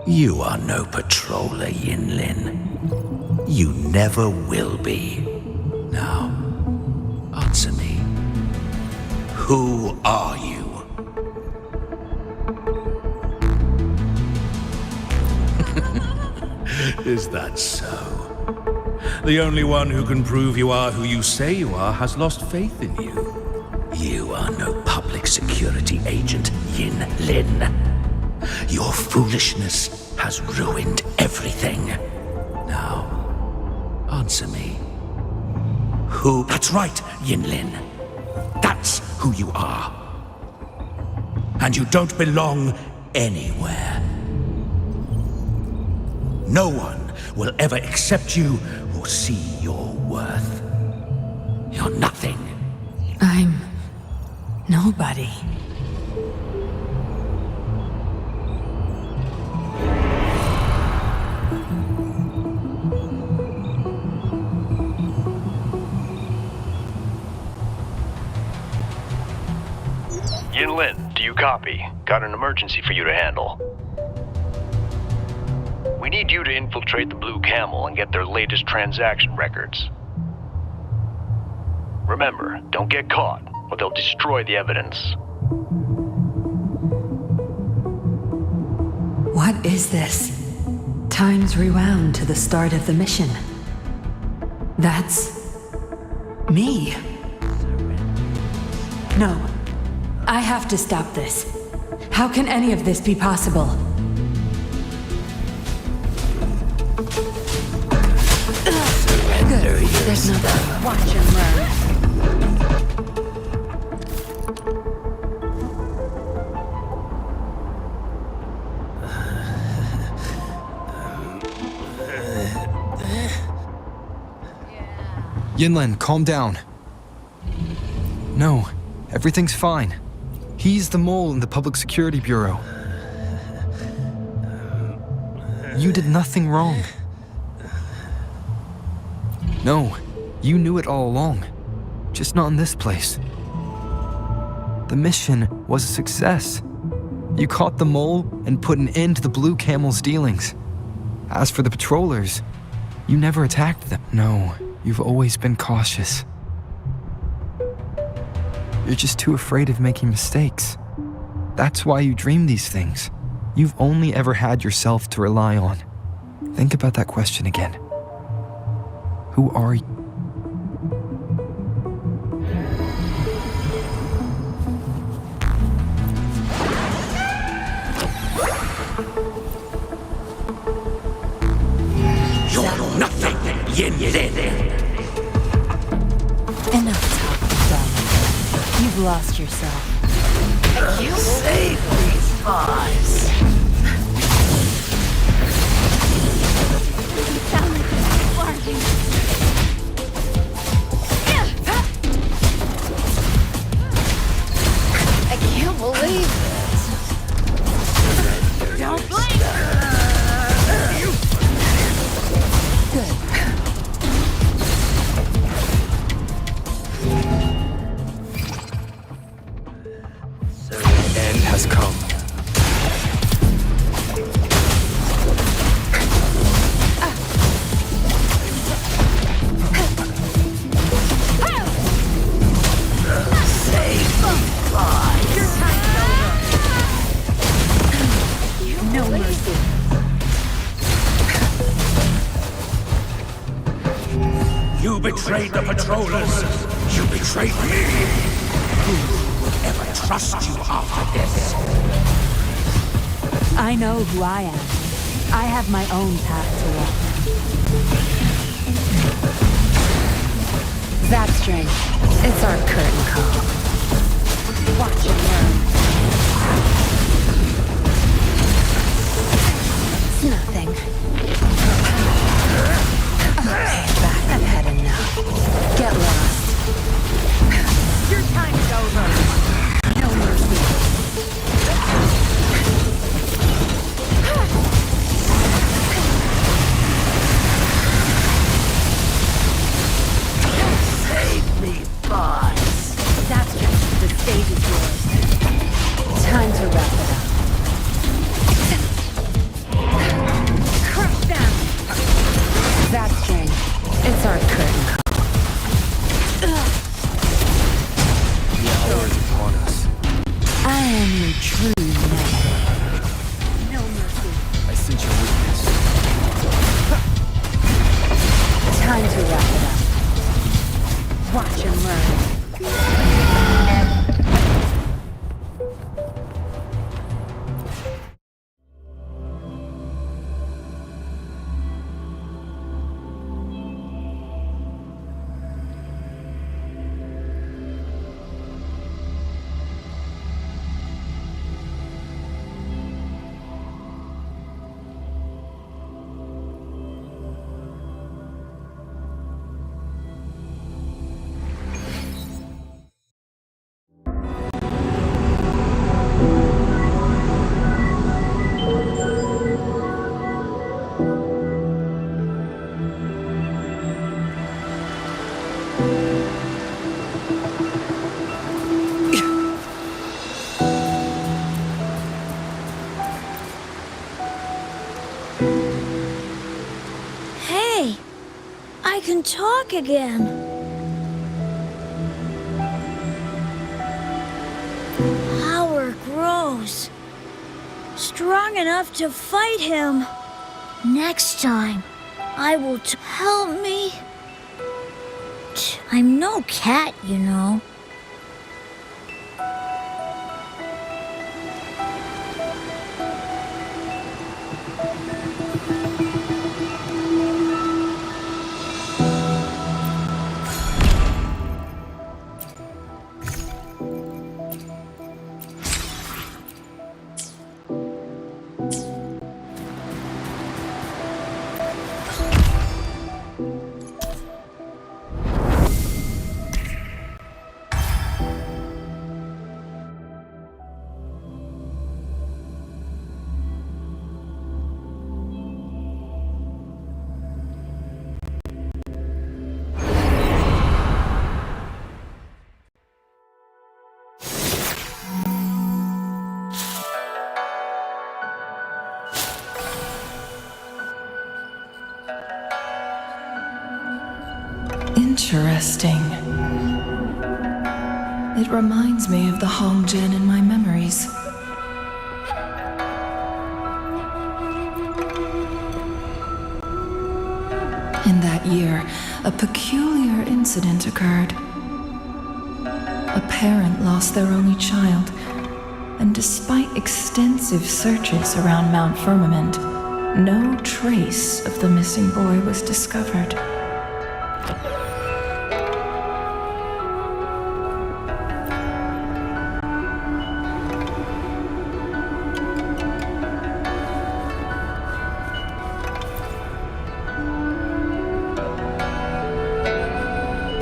You are no patroller, Yinlin. You never will be. Now, answer me. Who are you? Is that so? The only one who can prove you are who you say you are has lost faith in you. You are no public security agent, Yinlin. Your foolishness has ruined everything. Now, answer me. Who? That's right, Yinlin. That's who you are. And you don't belong anywhere. No one will ever accept you or see your worth. You're nothing. I'm nobody. Yinlin, do you copy? Got an emergency for you to handle. We need you to infiltrate the Blue Camel and get their latest transaction records. Remember, don't get caught, or they'll destroy the evidence. What is this? Time's rewound to the start of the mission. That's me. No, I have to stop this. How can any of this be possible? Good. There's nothing. Watch and learn. Yinlin, calm down. No, everything's fine. He's the mole in the Public Security Bureau. You did nothing wrong. No, you knew it all along. Just not in this place. The mission was a success. You caught the mole and put an end to the Blue Camel's dealings. As for the patrollers, you never attacked them. No, you've always been cautious. You're just too afraid of making mistakes. That's why you dream these things. You've only ever had yourself to rely on. Think about that question again. Who are you? You're nothing, Yinlin. Enough talk, darling. You've lost yourself. You save these spies. You sound like a bargain. I can't believe this. Don't blink! Good. The end has come. No mercy. You betrayed the patrollers. You betrayed me. Who would ever trust you after this? I know who I am. I have my own path to walk. That's strange. It's our curtain call. Watch and learn. Hey, I can talk again. Power grows. Strong enough to fight him. Next time, I will help me. I'm no cat, you know. Interesting. It reminds me of the Hongjin in my memories. In that year, a peculiar incident occurred. A parent lost their only child, and despite extensive searches around Mount Firmament, no trace of the missing boy was discovered.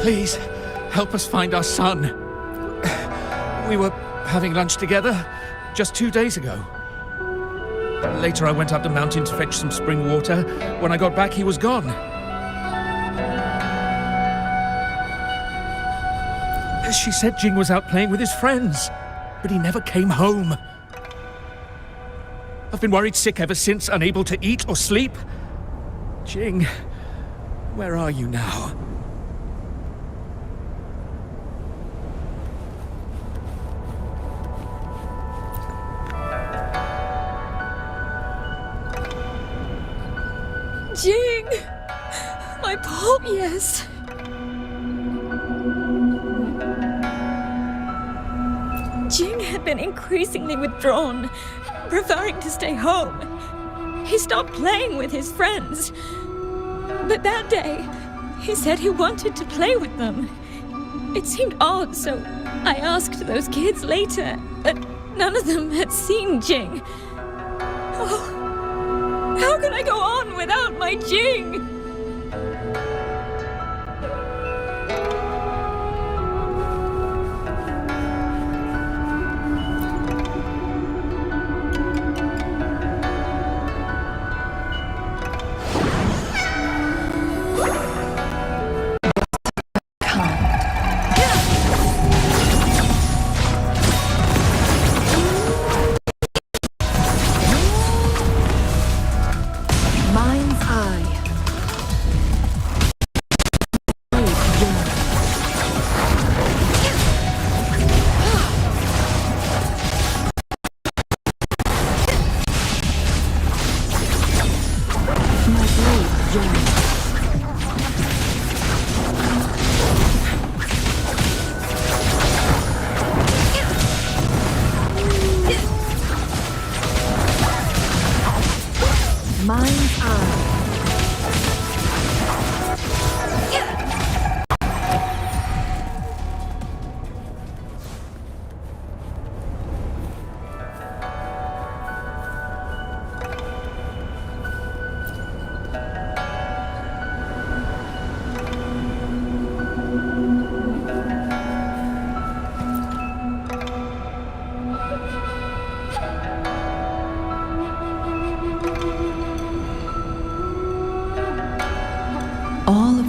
Please, help us find our son. We were having lunch together just 2 days ago. Later, I went up the mountain to fetch some spring water. When I got back, he was gone. She said Jing was out playing with his friends, but he never came home. I've been worried sick ever since, unable to eat or sleep. Jing, where are you now? Jing! My poor... Yes. Jing had been increasingly withdrawn, preferring to stay home. He stopped playing with his friends. But that day, he said he wanted to play with them. It seemed odd, so I asked those kids later, but none of them had seen Jing. Oh, how can I go on without my Jing?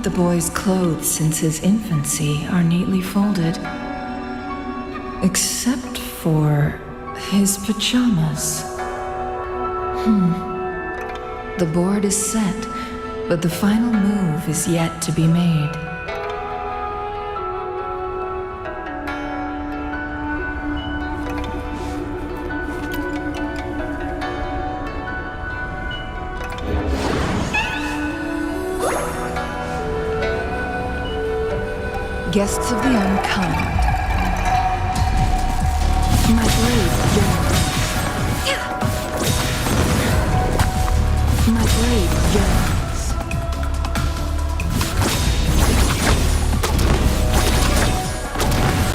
the boy's clothes since his infancy are neatly folded. Except for his pajamas. The board is set, but the final move is yet to be made. Guests of the unkind. My blade yearns. My blade yearns.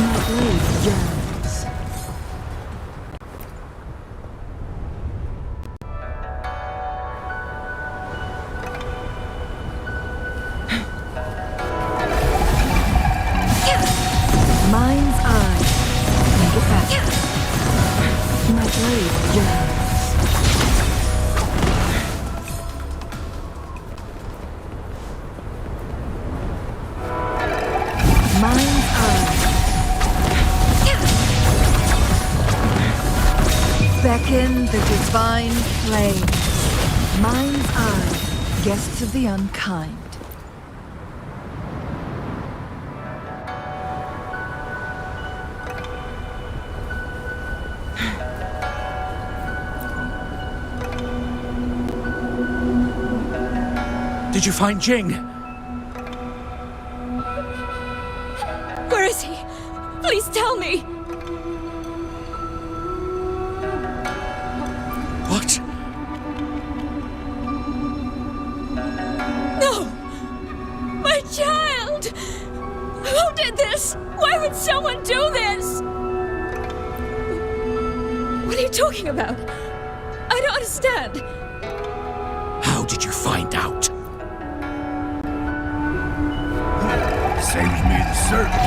My blade yearns. Mind's eye. Make it back. My blade yearns. Mind's eye. Beckon the divine flame. Mind's eye. Guests of the unkind. Did you find Jing? Where is he? Please tell me! What? No! My child! Who did this? Why would someone do this? What are you talking about? I don't understand. How did you find out? Saves me the search.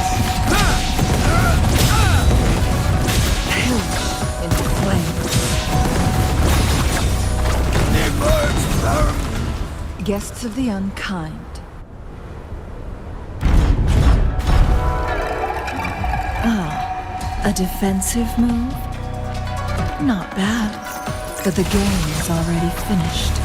In flames. Guests of the unkind. A defensive move? Not bad. But the game is already finished.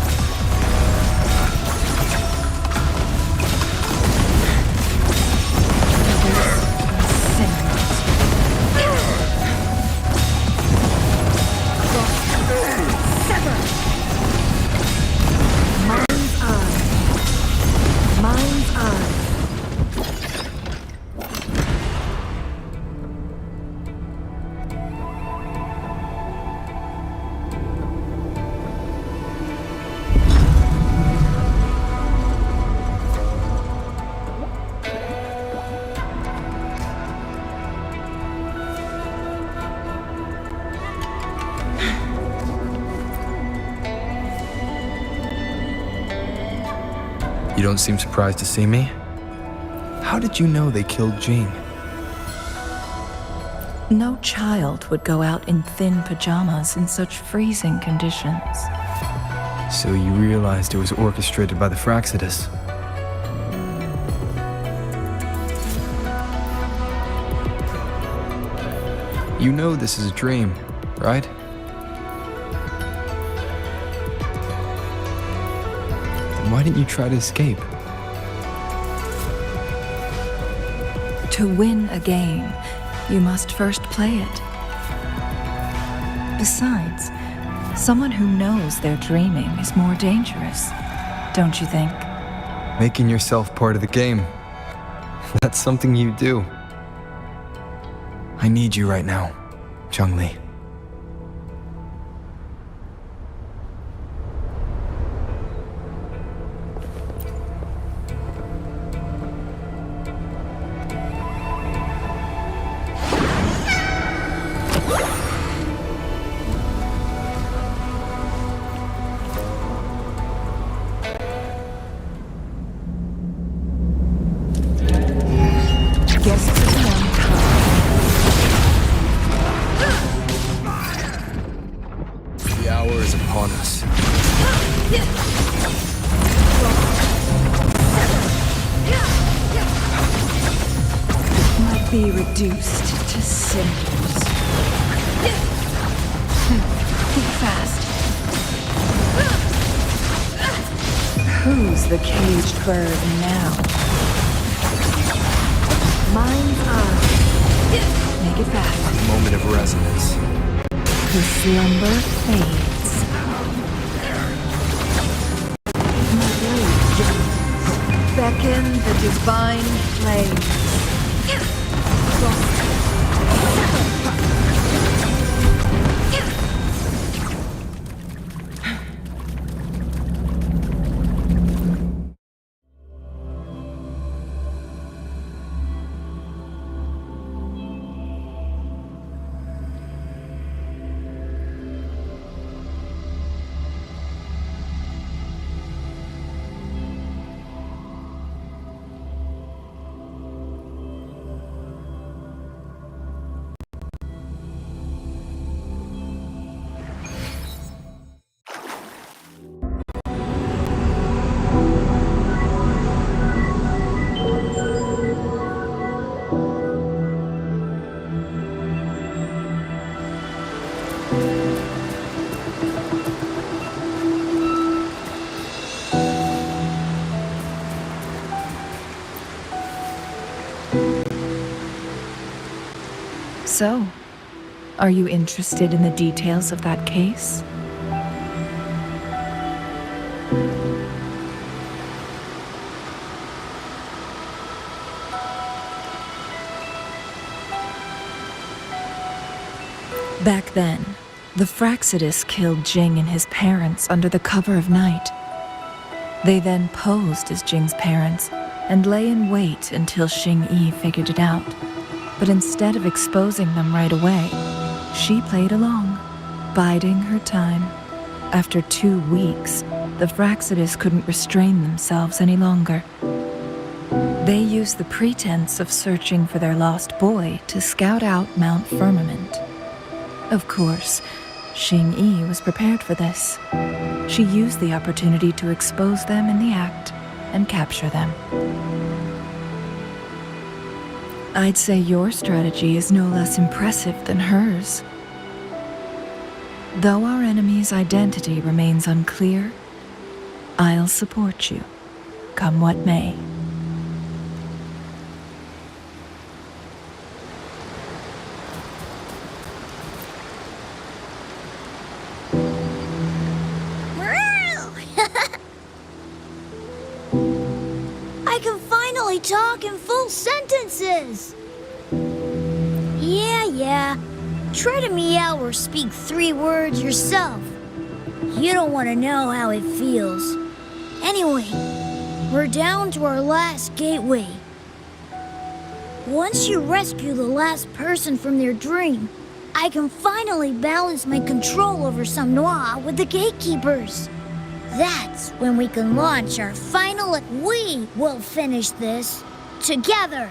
You don't seem surprised to see me? How did you know they killed Jing? No child would go out in thin pajamas in such freezing conditions. So you realized it was orchestrated by the Fraxidus. You know this is a dream, right? Then why didn't you try to escape? To win a game, you must first play it. Besides, someone who knows they're dreaming is more dangerous, don't you think? Making yourself part of the game. That's something you do. I need you right now, Chun-Li. reduced to cinders. Think fast. Who's the caged bird now? Mind's eye. Make it fast. Moment of resonance. The slumber fades. My blade jumps. Beckon the divine flame. So, are you interested in the details of that case? Back then, the Fraxidus killed Jing and his parents under the cover of night. They then posed as Jing's parents and lay in wait until Xing-Yi figured it out. But instead of exposing them right away, she played along, biding her time. After 2 weeks, the Fraxidus couldn't restrain themselves any longer. They used the pretense of searching for their lost boy to scout out Mount Firmament. Of course, Xing-Yi was prepared for this. She used the opportunity to expose them in the act and capture them. I'd say your strategy is no less impressive than hers. Though our enemy's identity remains unclear, I'll support you, come what may. I can finally talk in full sentences! Yeah. Try to meow or speak 3 words yourself. You don't want to know how it feels. Anyway, we're down to our last gateway. Once you rescue the last person from their dream, I can finally balance my control over Samnoa with the gatekeepers. That's when we can launch our final... We will finish this together.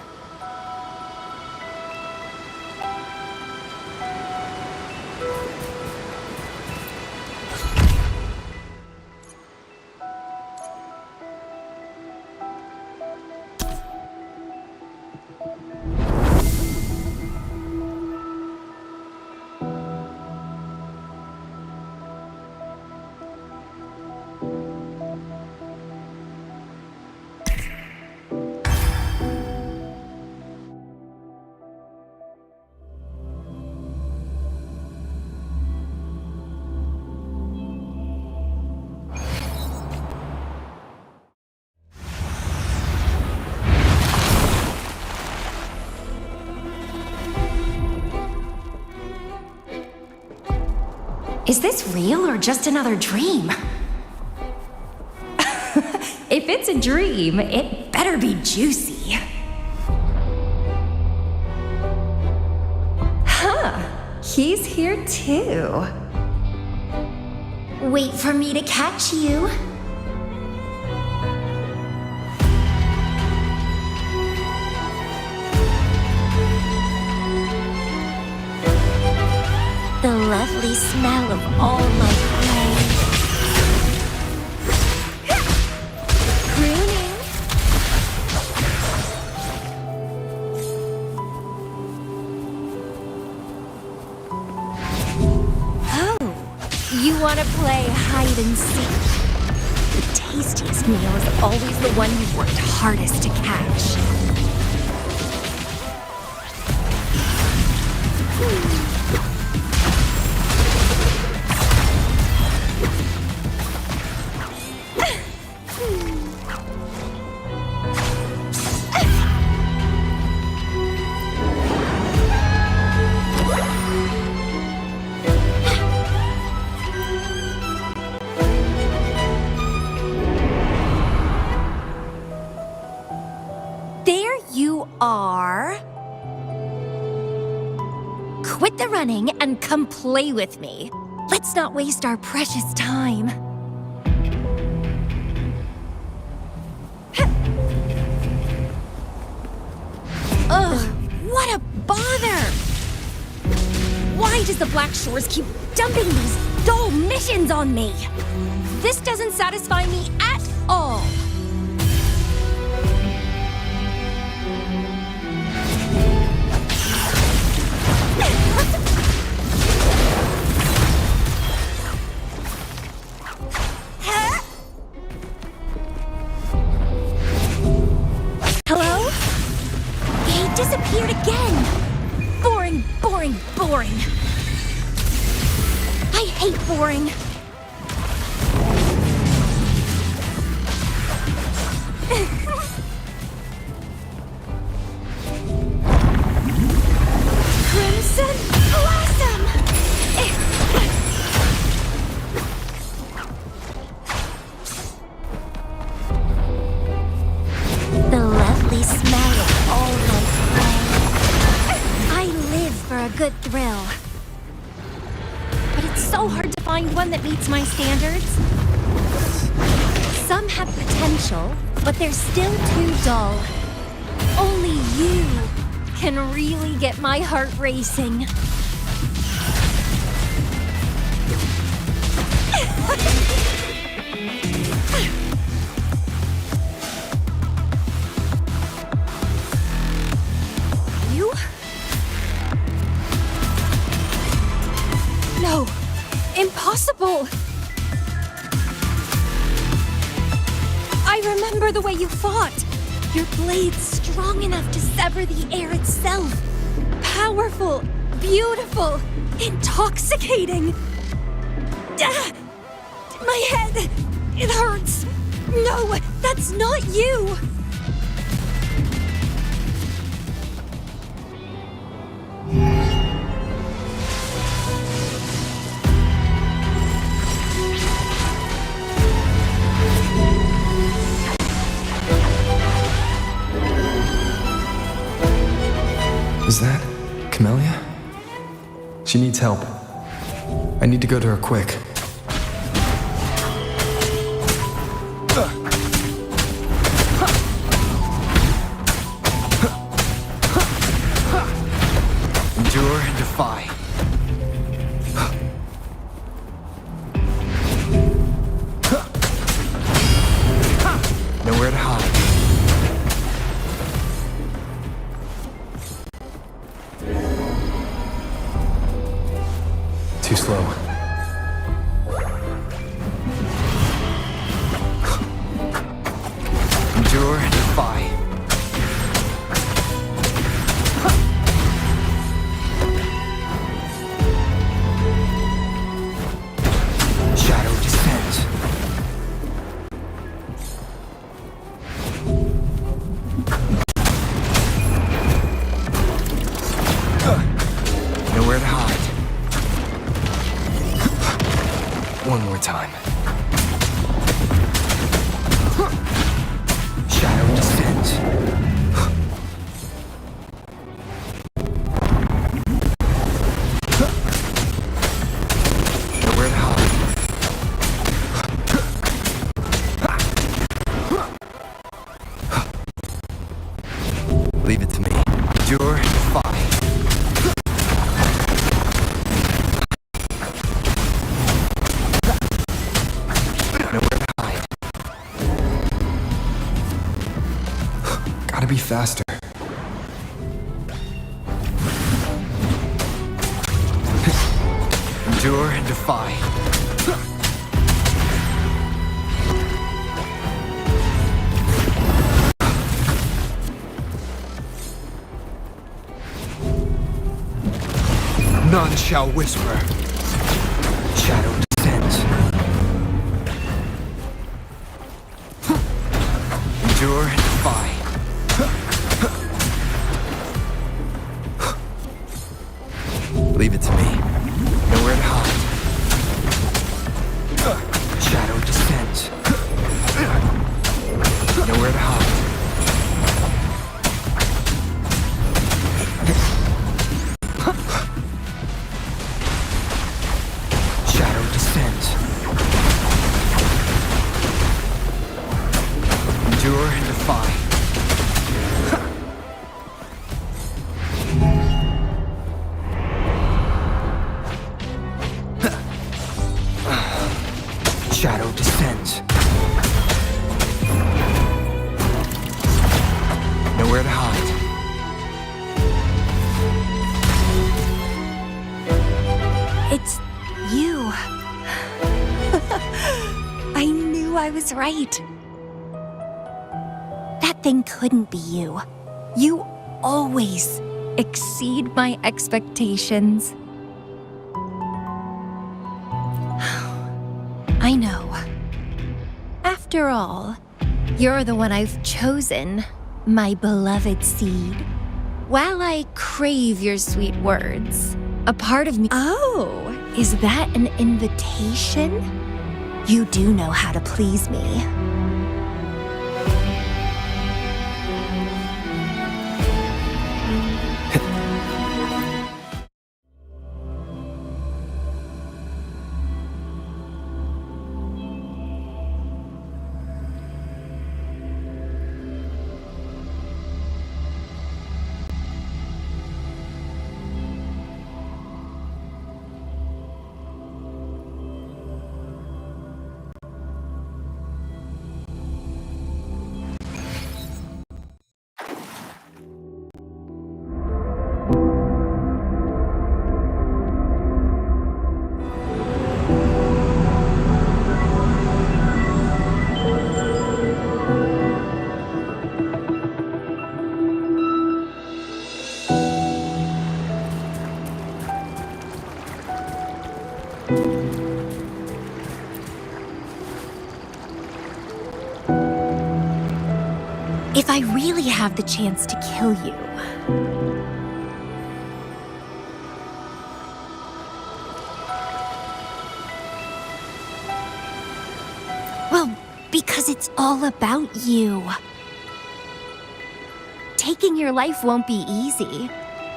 Is this real or just another dream? If it's a dream, it better be juicy. Huh, he's here too. Wait for me to catch you. The lovely smell of all my prey. Pruning. You want to play hide and seek? The tastiest meal is always the one you've worked hardest to catch. There you are. Quit the running and come play with me. Let's not waste our precious time. Ugh, what a bother! Why does the Black Shores keep dumping these dull missions on me? This doesn't satisfy me at all. Hello? He disappeared again. Boring, boring, boring. I hate boring. Crimson Blossom! The lovely smell of all my play. I live for a good thrill. But it's so hard to find one that meets my standards. Some have potential, but they're still too dull. Only you can really get my heart racing. You? No, impossible. I remember the way you fought. Your blade's strong enough to sever the air itself. Powerful, beautiful, intoxicating. Ah, my head, it hurts. No, that's not you. Is that Camellia? She needs help. I need to go to her quick. Endure and defy. Nowhere to hide. Too slow. Endure and defy. Shadow descends. Nowhere to hide. One more time. Shadow descends. Nowhere to hide. Leave it to me. Endure and defy. Gotta be faster. Endure and defy. None shall whisper. Shadow descends. Endure and defy. Leave it to me. Nowhere to hide. Shadow descends. Nowhere to hide. Shadow descends. Endure and defy. Shadow descends. Nowhere to hide. It's you. I knew I was right. That thing couldn't be you. You always exceed my expectations. I know. After all, you're the one I've chosen, my beloved seed. While I crave your sweet words, a part of me... Oh, is that an invitation? You do know how to please me. If I really have the chance to kill you, well, because it's all about you. Taking your life won't be easy,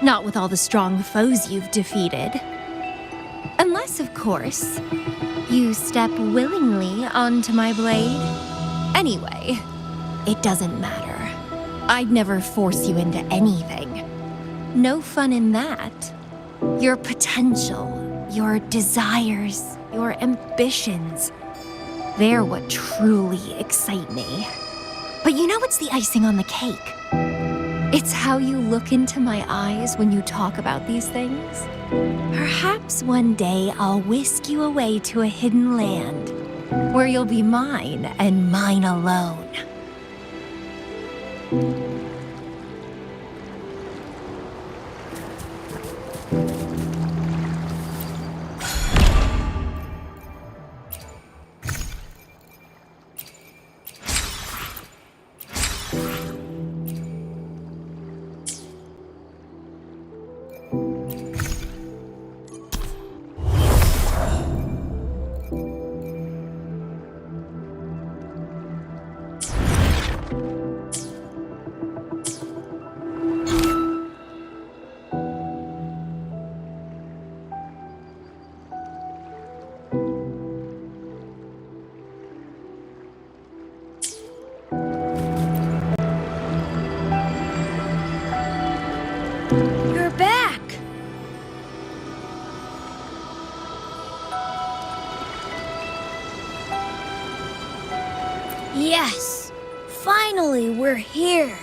not with all the strong foes you've defeated. Unless, of course, you step willingly onto my blade. Anyway, it doesn't matter. I'd never force you into anything. No fun in that. Your potential, your desires, your ambitions, they're what truly excite me. But you know what's the icing on the cake? It's how you look into my eyes when you talk about these things. Perhaps one day I'll whisk you away to a hidden land where you'll be mine and mine alone. You're back! Yes! Finally, we're here!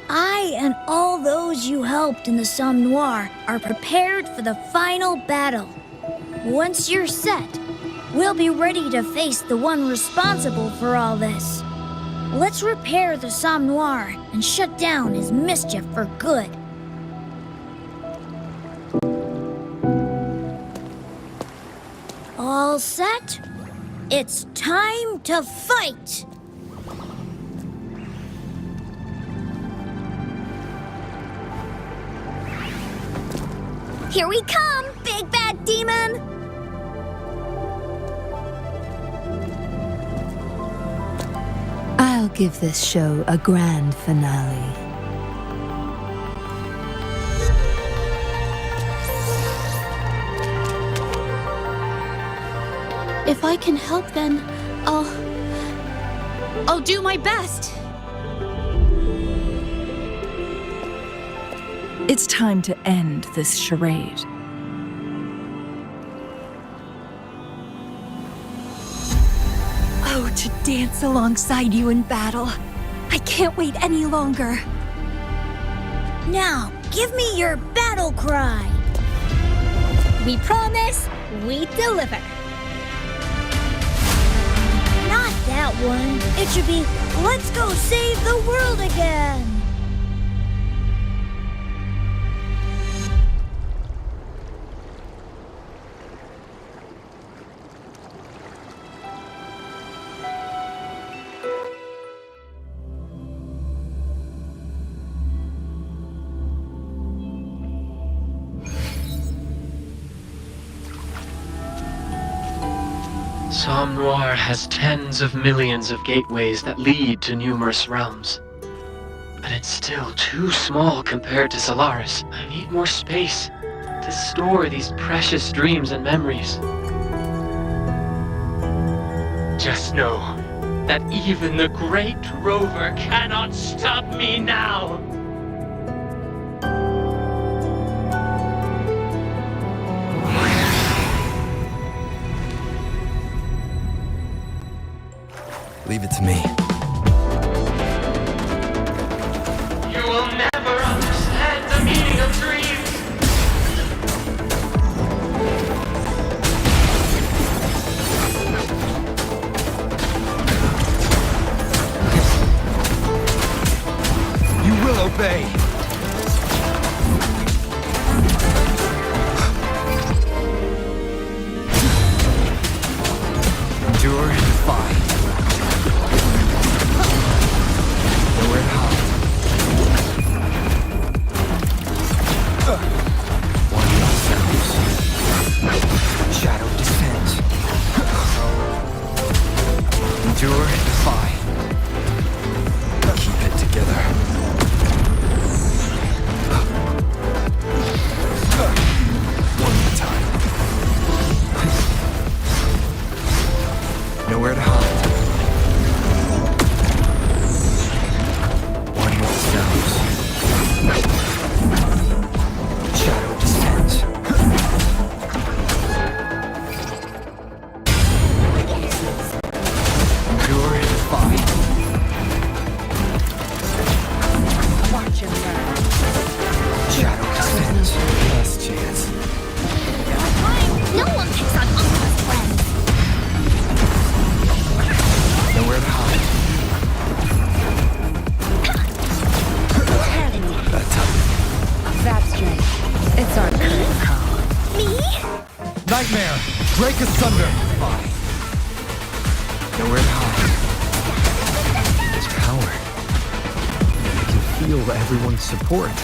I and all those you helped in the Somme Noire are prepared for the final battle. Once you're set, we'll be ready to face the one responsible for all this. Let's repair the Somme Noire and shut down his mischief for good. All set? It's time to fight! Here we come, big bad demon! I'll give this show a grand finale. If I can help, then I'll do my best. It's time to end this charade. Oh, to dance alongside you in battle. I can't wait any longer. Now, give me your battle cry. We promise, we deliver. Not that one. It should be, let's go save the world again. Somme Noir has tens of millions of gateways that lead to numerous realms. But it's still too small compared to Solaris. I need more space to store these precious dreams and memories. Just know that even the great rover cannot stop me now! Leave it to me. You will never understand the meaning of dreams! You will obey! Endure and defy. Nowhere to hide. One more sounds. Shadow descends. Endure and defy. Keep it together. One more time. Nowhere to hide. One with sounds. Shadow descends. Endure and defy. Watch him now. Shadow descends. Last chance. No one picks on Uncle's friends. Nowhere to hide. That time. That's strange. It's our current call. Me? Nightmare! Break asunder! Fine. Nowhere to hide. It's power. I can feel everyone's support.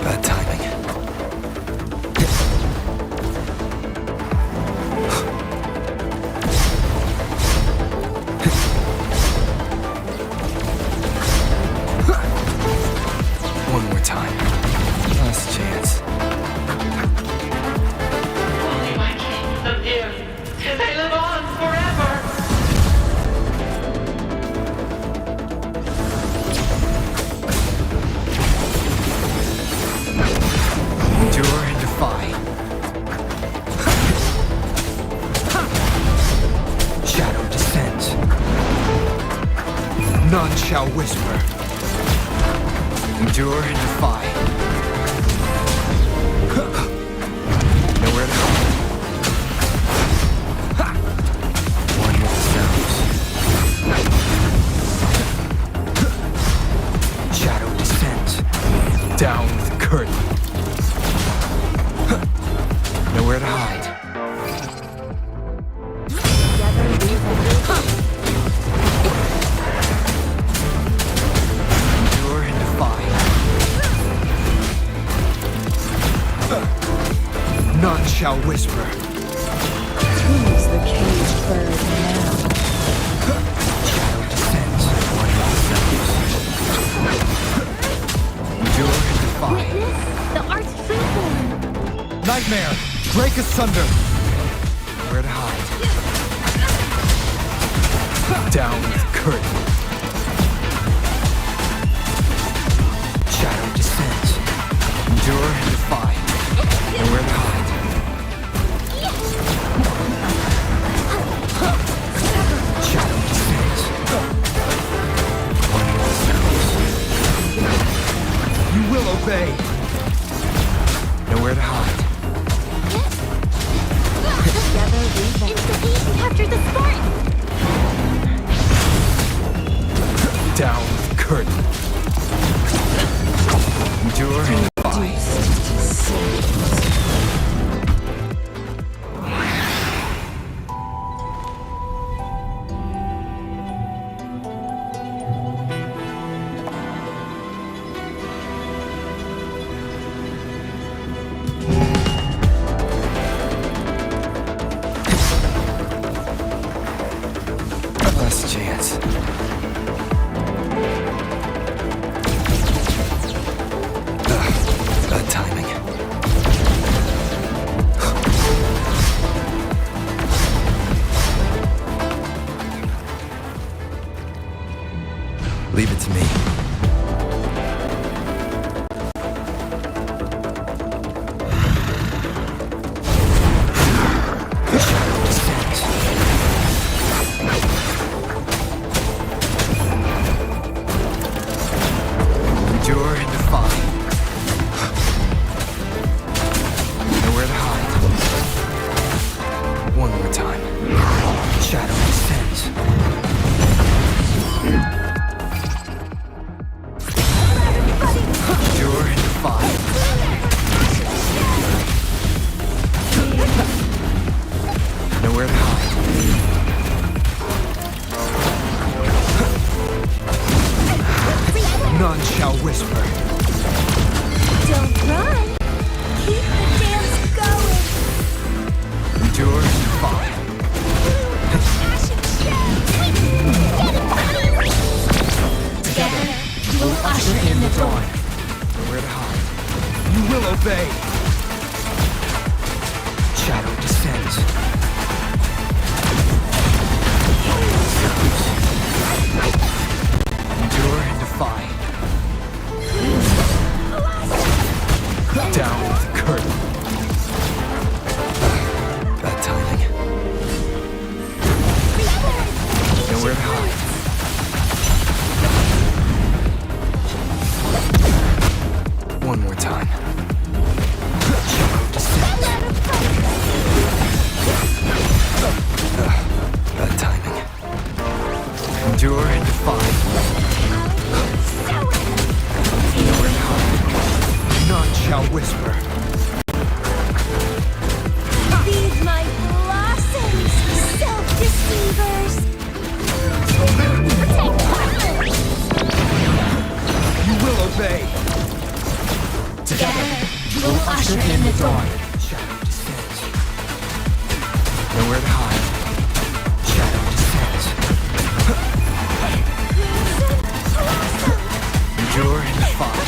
Bad timing. One more time. Last chance. Only by keeping them here can they live on forever! Endure and defy. Shadow descends. None shall whisper. Endure and defy. Down with the curtain. Nowhere to hide. Endure and defy. None shall whisper. Who's the caged bird now? Shadow descends. Endure and defy. The arch freeform. Nightmare! Break asunder! Nowhere to hide. Down with curtain. Shadow descends. Endure and defy. Nowhere to hide. Shadow descends. One more sounds. You will obey. Nowhere to hide. Capture the Spartan! Down with curtain. Endure and defy. Last chance. Bad timing. Leave it to me. Shadow descends. Endure and defy. Nowhere to hide. One more time. Shadow descends. Endure and defy. Nowhere to hide. None shall whisper. Don't run. Keep the dance going. Endure and defy. Together, we'll usher in the dawn. Nowhere to hide. You will obey. Shadow descends. Endure and defy. Down with the curtain. Bad timing. Nowhere to hide. One more time. Shadow descends. Bad timing. Endure and defy. Nowhere to hide. None shall whisper. Feed my blossoms, self-deceivers. You will obey. Together, we'll usher in the dawn. Shadow descends. Nowhere to hide. Shadow descends. Endure and defy.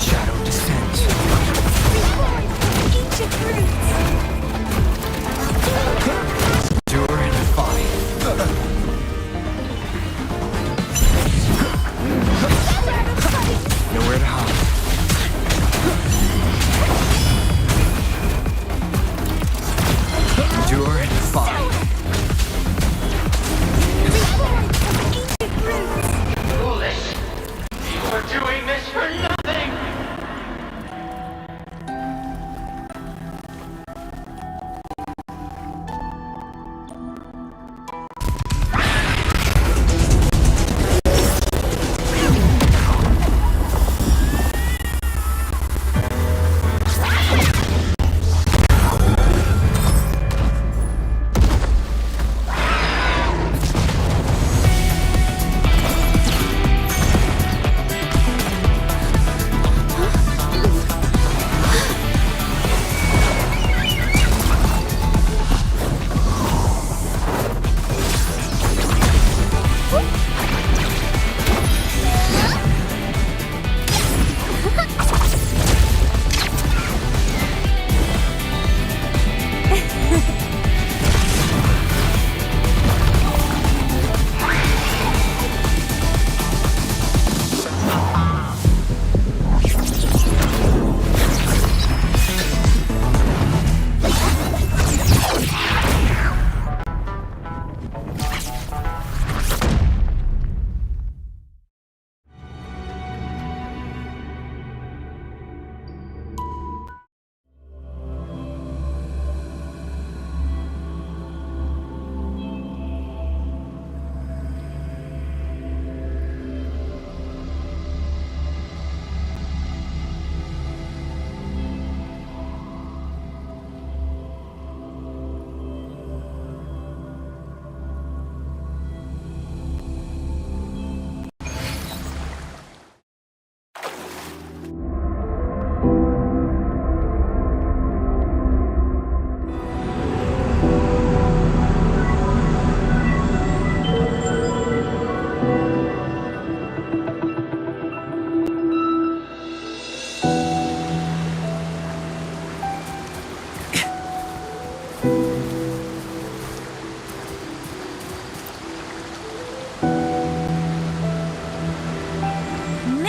Shadow descends. Ancient roots. Endure and defy. Nowhere to hide. Endure and defy. Foolish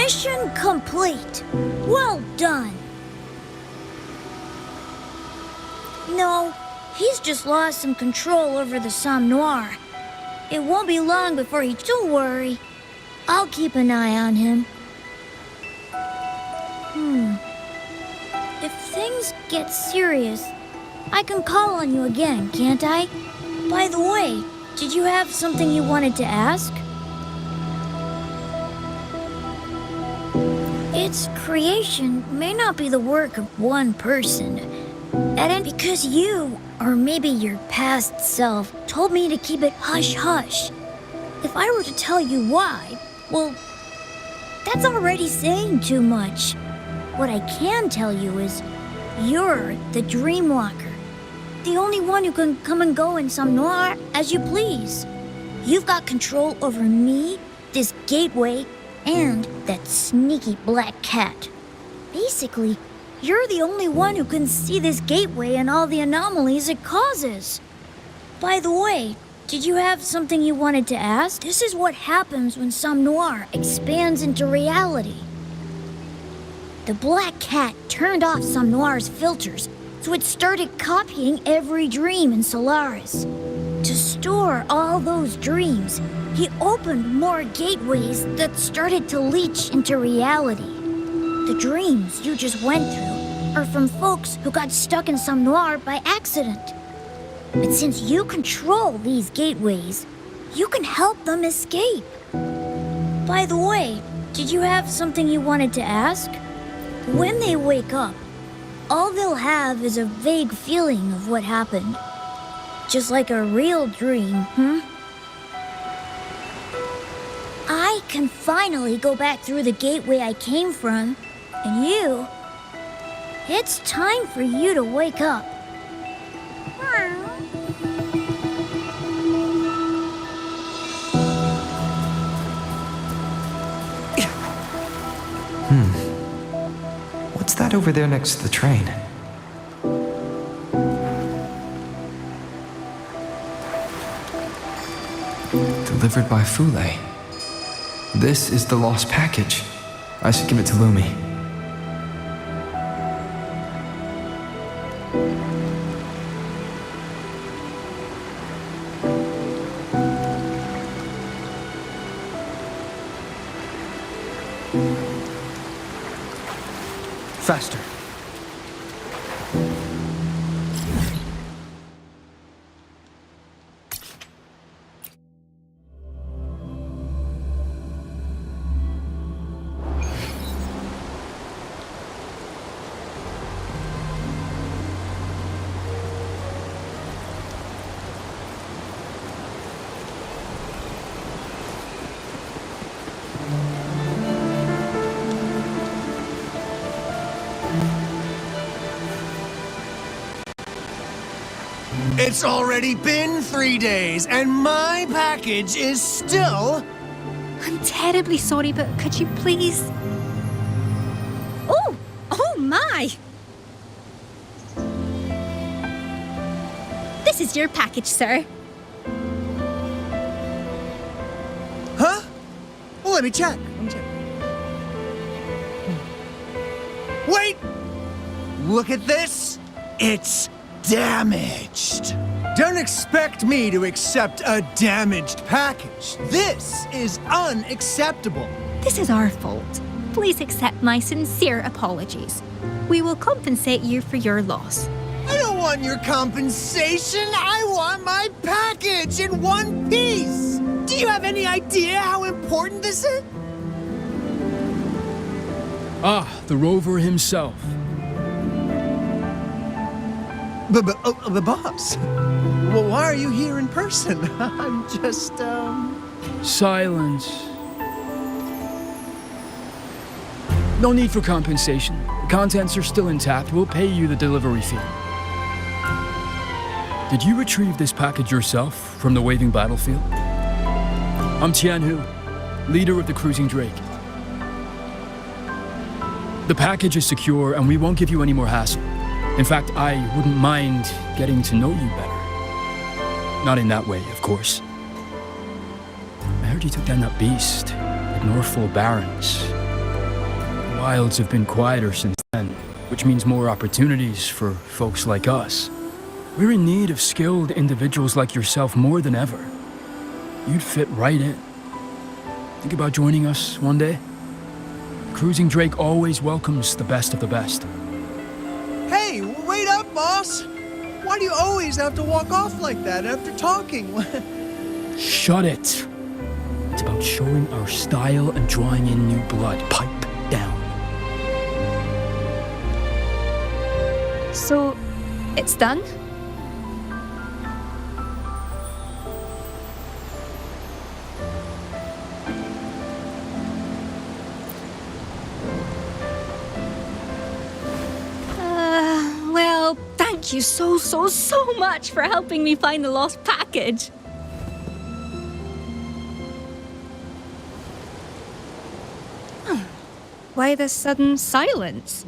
Mission complete. Well done. No, he's just lost some control over the Somme Noir. It won't be long before he... Don't worry. I'll keep an eye on him. If things get serious, I can call on you again, can't I? By the way, did you have something you wanted to ask? Its creation may not be the work of one person. Because you, or maybe your past self, told me to keep it hush-hush. If I were to tell you why, well, that's already saying too much. What I can tell you is, you're the Dreamwalker. The only one who can come and go in Somme Noir as you please. You've got control over me, this gateway, and that sneaky black cat. Basically, you're the only one who can see this gateway and all the anomalies it causes. By the way, did you have something you wanted to ask? This is what happens when Somme Noir expands into reality. The black cat turned off Somme Noir's filters, so it started copying every dream in Solaris. To store all those dreams, he opened more gateways that started to leach into reality. The dreams you just went through are from folks who got stuck in Somme Noir by accident. But since you control these gateways, you can help them escape. By the way, did you have something you wanted to ask? When they wake up, all they'll have is a vague feeling of what happened. Just like a real dream, I can finally go back through the gateway I came from, and you... It's time for you to wake up. What's that over there next to the train? Delivered by Fule. This is the lost package. I should give it to Lumi. Faster. It's already been 3 days, and my package is still... I'm terribly sorry, but could you please... Oh! Oh my! This is your package, sir. Huh? Well, let me check. Wait! Look at this. It's damaged. Don't expect me to accept a damaged package. This is unacceptable. This is our fault. Please accept my sincere apologies. We will compensate you for your loss. I don't want your compensation. I want my package in one piece. Do you have any idea how important this is? Ah, the rover himself. The boss. Well, why are you here in person? I'm just, Silence. No need for compensation. The contents are still intact. We'll pay you the delivery fee. Did you retrieve this package yourself from the waving battlefield? I'm Tianhu, leader of the cruising Drake. The package is secure, and we won't give you any more hassle. In fact, I wouldn't mind getting to know you better. Not in that way, of course. I heard you took down that beast, like Northfall Barons. wilds have been quieter since then, which means more opportunities for folks like us. We're in need of skilled individuals like yourself more than ever. You'd fit right in. Think about joining us one day? Cruising Drake always welcomes the best of the best. Hey, wait up, boss! Why do you always have to walk off like that after talking? Shut it! It's about showing our style and drawing in new blood. Pipe down. So, it's done? Well, thank you so much for helping me find the lost package. Why the sudden silence?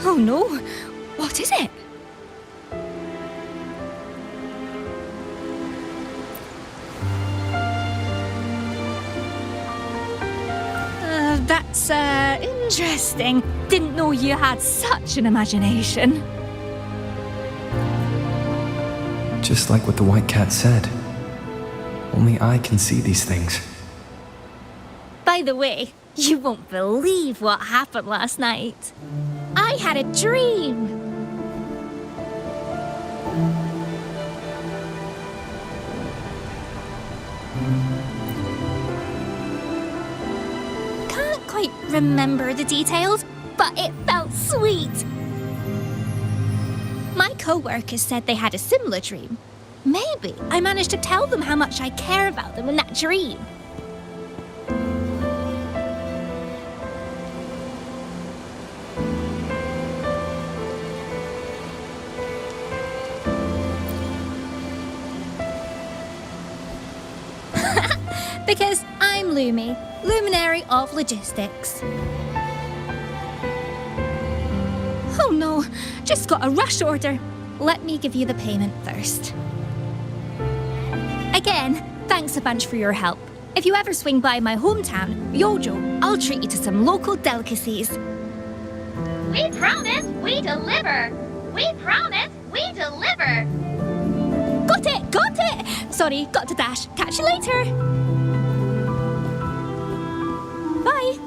Oh no, what is it? That's interesting. Didn't know you had such an imagination. Just like what the White Cat said. Only I can see these things. By the way, you won't believe what happened last night. I had a dream. Can't quite remember the details, but it felt sweet. My co-workers said they had a similar dream. Maybe I managed to tell them how much I care about them in that dream. Because I'm Lumi, Luminary of Logistics. Oh no, just got a rush order. Let me give you the payment first. Again, thanks a bunch for your help. If you ever swing by my hometown, Yojo, I'll treat you to some local delicacies. We promise we deliver. We promise we deliver. Got it! Sorry, got to dash. Catch you later. Bye.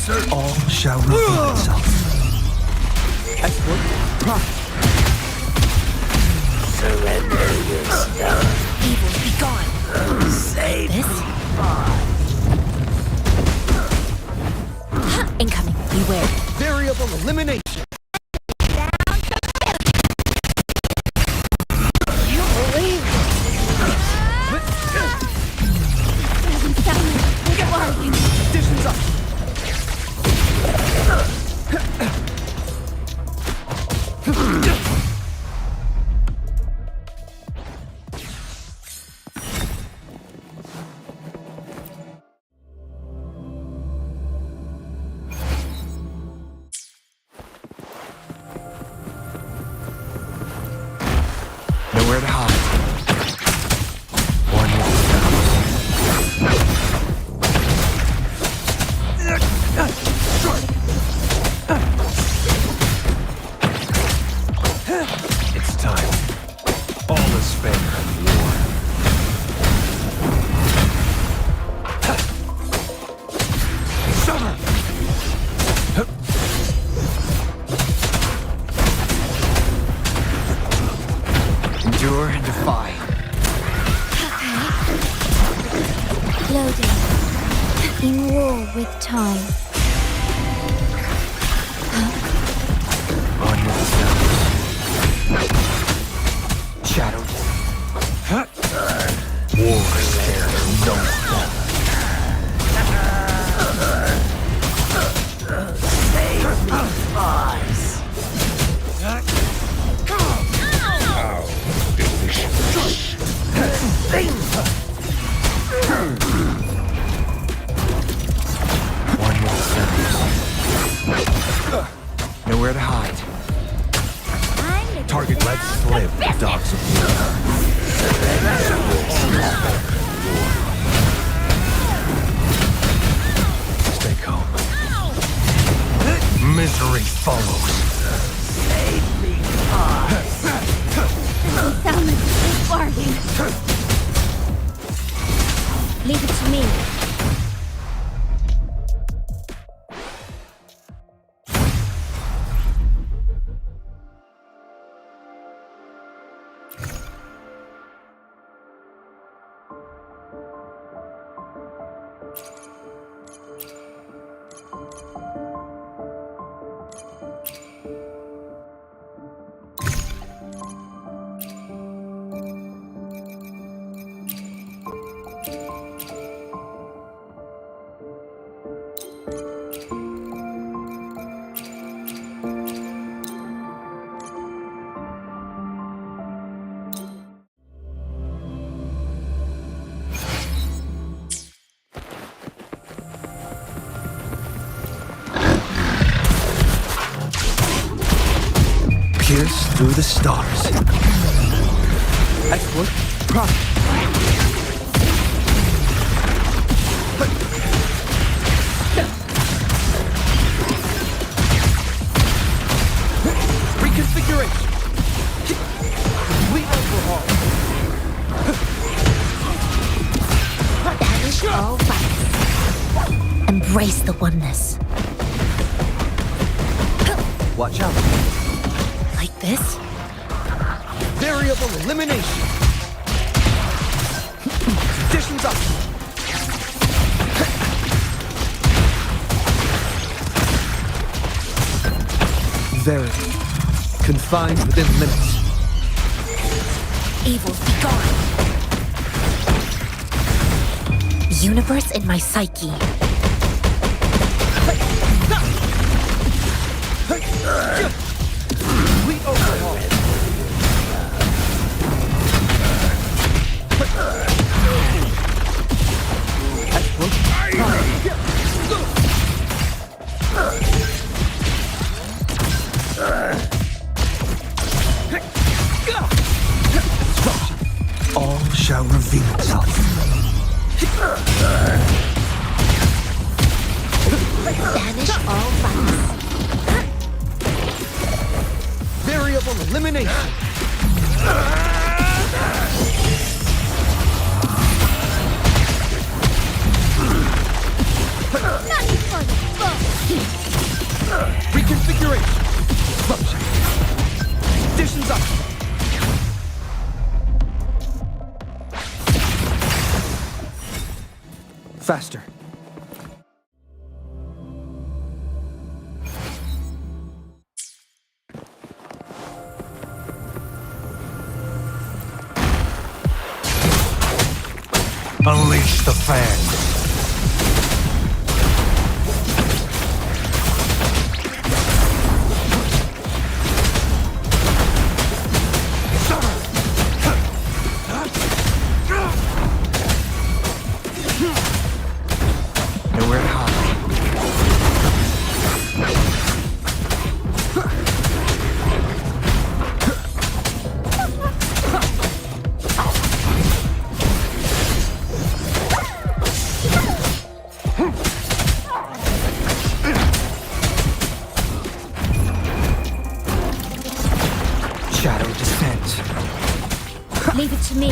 All shall reveal itself. Surrender your stuff. Evil, be gone. Save This? Incoming. Beware. Variable elimination. Conditions up. Nowhere to hide. One with It's time. All is fair in war. Summer! endure and defy. Loading. In war with time. On with the shadows. Shadows. War spares no one. Save me, boys. How delicious. One with the shadows. Nowhere to hide. Target led slip, dogs of war. Stay calm. Misery follows. Save me, boys. Sound like a good bargain. Leave it to me. Pierce through the stars. Export. Reconfiguration. Complete overhaul. Banish all violence. Embrace the oneness. Watch out. Like this? Variable elimination. Conditions up. Verity. Confined within limits. Evil, be gone. Universe in my psyche. Complete overhaul. All shall reveal itself. Banish all violence. Variable elimination. Nothing for the foe. Faster. Unleash the fan. Nowhere to hide. Shadow descends. Leave it to me.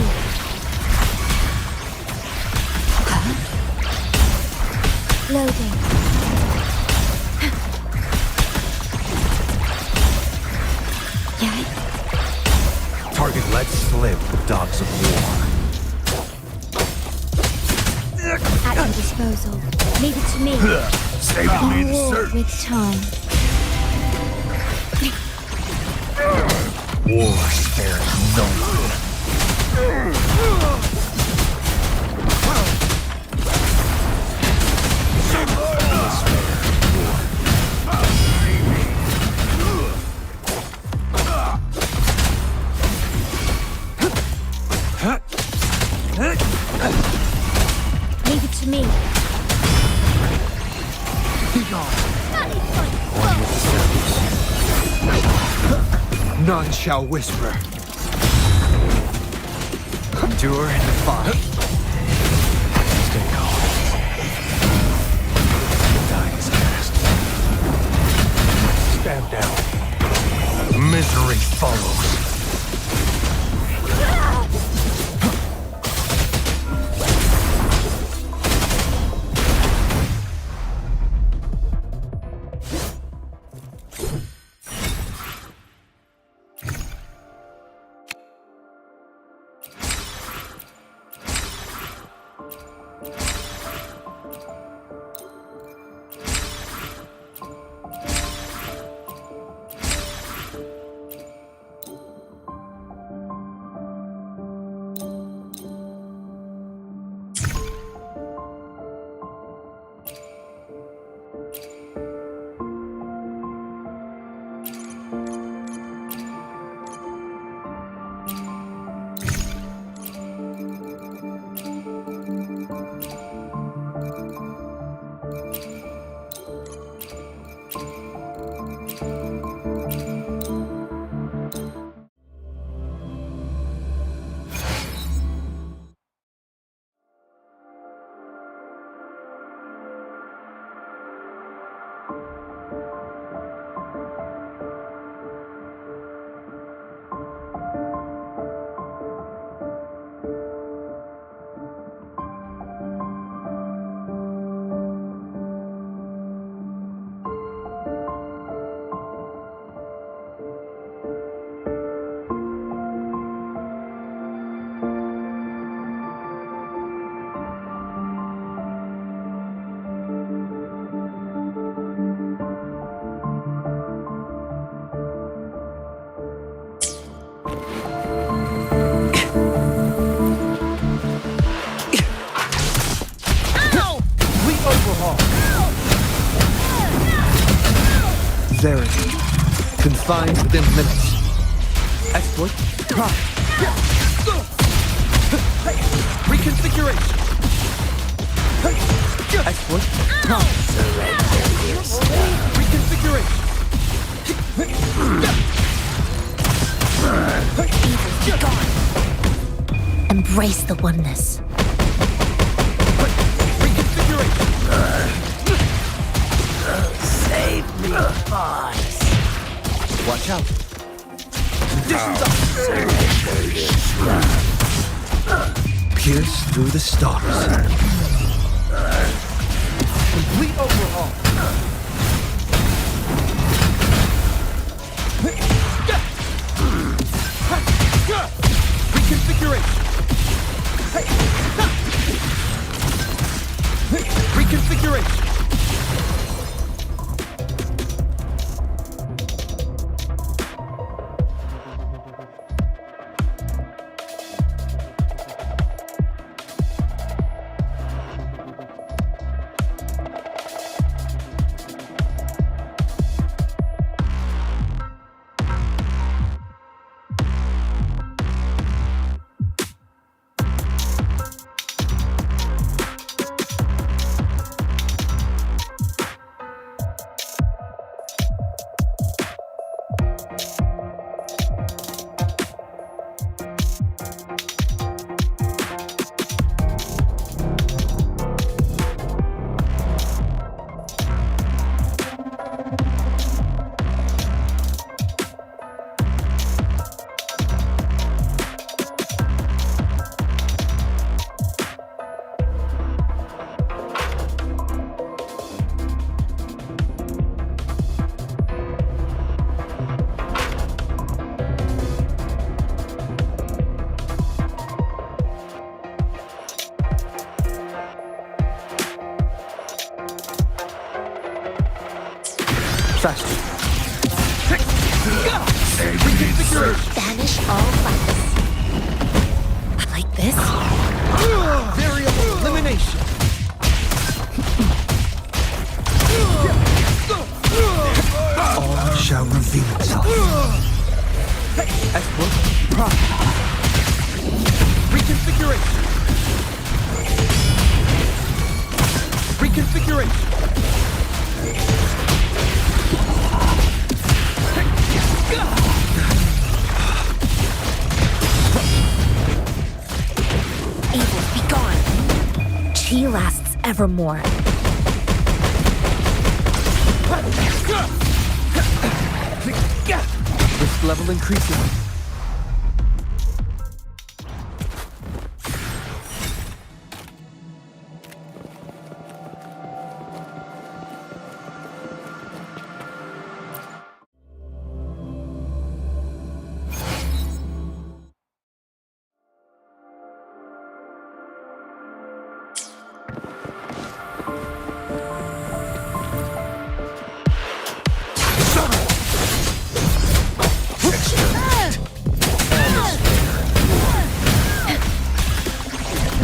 Loading. Yeah? Target let slip, dogs of war. At your disposal. Leave it to me. Saving me the War search. with time. War spares no one. Leave it to me. Be gone. One with the serpents. None shall whisper. Endure and defy. Stay calm. The dying is past. Stand down. Misery follows. Verity. Confined within limits. Exploit. Reconfiguration. Exploit. Surrender yourself. Reconfiguration. Embrace the oneness. Save me, boss. Watch out. Conditions up. Surrender yourself. Pierce through the stars. Complete overhaul. Reconfiguration. Reconfiguration! Faster. Banish all fantasy. Like this? Variable elimination! All shall reveal itself. Exploit. Prime. Reconfiguration. Reconfiguration. Evil, be gone. Chi lasts evermore. Risk level increasing.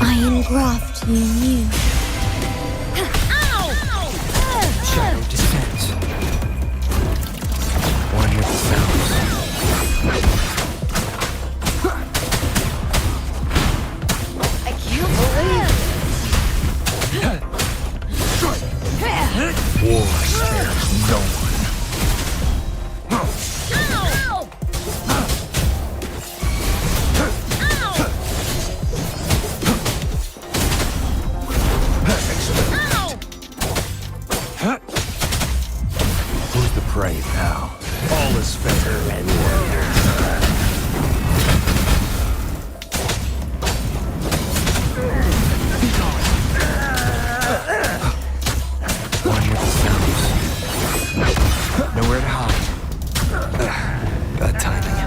I engraft you new. Shadow descends. One with the sounds. I can't believe War spares no one. Who's the prey now? All is fair and warrior. One with the sounds. Nowhere to hide. Bad timing.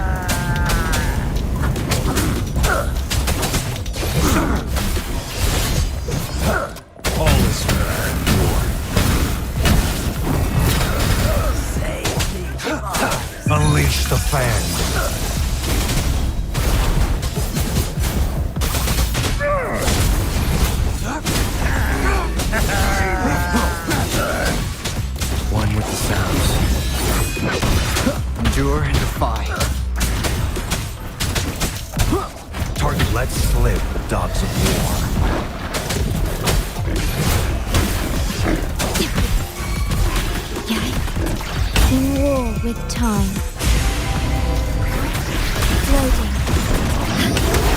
All is fair and war. Unleash the fan. One with the sounds. Endure and defy. Target let slip, dogs of war. in war with time. Floating.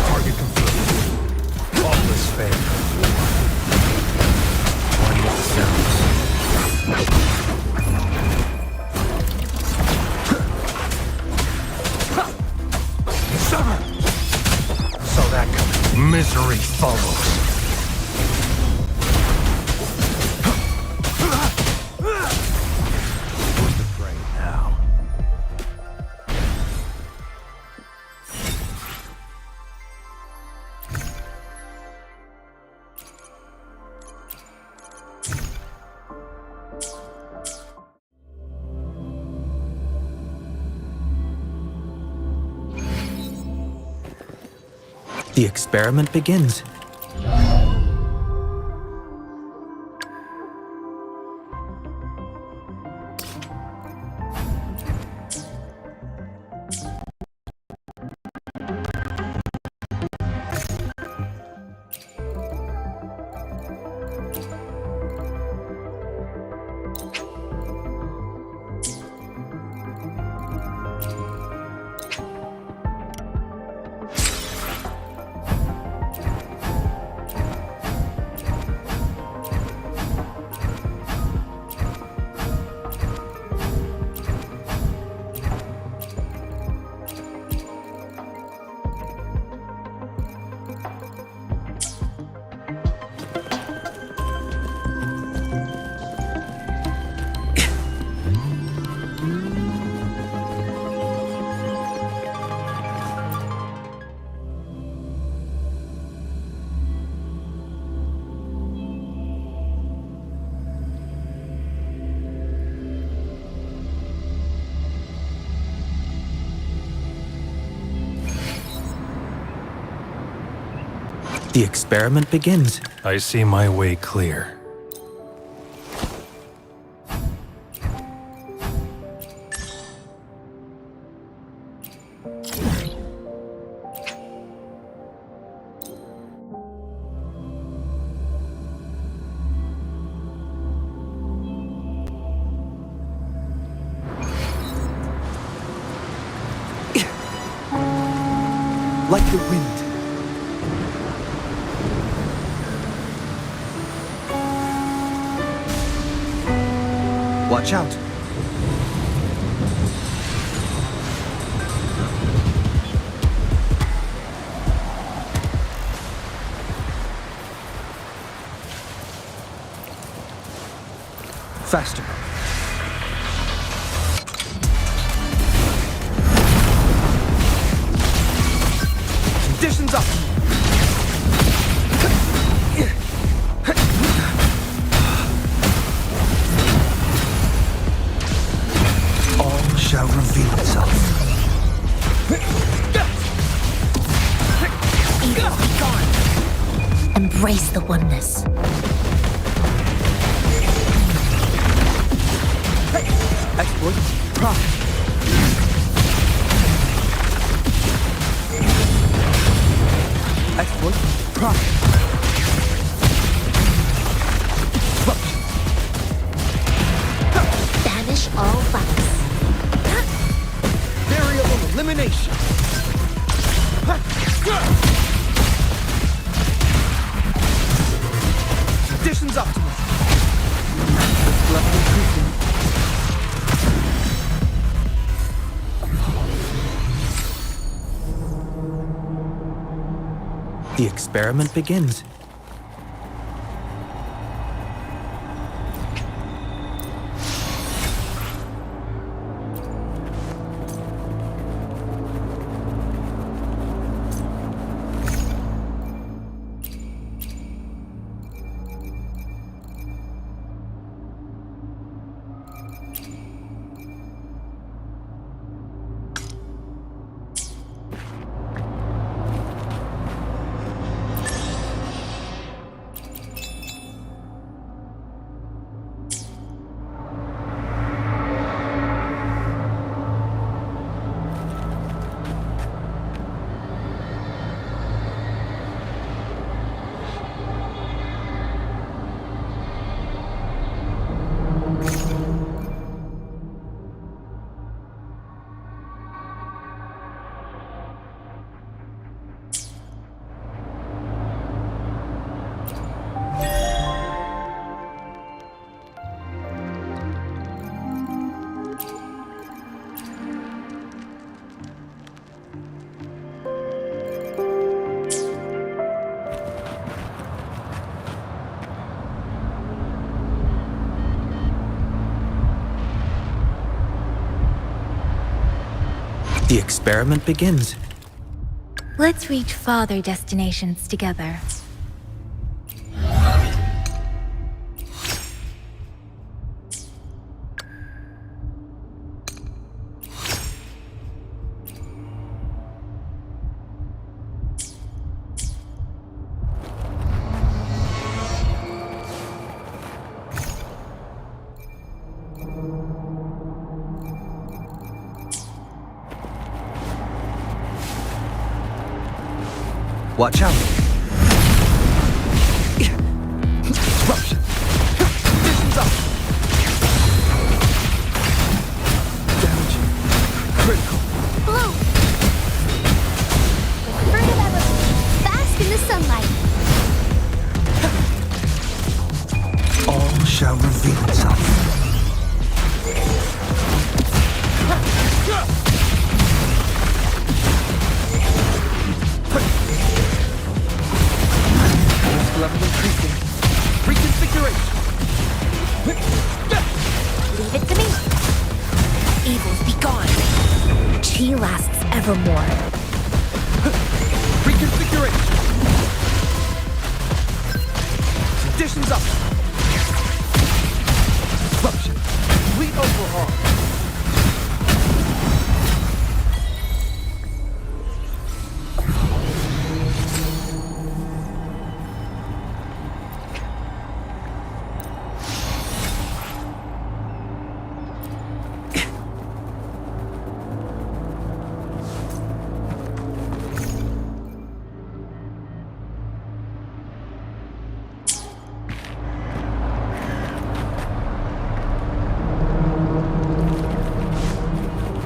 Target confirmed. All is fair. One with the sounds. Summer! Saw that coming. Misery follows. Who's the prey now? The experiment begins. The experiment begins. I see my way clear. Like the wind. Watch out. Faster. Conditions up. All shall reveal itself. Evil, be gone. Embrace the oneness. Exploit. Profit. Exploit. Profit. Banish all vice. Variable elimination. Conditions optimal. Level increasing. The experiment begins. The experiment begins. Let's reach farther destinations together. Watch out! Disruption! Conditions up! Damage. Critical. Blue! Prefer to have bask in the sunlight. All shall reveal itself. Level increasing. Reconfiguration. Leave it to me. Evils be gone. Chi lasts evermore. Reconfiguration. Conditions up. Disruption. Complete overhaul.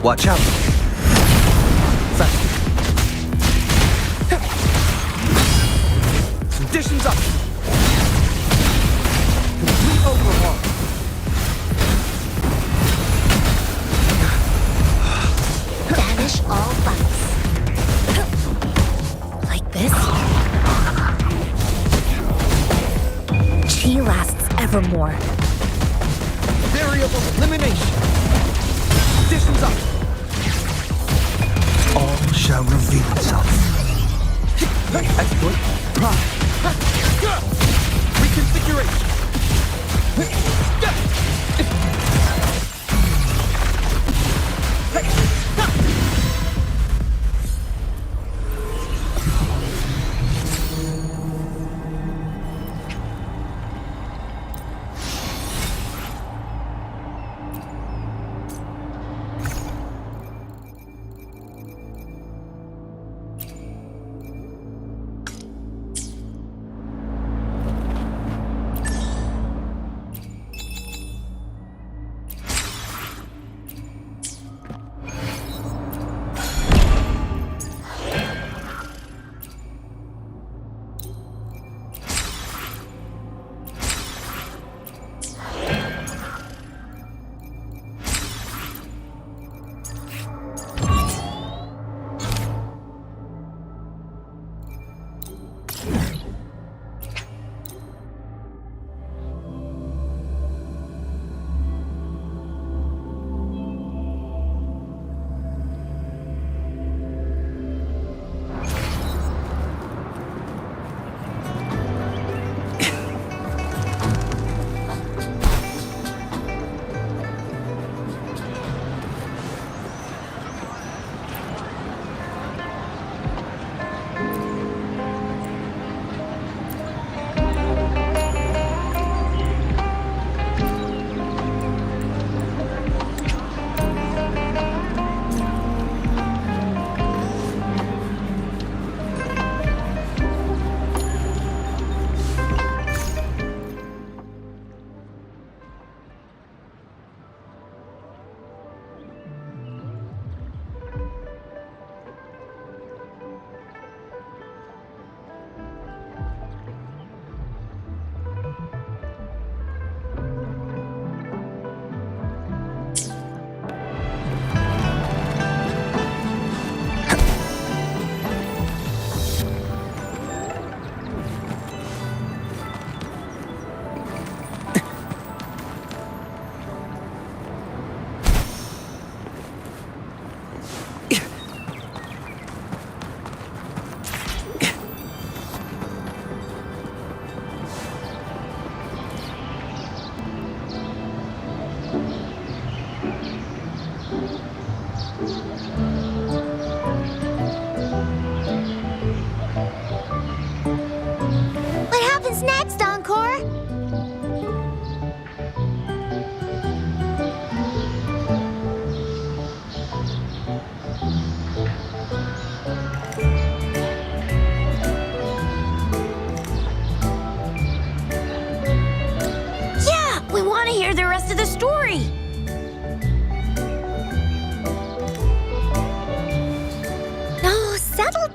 Watch out! Faster! Conditions up! Complete overhaul! Banish all bugs. Like this? Chi lasts evermore. Variable elimination! Conditions up! All shall reveal itself. Exploit. Prime. Reconfiguration.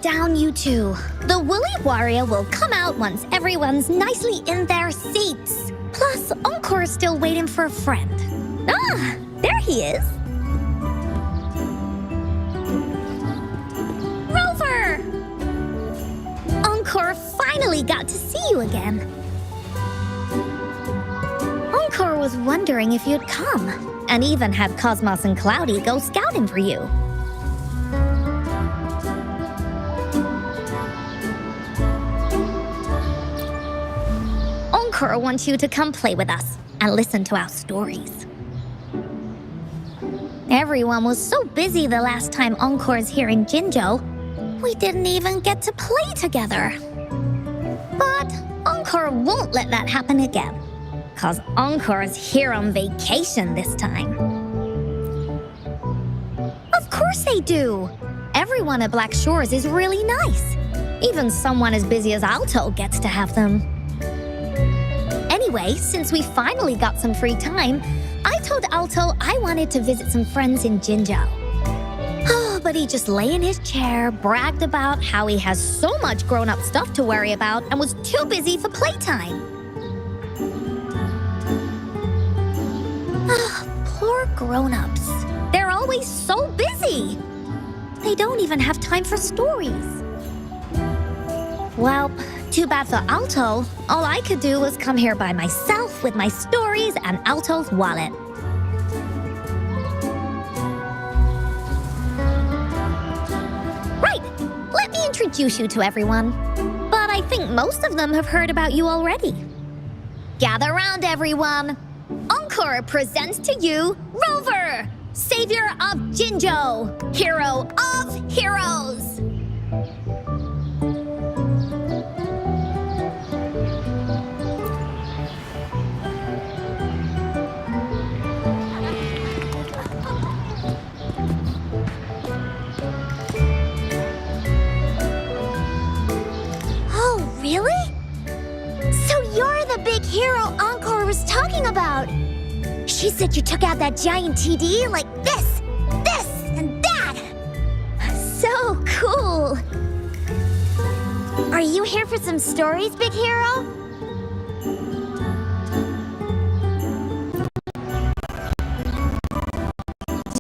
down, you two. The Woolly Warrior will come out once everyone's nicely in their seats. Plus, Encore's still waiting for a friend. Ah, there he is. Rover! Encore finally got to see you again. Encore was wondering if you'd come, and even had Cosmos and Cloudy go scouting for you. Encore wants you to come play with us and listen to our stories. Everyone was so busy the last time Encore's here in Jinzhou, we didn't even get to play together. But Encore won't let that happen again, cause Encore's here on vacation this time. Of course they do! Everyone at Black Shores is really nice. Even someone as busy as Alto gets to have them. Anyway, since we finally got some free time, I told Alto I wanted to visit some friends in Jinzhou. Oh, but he just lay in his chair, bragged about how he has so much grown-up stuff to worry about, and was too busy for playtime. Poor grown-ups. They're always so busy. They don't even have time for stories. Well, too bad for Alto. All I could do was come here by myself with my stories and Alto's wallet. Right, let me introduce you to everyone. But I think most of them have heard about you already. Gather round, everyone. Encore presents to you Rover, savior of Jinzhou, hero of heroes. Really? So you're the big hero Encore was talking about. She said you took out that giant TD like this, and that. So cool. Are you here for some stories, big hero?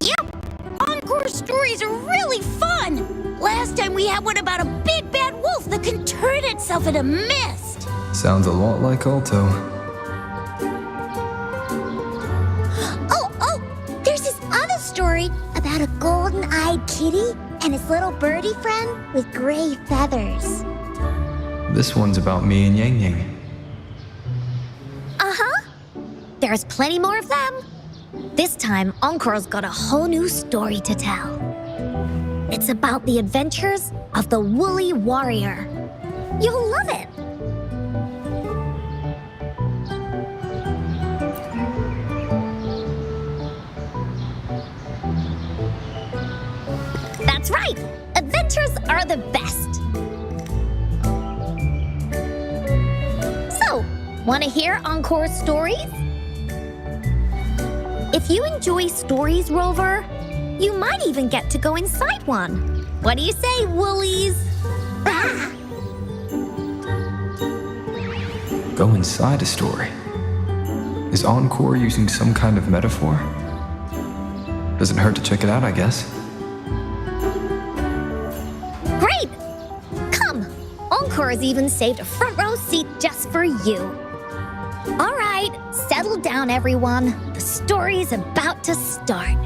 Yep. Encore stories are really fun. Last time we had one about a big bad wolf that can turn itself into mist. Sounds a lot like Alto. Oh, there's this other story about a golden-eyed kitty and his little birdie friend with gray feathers. This one's about me and Yang Yang. Uh-huh. There's plenty more of them. This time, Encore's got a whole new story to tell. It's about the adventures of the Woolly Warrior. You'll love it. That's right. Adventures are the best. So, want to hear Encore's stories? If you enjoy stories, Rover, you might even get to go inside one. What do you say, Woolies? Ah! Go inside a story. Is Encore using some kind of metaphor? Doesn't hurt to check it out, I guess. Great! Come! Encore has even saved a front row seat just for you. All right, settle down, everyone. The story's about to start.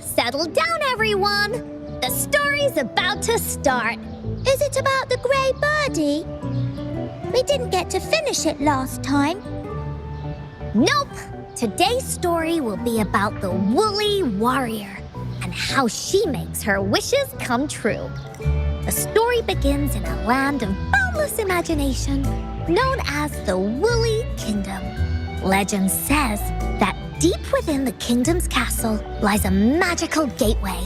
Settle down, everyone. The story's about to start. Is it about the gray birdie? We didn't get to finish it last time. Nope. Today's story will be about the Woolly Warrior and how she makes her wishes come true. The story begins in a land of boundless imagination known as the Woolly Kingdom. Legend says that deep within the kingdom's castle lies a magical gateway.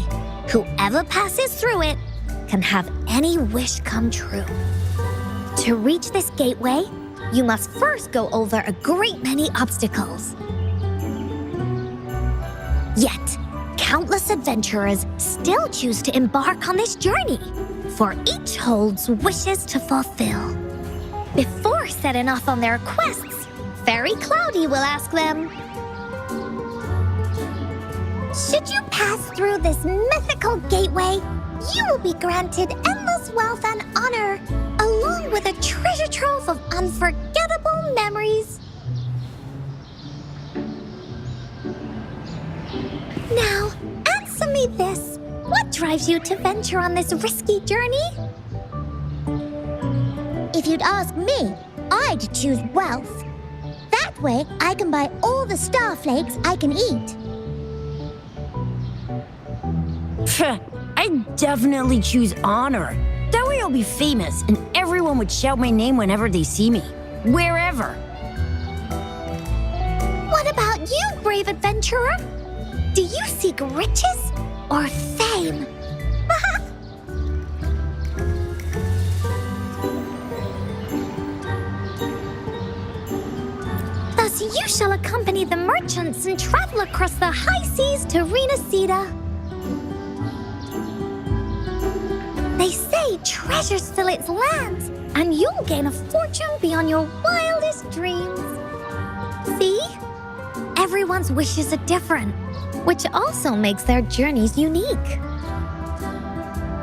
Whoever passes through it can have any wish come true. To reach this gateway, you must first go over a great many obstacles. Yet, countless adventurers still choose to embark on this journey, for each holds wishes to fulfill. Before setting off on their quests, Fairy Cloudy will ask them, should you pass through this mythical gateway, you will be granted endless wealth and honor, along with a treasure trove of unforgettable memories. Now, answer me this. What drives you to venture on this risky journey? If you'd ask me, I'd choose wealth. That way, I can buy all the starflakes I can eat. I'd definitely choose honor. That way I'll be famous and everyone would shout my name whenever they see me. Wherever. What about you, brave adventurer? Do you seek riches or fame? Thus you shall accompany the merchants and travel across the high seas to Renacida. They say treasures fill its lands, and you'll gain a fortune beyond your wildest dreams. See? Everyone's wishes are different, which also makes their journeys unique.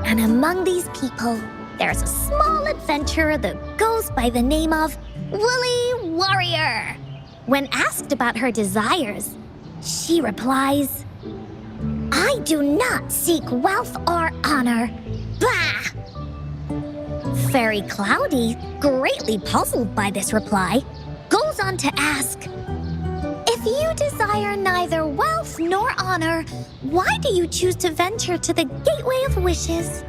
And among these people, there's a small adventurer that goes by the name of Woolly Warrior. When asked about her desires, she replies, I do not seek wealth or honor. Bah! Fairy Cloudy, greatly puzzled by this reply, goes on to ask, if you desire neither wealth nor honor, why do you choose to venture to the Gateway of Wishes?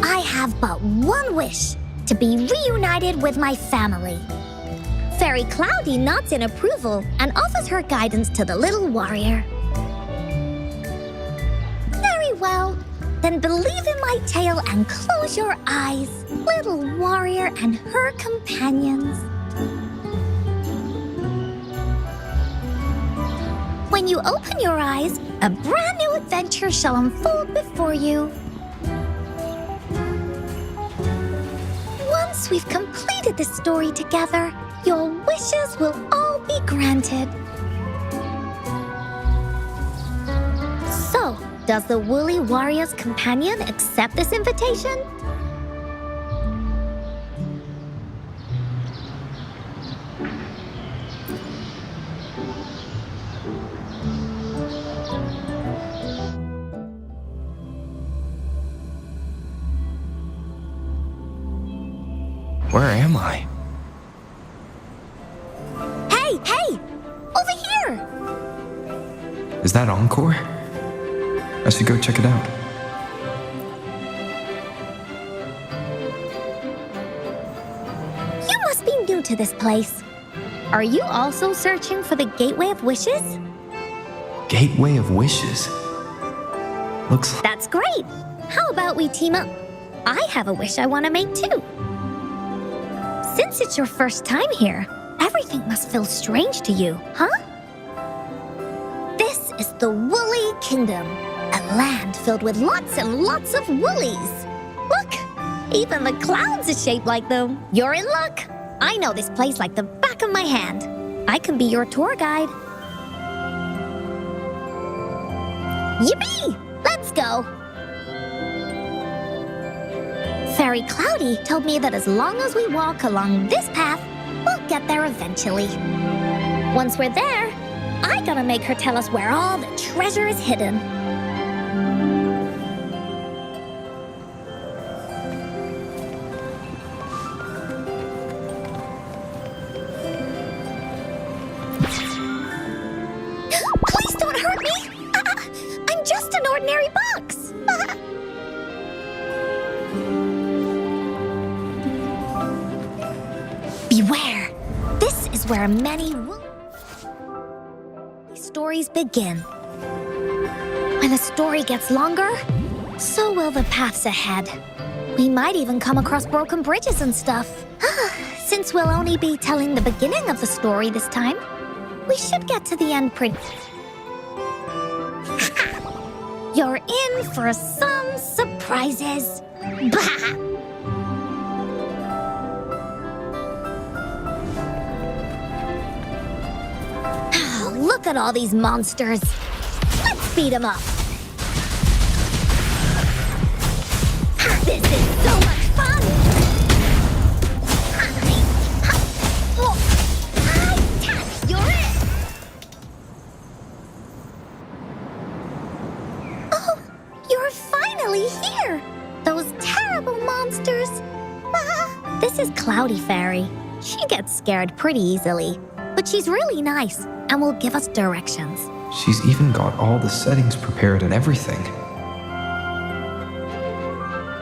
I have but one wish, to be reunited with my family. Fairy Cloudy nods in approval and offers her guidance to the little warrior. Very well. Then believe in my tale and close your eyes, little warrior and her companions. When you open your eyes, a brand new adventure shall unfold before you. Once we've completed this story together, your wishes will all be granted. So, does the Woolly Warrior's companion accept this invitation? Where am I? Hey! Over here! Is that Encore? I should go check it out. You must be new to this place. Are you also searching for the Gateway of Wishes? Gateway of Wishes? Looks like... That's great! How about we team up? I have a wish I want to make too. Since it's your first time here, everything must feel strange to you, huh? This is the Woolly Kingdom, a land filled with lots and lots of woolies. Look, even the clouds are shaped like them. You're in luck. I know this place like the back of my hand. I can be your tour guide. Yippee! Let's go! Fairy Cloudy told me that as long as we walk along this path, we'll get there eventually. Once we're there, I gotta make her tell us where all the treasure is hidden. Please don't hurt me! I'm just an ordinary box! Beware! This is where a where many stories begin. When the story gets longer, so will the paths ahead. We might even come across broken bridges and stuff. Since we'll only be telling the beginning of the story this time, we should get to the end pretty... You're in for some surprises. Bah! Look at all these monsters. Let's beat them up. This is so much fun. You're it. Oh, you're finally here. Those terrible monsters. This is Cloudy Fairy. She gets scared pretty easily, but she's really nice and will give us directions. She's even got all the settings prepared and everything.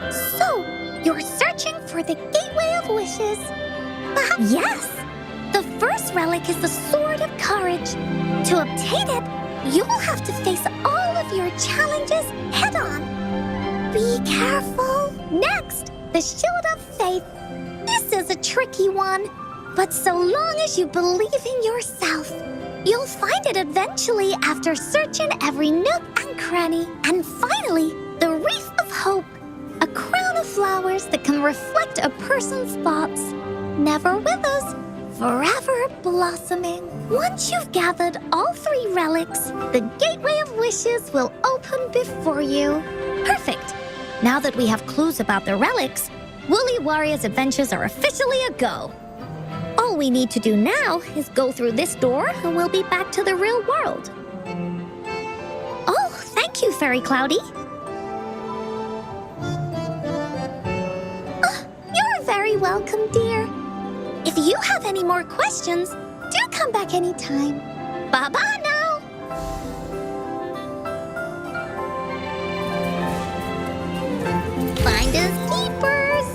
So, you're searching for the Gateway of Wishes? Yes! The first relic is the Sword of Courage. To obtain it, you'll have to face all of your challenges head-on. Be careful. Next, the Shield of Faith. This is a tricky one, but so long as you believe in yourself, you'll find it eventually after searching every nook and cranny. And finally, the Wreath of Hope, a crown of flowers that can reflect a person's thoughts. Never withers, forever blossoming. Once you've gathered all 3 relics, the Gateway of Wishes will open before you. Perfect. Now that we have clues about the relics, Woolly Warrior's adventures are officially a go. All we need to do now is go through this door and we'll be back to the real world. Oh, thank you, Fairy Cloudy. You're very welcome, dear. If you have any more questions, do come back anytime. Bye-bye now. Finders keepers.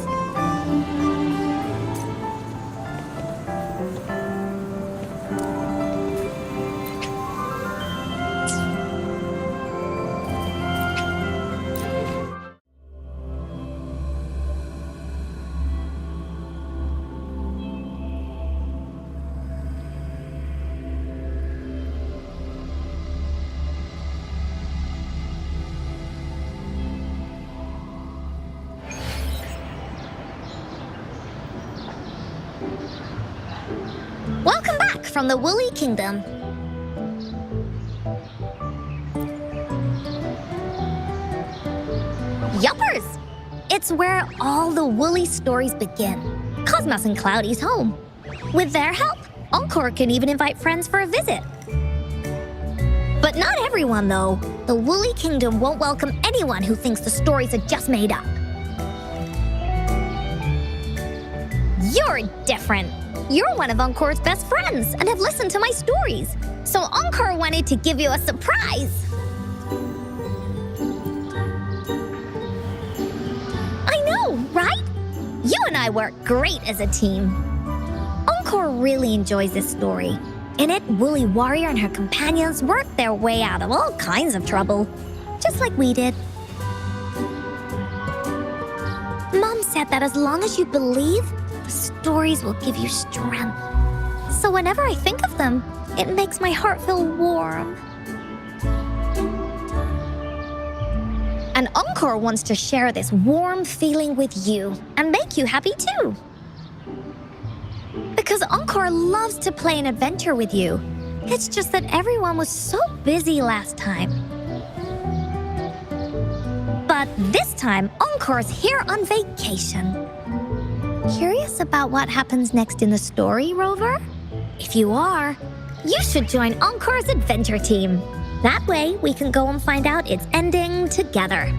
Welcome back from the Woolly Kingdom. Yuppers! It's where all the Woolly stories begin. Cosmos and Cloudy's home. With their help, Encore can even invite friends for a visit. But not everyone, though. The Woolly Kingdom won't welcome anyone who thinks the stories are just made up. You're different. You're one of Encore's best friends and have listened to my stories. So Encore wanted to give you a surprise. I know, right? You and I work great as a team. Encore really enjoys this story. In it, Woolly Warrior and her companions work their way out of all kinds of trouble, just like we did. Mom said that as long as you believe, the stories will give you strength. So whenever I think of them, it makes my heart feel warm. And Encore wants to share this warm feeling with you and make you happy too. Because Encore loves to play an adventure with you. It's just that everyone was so busy last time. But this time, Encore's here on vacation. Curious about what happens next in the story, Rover? If you are, you should join Encore's adventure team. That way, we can go and find out its ending together.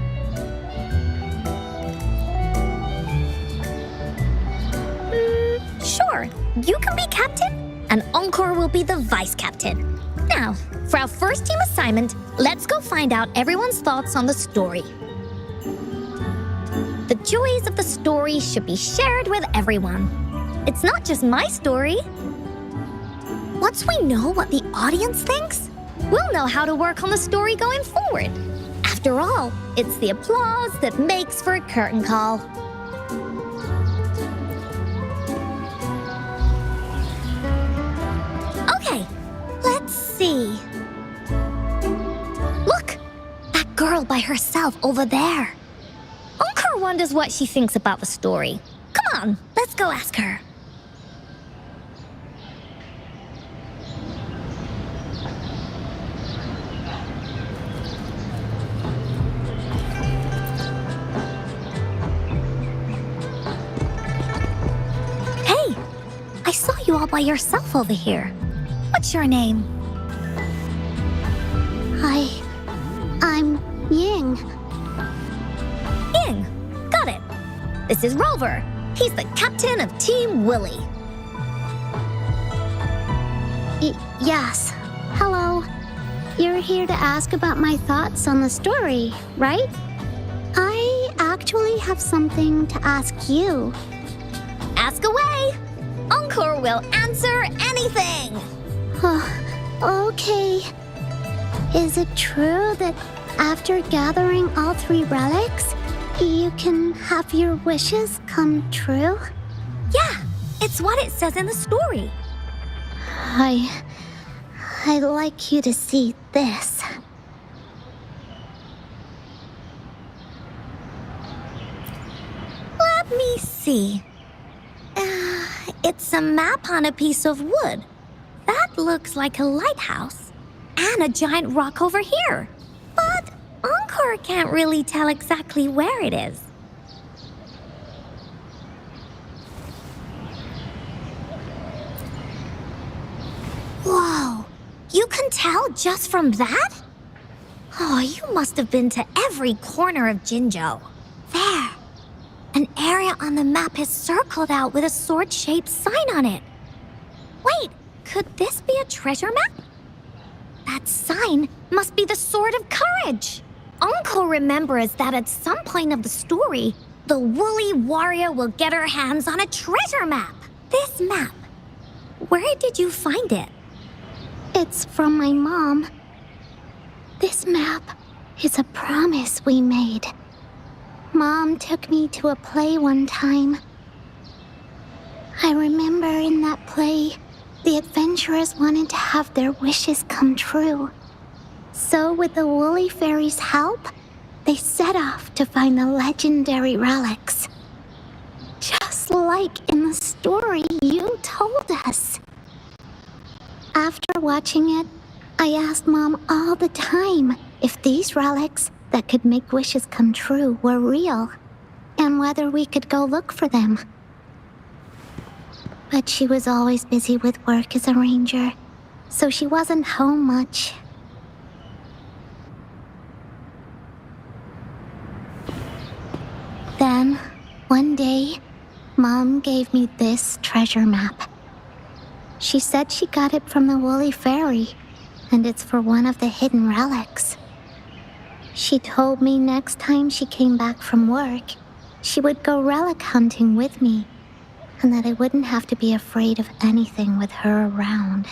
Sure, you can be captain, and Encore will be the vice captain. Now, for our first team assignment, let's go find out everyone's thoughts on the story. The joys of the story should be shared with everyone. It's not just my story. Once we know what the audience thinks, we'll know how to work on the story going forward. After all, it's the applause that makes for a curtain call. Okay, let's see. Look, that girl by herself over there. Encore wonders what she thinks about the story. Come on, let's go ask her. Hey, I saw you all by yourself over here. What's your name? I'm Ying. Ying. Got it. This is Rover. He's the captain of Team Willy. Yes. Hello. You're here to ask about my thoughts on the story, right? I actually have something to ask you. Ask away. Encore will answer anything. Okay. Is it true that after gathering all 3 relics, you can have your wishes come true? Yeah, it's what it says in the story. I'd like you to see this. Let me see. It's a map on a piece of wood. That looks like a lighthouse. And a giant rock over here. But Encore can't really tell exactly where it is. Whoa, you can tell just from that? Oh, you must have been to every corner of Jinzhou. There, an area on the map is circled out with a sword-shaped sign on it. Wait, could this be a treasure map? That sign must be the Sword of Courage. Uncle remembers that at some point of the story, the woolly warrior will get her hands on a treasure map. This map, where did you find it? It's from my mom. This map is a promise we made. Mom took me to a play one time. I remember in that play, the adventurers wanted to have their wishes come true. So with the Woolly Fairy's help, they set off to find the legendary relics. Just like in the story you told us. After watching it, I asked Mom all the time if these relics that could make wishes come true were real, and whether we could go look for them. But she was always busy with work as a ranger, so she wasn't home much. Then, one day, Mom gave me this treasure map. She said she got it from the Woolly Fairy, and it's for one of the hidden relics. She told me next time she came back from work, she would go relic hunting with me, and that I wouldn't have to be afraid of anything with her around.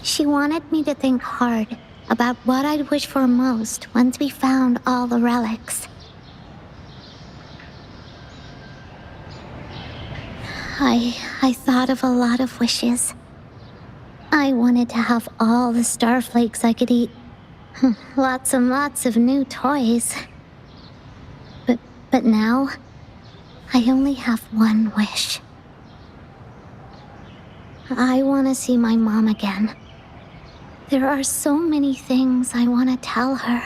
She wanted me to think hard about what I'd wish for most once we found all the relics. I thought of a lot of wishes. I wanted to have all the starflakes I could eat. Lots and lots of new toys. But now, I only have one wish. I want to see my mom again. There are so many things I want to tell her.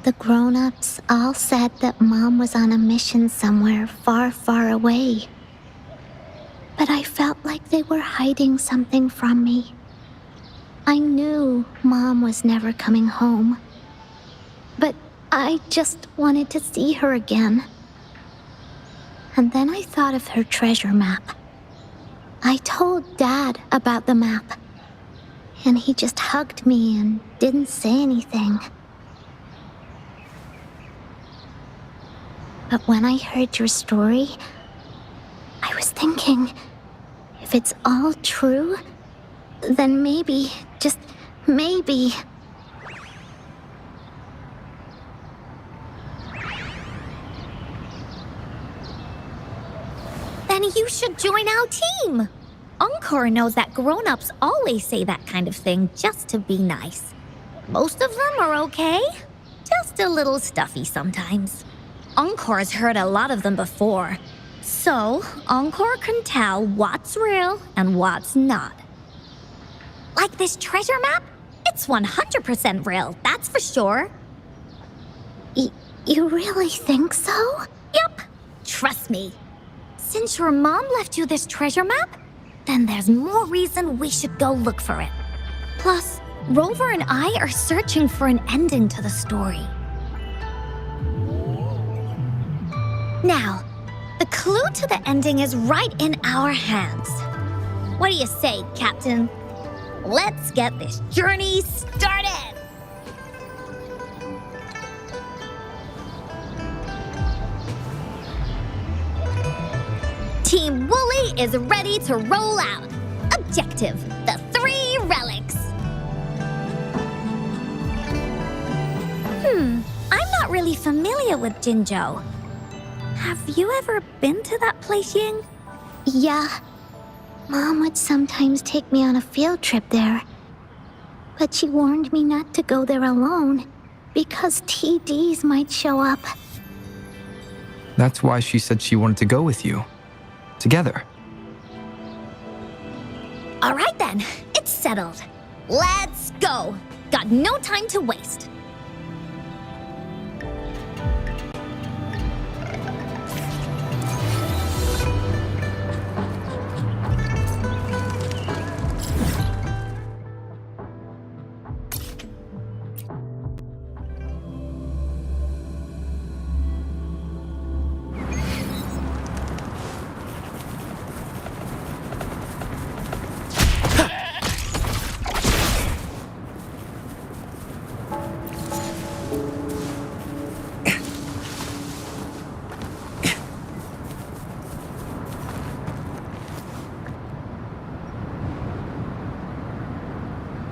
The grown-ups all said that Mom was on a mission somewhere far, far away. But I felt like they were hiding something from me. I knew Mom was never coming home. But I just wanted to see her again. And then I thought of her treasure map. I told Dad about the map. And he just hugged me and didn't say anything. But when I heard your story, I was thinking, if it's all true, then maybe, just maybe... Then you should join our team! Encore knows that grown-ups always say that kind of thing just to be nice. Most of them are okay, just a little stuffy sometimes. Encore's heard a lot of them before, so Encore can tell what's real and what's not. Like this treasure map? It's 100% real, that's for sure. You really think so? Yep, trust me. Since your mom left you this treasure map, then there's more reason we should go look for it. Plus, Rover and I are searching for an ending to the story. Now, the clue to the ending is right in our hands. What do you say, Captain? Let's get this journey started! Team Wooly is ready to roll out. Objective, the 3 relics. I'm not really familiar with Jinzhou. Have you ever been to that place, Ying? Yeah. Mom would sometimes take me on a field trip there. But she warned me not to go there alone, because TDs might show up. That's why she said she wanted to go with you. Together. All right then, it's settled. Let's go. Got no time to waste.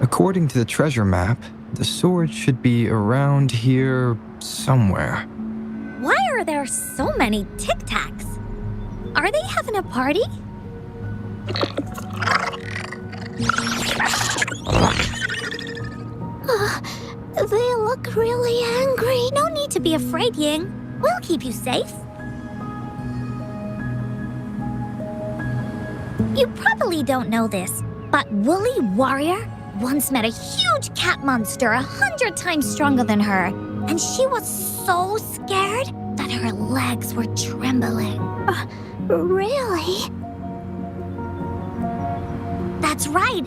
According to the treasure map, the sword should be around here somewhere. Why are there so many Tic Tacs? Are they having a party? They look really angry. No need to be afraid, Ying. We'll keep you safe. You probably don't know this, but Woolly Warrior once met a huge cat monster 100 times stronger than her, and she was so scared that her legs were trembling. Really? That's right.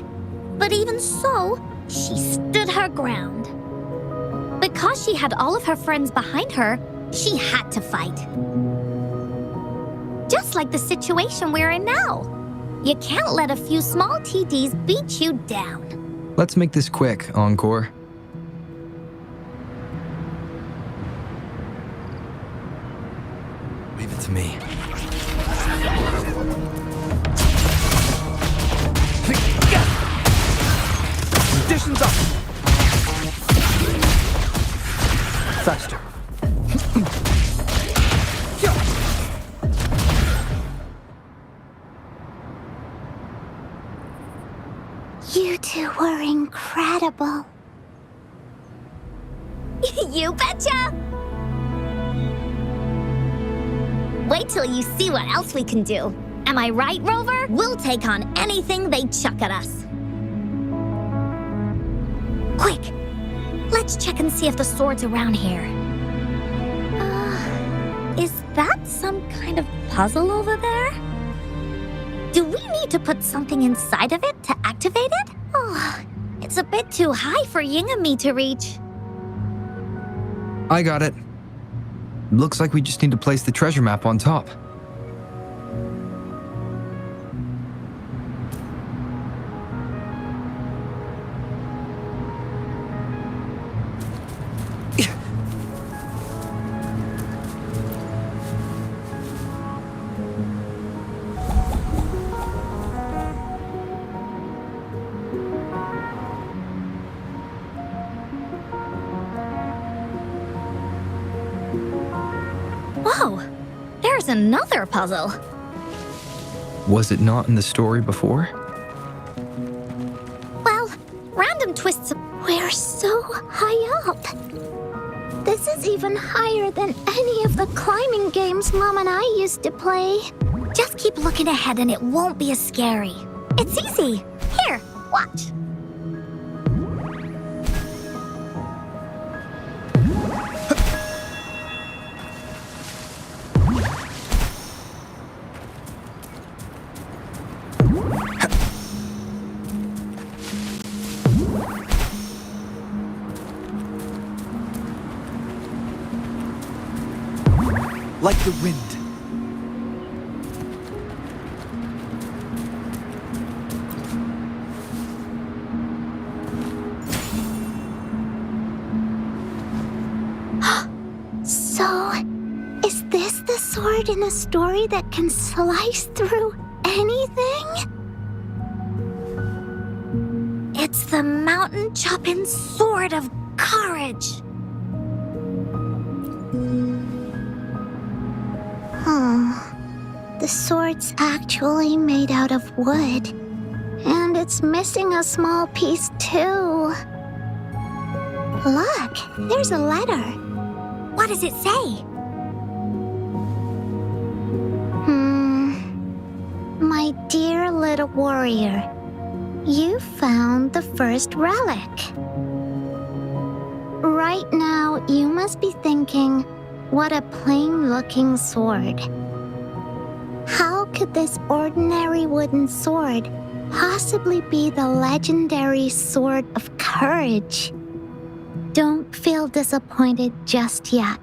But even so, she stood her ground. Because she had all of her friends behind her, she had to fight. Just like the situation we're in now. You can't let a few small TDs beat you down. Let's make this quick, Encore. Leave it to me. Conditions up! Faster. You two were incredible. You betcha! Wait till you see what else we can do. Am I right, Rover? We'll take on anything they chuck at us. Quick! Let's check and see if the sword's around here. Is that some kind of puzzle over there? Do we need to put something inside of it to activate it? Oh, it's a bit too high for Ying and me to reach. I got it. Looks like we just need to place the treasure map on top. Another puzzle. Was it not in the story before? Well, random twists. We're so high up. This is even higher than any of the climbing games Mom and I used to play. Just keep looking ahead and it won't be as scary. It's easy. Here, watch. Like the wind. So, is this the sword in a story that can slice through anything? It's the mountain chopping sword of courage. The sword's actually made out of wood, and it's missing a small piece too. Look, there's a letter. What does it say? My dear little warrior, you found the first relic. Right now, you must be thinking, what a plain-looking sword. How could this ordinary wooden sword possibly be the legendary sword of courage? Don't feel disappointed just yet.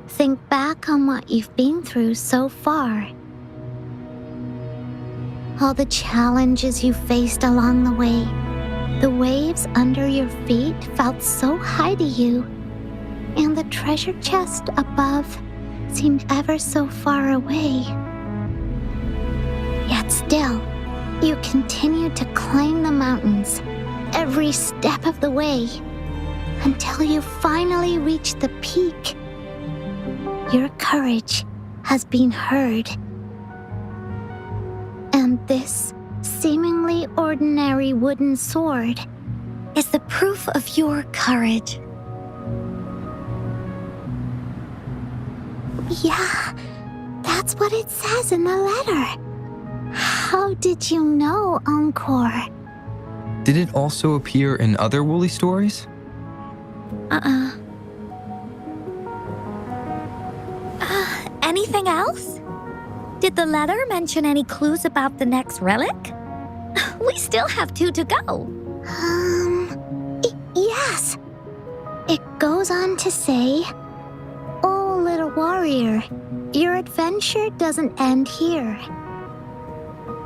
Think back on what you've been through so far. All the challenges you faced along the way. The waves under your feet felt so high to you, and the treasure chest above seemed ever so far away. Yet still, you continued to climb the mountains every step of the way until you finally reached the peak. Your courage has been heard. And this seemingly ordinary wooden sword is the proof of your courage. Yeah, that's what it says in the letter. How did you know, Encore? Did it also appear in other Wooly stories? Anything else? Did the letter mention any clues about the next relic? We still have 2 to go. Yes. It goes on to say, "Oh, little warrior, your adventure doesn't end here.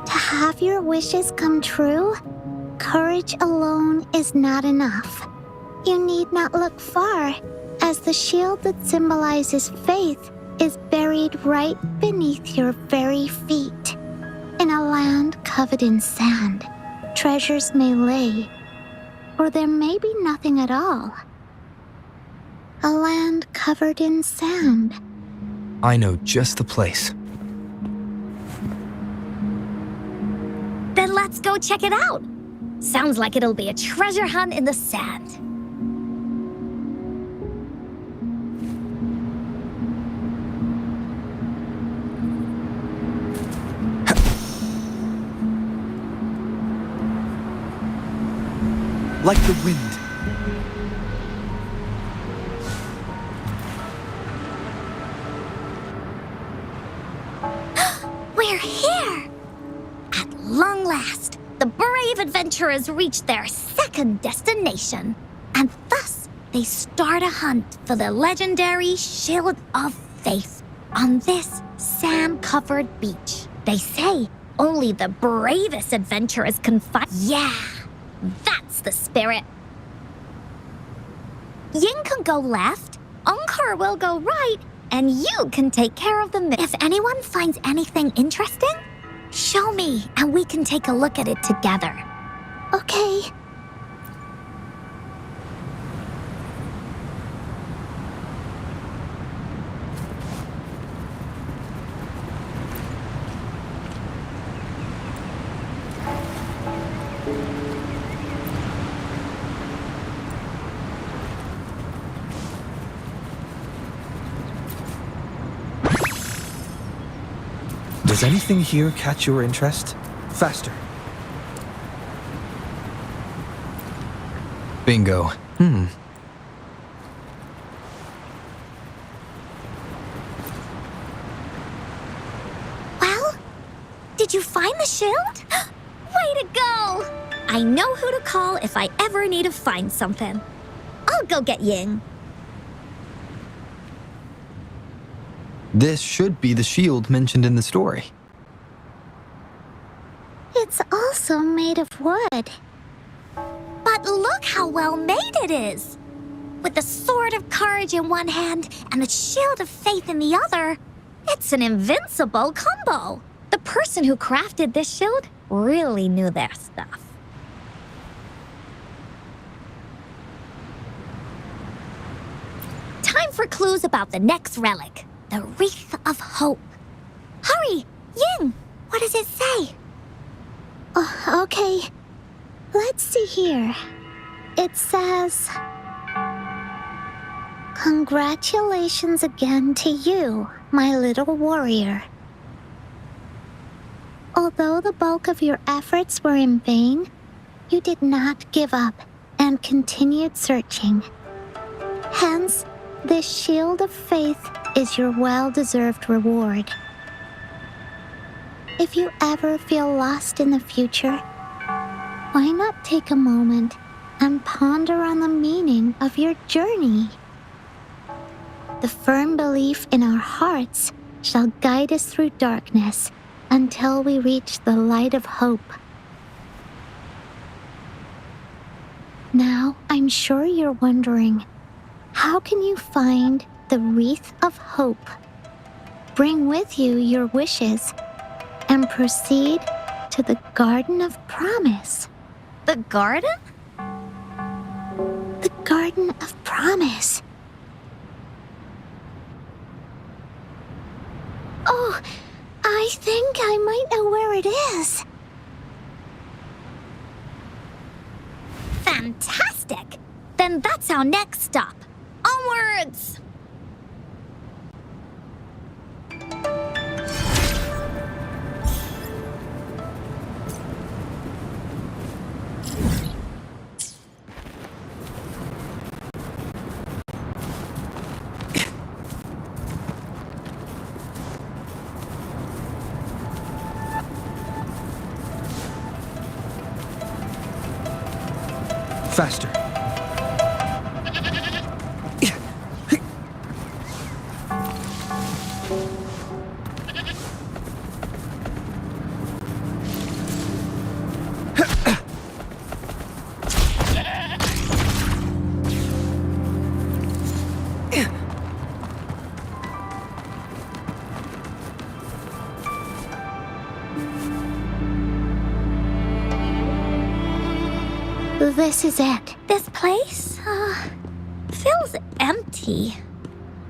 To have your wishes come true, courage alone is not enough. You need not look far, as the shield that symbolizes faith is buried right beneath your very feet. In a land covered in sand, treasures may lay, or there may be nothing at all. A land covered in sand." I know just the place. Then let's go check it out. Sounds like it'll be a treasure hunt in the sand. Like the wind. We're here! At long last, the brave adventurers reach their second destination. And thus, they start a hunt for the legendary Shield of Faith on this sand-covered beach. They say only the bravest adventurers can find. Yeah, that's the spirit. Yin can go left, Encore will go right, and you can take care of the middle. If anyone finds anything interesting, show me and we can take a look at it together. Okay. Does anything here catch your interest? Faster. Bingo. Well, did you find the shield? Way to go! I know who to call if I ever need to find something. I'll go get Ying. This should be the shield mentioned in the story. It's also made of wood. But look how well made it is! With the sword of courage in one hand and the shield of faith in the other, it's an invincible combo. The person who crafted this shield really knew their stuff. Time for clues about the next relic, the Wreath of Hope. Hurry, Ying! What does it say? Oh, okay. Let's see here. It says, "Congratulations again to you, my little warrior. Although the bulk of your efforts were in vain, you did not give up and continued searching. Hence, this shield of faith is your well-deserved reward. If you ever feel lost in the future, why not take a moment and ponder on the meaning of your journey? The firm belief in our hearts shall guide us through darkness until we reach the light of hope." Now, I'm sure you're wondering, how can you find the Wreath of Hope? Bring with you your wishes and proceed to the Garden of Promise. The garden? The Garden of Promise. Oh, I think I might know where it is. Fantastic! Then that's our next stop. Onwards! Faster. This is it. This place, feels empty.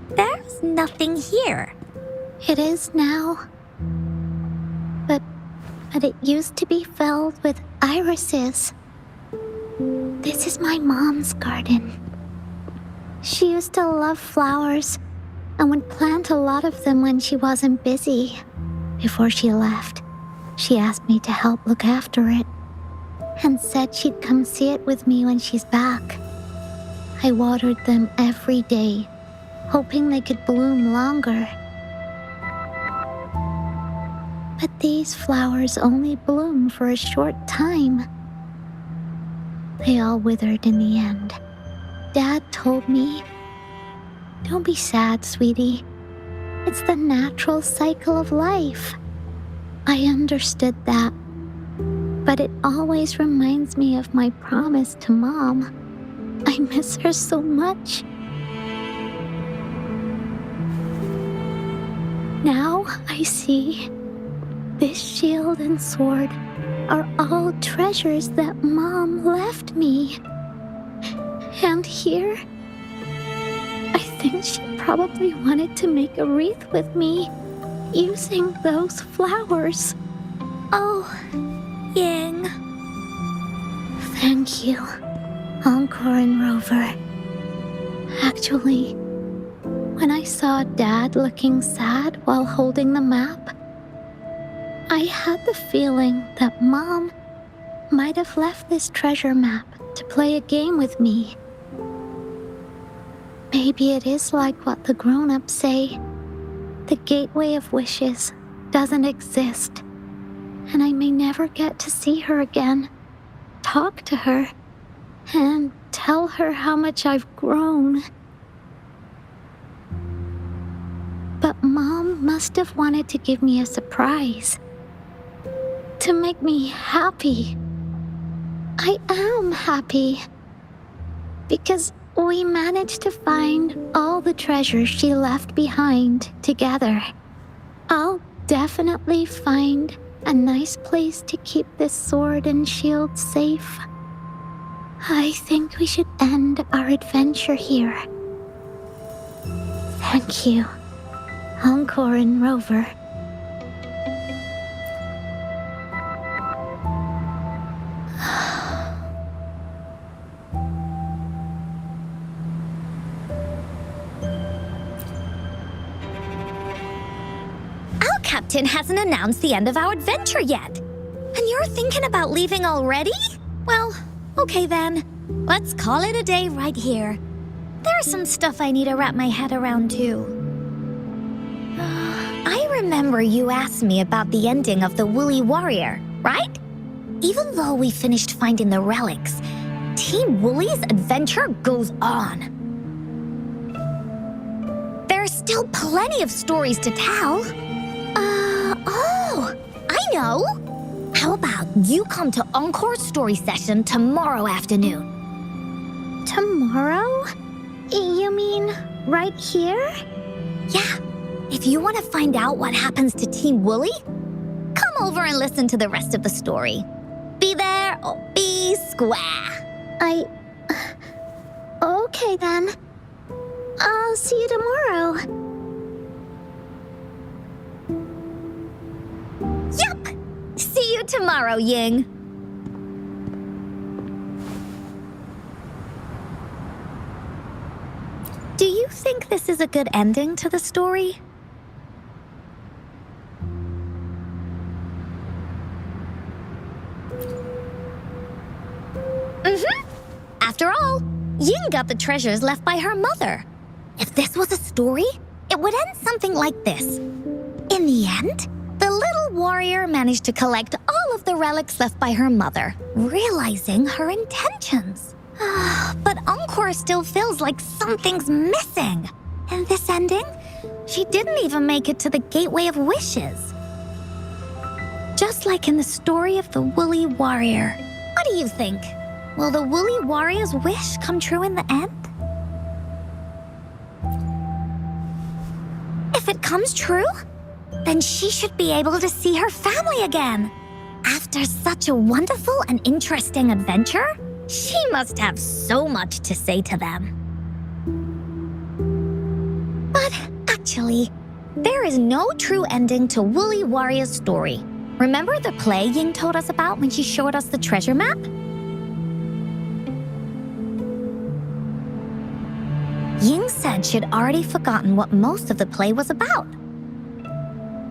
There's nothing here. It is now. But it used to be filled with irises. This is my mom's garden. She used to love flowers and would plant a lot of them when she wasn't busy. Before she left, she asked me to help look after it and said she'd come see it with me when she's back. I watered them every day, hoping they could bloom longer. But these flowers only bloom for a short time. They all withered in the end. Dad told me, "Don't be sad, sweetie. It's the natural cycle of life." I understood that, but it always reminds me of my promise to Mom. I miss her so much. Now I see this shield and sword are all treasures that Mom left me. And here, I think she probably wanted to make a wreath with me using those flowers. Oh, Ying. Thank you, Encore and Rover. Actually, when I saw Dad looking sad while holding the map, I had the feeling that Mom might have left this treasure map to play a game with me. Maybe it is like what the grown-ups say. The Gateway of Wishes doesn't exist, and I may never get to see her again, talk to her, and tell her how much I've grown. But Mom must have wanted to give me a surprise. To make me happy. I am happy. Because we managed to find all the treasures she left behind together. I'll definitely find a nice place to keep this sword and shield safe. I think we should end our adventure here. Thank you, Encore and Rover. Our captain hasn't announced the end of our adventure yet. And you're thinking about leaving already? Well, okay then. Let's call it a day right here. There's some stuff I need to wrap my head around too. I remember you asked me about the ending of the Woolly Warrior, right? Even though we finished finding the relics, Team Woolly's adventure goes on. There's still plenty of stories to tell. I know! How about you come to Encore's story session tomorrow afternoon? Tomorrow? You mean right here? Yeah. If you want to find out what happens to Team Woolly, come over and listen to the rest of the story. Be there or be square. Okay then. I'll see you tomorrow. Yup! See you tomorrow, Ying. Do you think this is a good ending to the story? After all, Ying got the treasures left by her mother. If this was a story, it would end something like this. In the end, the little warrior managed to collect all of the relics left by her mother, realizing her intentions. But Encore still feels like something's missing. In this ending, she didn't even make it to the Gateway of Wishes. Just like in the story of the Woolly Warrior. What do you think? Will the Woolly Warrior's wish come true in the end? If it comes true, then she should be able to see her family again. After such a wonderful and interesting adventure, she must have so much to say to them. But actually, there is no true ending to Woolly Warrior's story. Remember the play Ying told us about when she showed us the treasure map? Ying said she'd already forgotten what most of the play was about.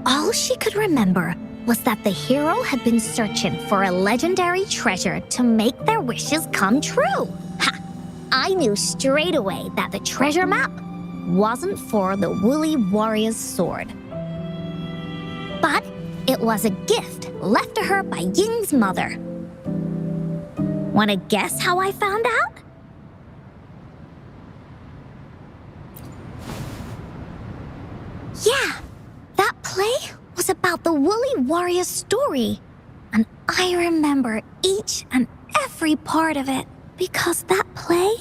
All she could remember was that the hero had been searching for a legendary treasure to make their wishes come true. Ha! I knew straight away that the treasure map wasn't for the Woolly Warrior's sword. But it was a gift left to her by Ying's mother. Wanna guess how I found out? Yeah, that play was about the Woolly Warrior's story. And I remember each and every part of it because that play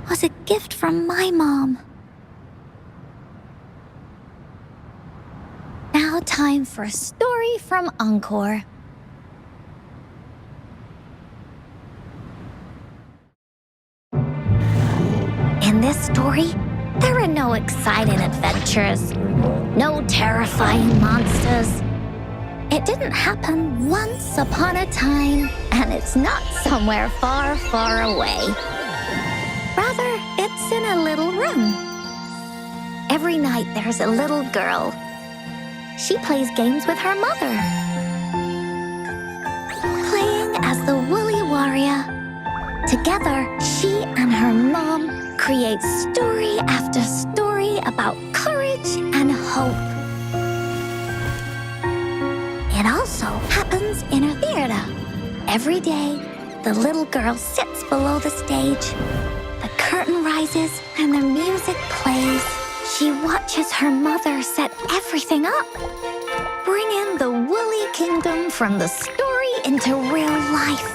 was a gift from my mom. Now time for a story from Encore. In this story, there are no exciting adventures, no terrifying monsters. It didn't happen once upon a time, and it's not somewhere far, far away. Rather, it's in a little room. Every night there's a little girl she plays games with her mother. Playing as the Woolly Warrior. Together, she and her mom create story after story about courage and hope. It also happens in a theater. Every day, the little girl sits below the stage. The curtain rises and the music plays. She watches her mother set everything up. Bring in the Woolly Kingdom from the story into real life.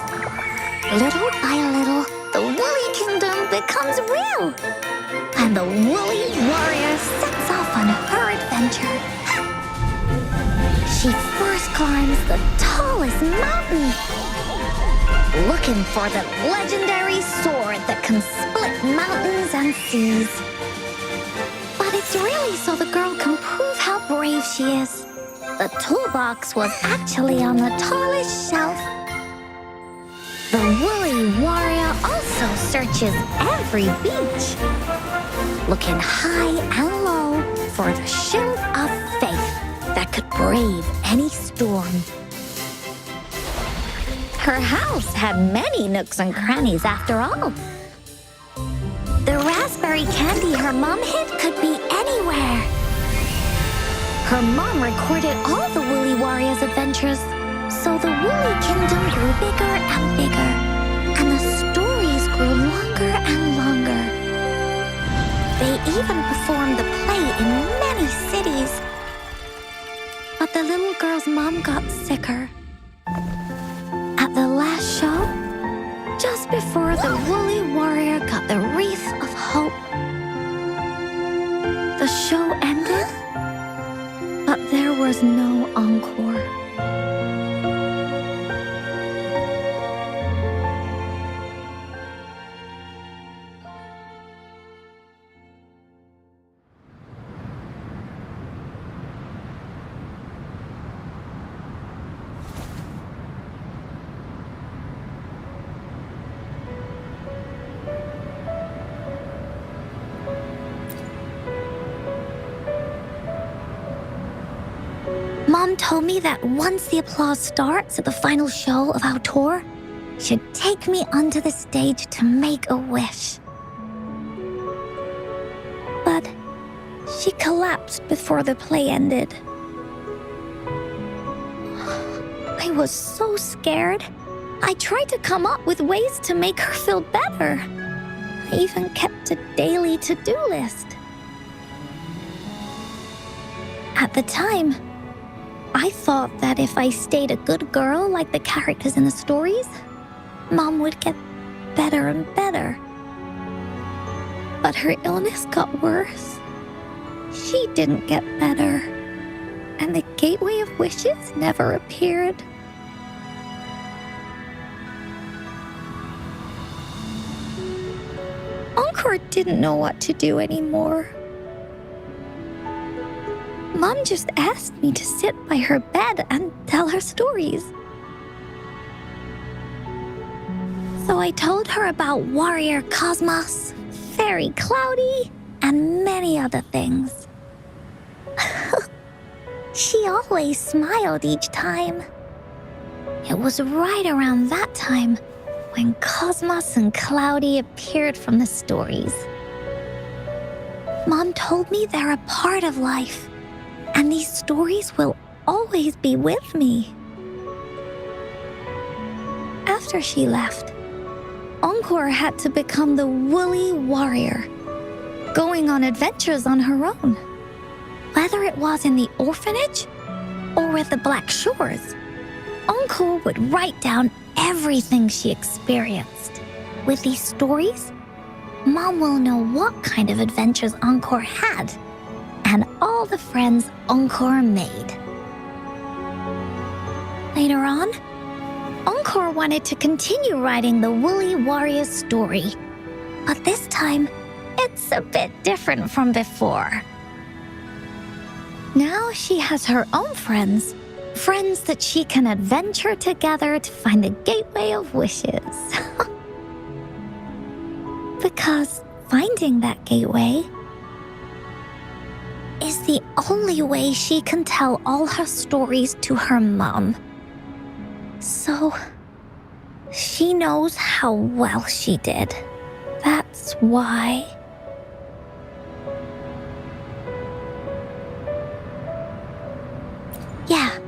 Little by little, the Woolly Kingdom becomes real. And the Woolly Warrior sets off on her adventure. She first climbs the tallest mountain, looking for the legendary sword that can split mountains and seas. But it's really so the girl can prove how brave she is. The toolbox was actually on the tallest shelf. The Woolly Warrior also searches every beach, looking high and low for the shield of faith that could brave any storm. Her house had many nooks and crannies after all. The raspberry candy her mom hid could be anywhere. Her mom recorded all the Woolly Warrior's adventures, so the Woolly Kingdom grew bigger and bigger, and the stories grew longer and longer. They even performed the play in many cities. But the little girl's mom got sicker. At the last show, just before the Woolly Warrior got the wreath of hope, the show ended, but there was no encore. Mom told me that once the applause starts at the final show of our tour, she'd take me onto the stage to make a wish. But she collapsed before the play ended. I was so scared. I tried to come up with ways to make her feel better. I even kept a daily to-do list. At the time, I thought that if I stayed a good girl like the characters in the stories, Mom would get better and better. But her illness got worse. She didn't get better, and the Gateway of Wishes never appeared. Encore didn't know what to do anymore. Mom just asked me to sit by her bed and tell her stories. So I told her about Warrior Cosmos, Fairy Cloudy, and many other things. She always smiled each time. It was right around that time when Cosmos and Cloudy appeared from the stories. Mom told me they're a part of life, and these stories will always be with me. After she left, Encore had to become the Woolly Warrior, going on adventures on her own. Whether it was in the orphanage or with the Black Shores, Encore would write down everything she experienced. With these stories, Mom will know what kind of adventures Encore had and all the friends Encore made. Later on, Encore wanted to continue writing the Woolly Warrior story, but this time, it's a bit different from before. Now she has her own friends that she can adventure together to find the Gateway of Wishes. Because finding that gateway is the only way she can tell all her stories to her mom. So, she knows how well she did. That's why. Yeah,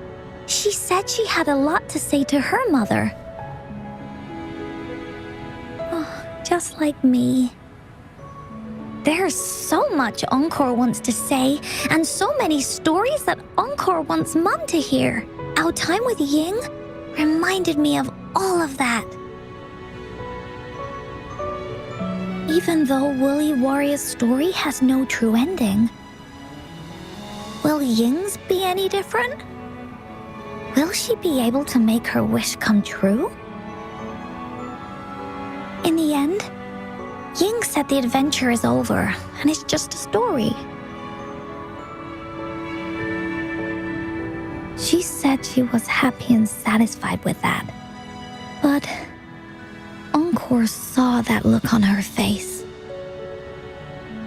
she said she had a lot to say to her mother. Oh, just like me. There's so much Encore wants to say, and so many stories that Encore wants Mom to hear. Our time with Ying reminded me of all of that. Even though Woolly Warrior's story has no true ending, will Ying's be any different? Will she be able to make her wish come true? In the end, Ying said the adventure is over, and it's just a story. She said she was happy and satisfied with that. But Encore saw that look on her face.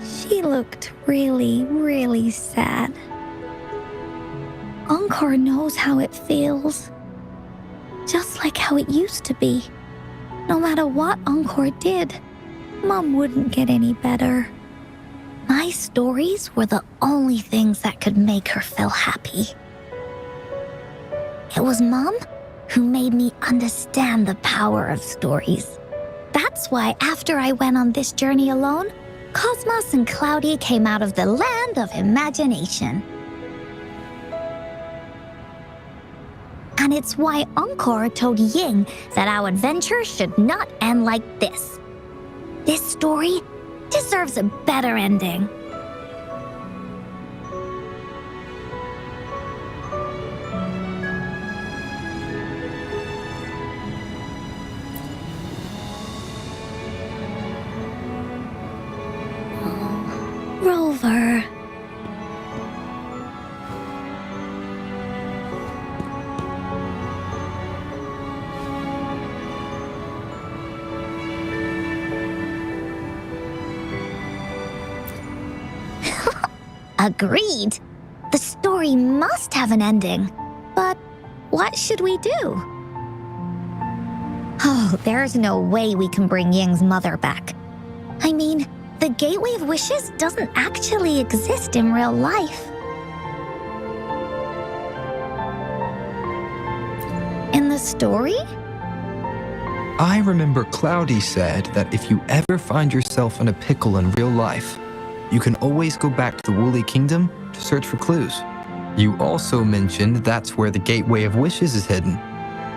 She looked really, really sad. Encore knows how it feels. Just like how it used to be. No matter what Encore did, Mom wouldn't get any better. My stories were the only things that could make her feel happy. It was Mom who made me understand the power of stories. That's why after I went on this journey alone, Cosmos and Cloudy came out of the land of imagination. And it's why Encore told Ying that our adventure should not end like this. This story deserves a better ending. Oh, Rover. Agreed. The story must have an ending. But what should we do? Oh, there's no way we can bring Ying's mother back. I mean, the Gateway of Wishes doesn't actually exist in real life. In the story? I remember Cloudy said that if you ever find yourself in a pickle in real life, you can always go back to the Woolly Kingdom to search for clues. You also mentioned that's where the Gateway of Wishes is hidden,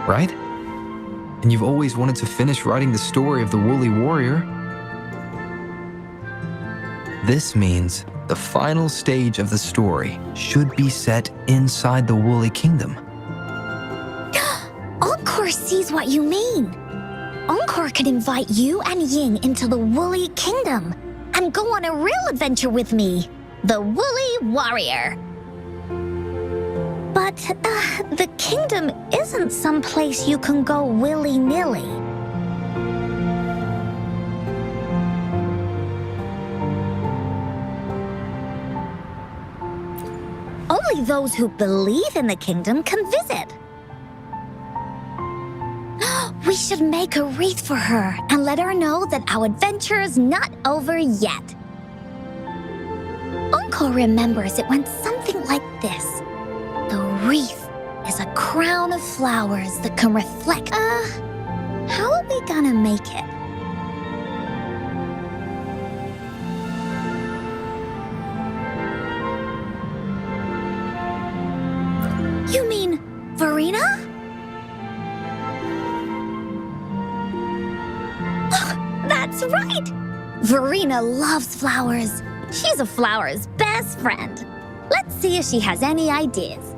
right? And you've always wanted to finish writing the story of the Woolly Warrior. This means the final stage of the story should be set inside the Woolly Kingdom. Encore sees what you mean. Encore could invite you and Ying into the Woolly Kingdom and go on a real adventure with me, the Woolly Warrior. But the kingdom isn't some place you can go willy-nilly. Only those who believe in the kingdom can visit. We should make a wreath for her and let her know that our adventure is not over yet. Encore remembers it went something like this. The wreath is a crown of flowers that can reflect. How are we gonna make it? You mean Verena? That's right! Verena loves flowers. She's a flower's best friend. Let's see if she has any ideas.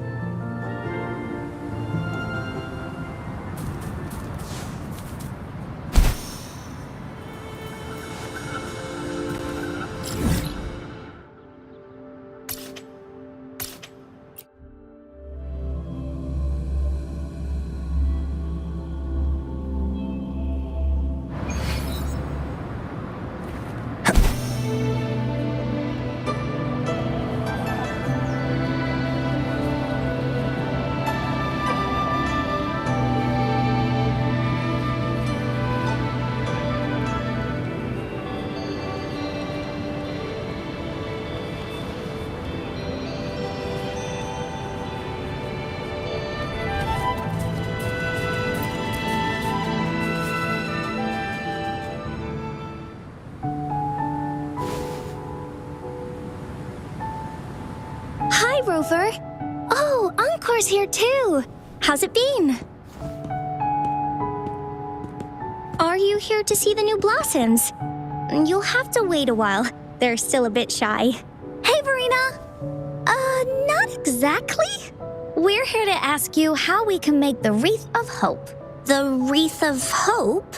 Rover. Oh, Encore's here too. How's it been? Are you here to see the new blossoms? You'll have to wait a while. They're still a bit shy. Hey, Verena! Not exactly. We're here to ask you how we can make the Wreath of Hope. The Wreath of Hope?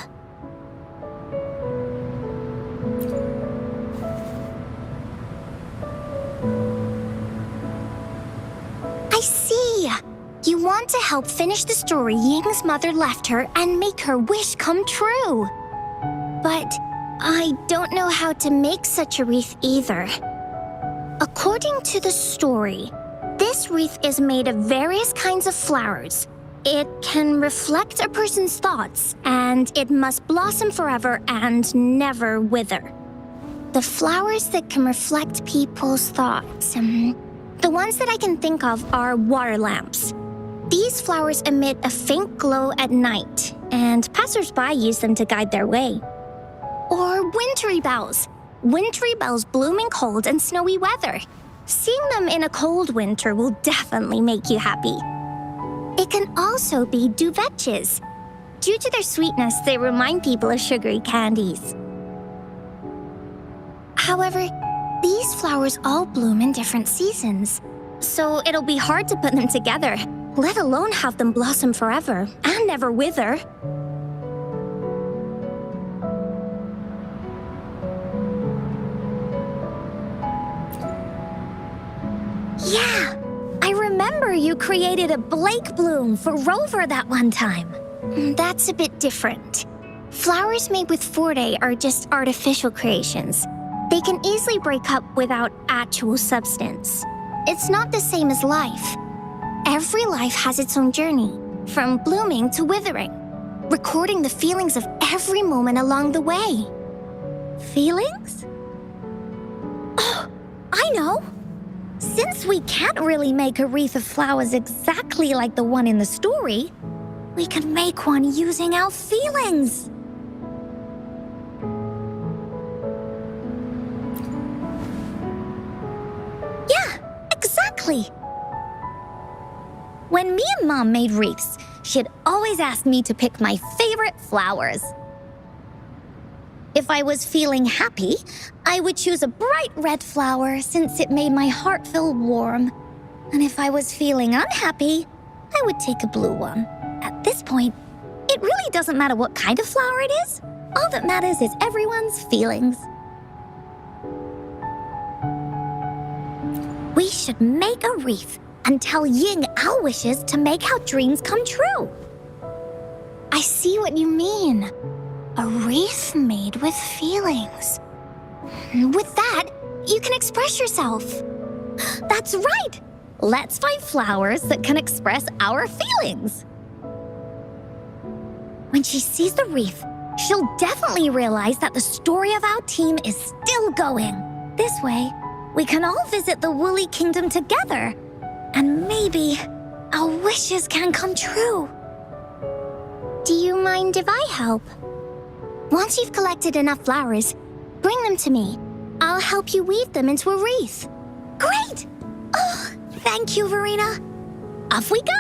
I see. You want to help finish the story Ying's mother left her and make her wish come true. But I don't know how to make such a wreath either. According to the story, this wreath is made of various kinds of flowers. It can reflect a person's thoughts, and it must blossom forever and never wither. The flowers that can reflect people's thoughts, the ones that I can think of are water lamps. These flowers emit a faint glow at night, and passers-by use them to guide their way. Or wintry bells. Wintry bells bloom in cold and snowy weather. Seeing them in a cold winter will definitely make you happy. It can also be duvetches. Due to their sweetness, they remind people of sugary candies. However, these flowers all bloom in different seasons, so it'll be hard to put them together, let alone have them blossom forever and never wither. Yeah, I remember you created a Blake bloom for Rover that one time. That's a bit different. Flowers made with Forte are just artificial creations. They can easily break up without actual substance. It's not the same as life. Every life has its own journey, from blooming to withering, recording the feelings of every moment along the way. Feelings? Oh, I know! Since we can't really make a wreath of flowers exactly like the one in the story, we can make one using our feelings. Yeah, exactly. When me and Mom made wreaths, she'd always ask me to pick my favorite flowers. If I was feeling happy, I would choose a bright red flower since it made my heart feel warm. And if I was feeling unhappy, I would take a blue one. At this point, it really doesn't matter what kind of flower it is. All that matters is everyone's feelings. We should make a wreath and tell Ying our wishes to make our dreams come true. I see what you mean. A wreath made with feelings. With that, you can express yourself. That's right! Let's find flowers that can express our feelings. When she sees the wreath, she'll definitely realize that the story of our team is still going. This way, we can all visit the Woolly Kingdom together. And maybe our wishes can come true. Do you mind if I help? Once you've collected enough flowers, bring them to me. I'll help you weave them into a wreath. Great! Oh, thank you, Verena. Off we go!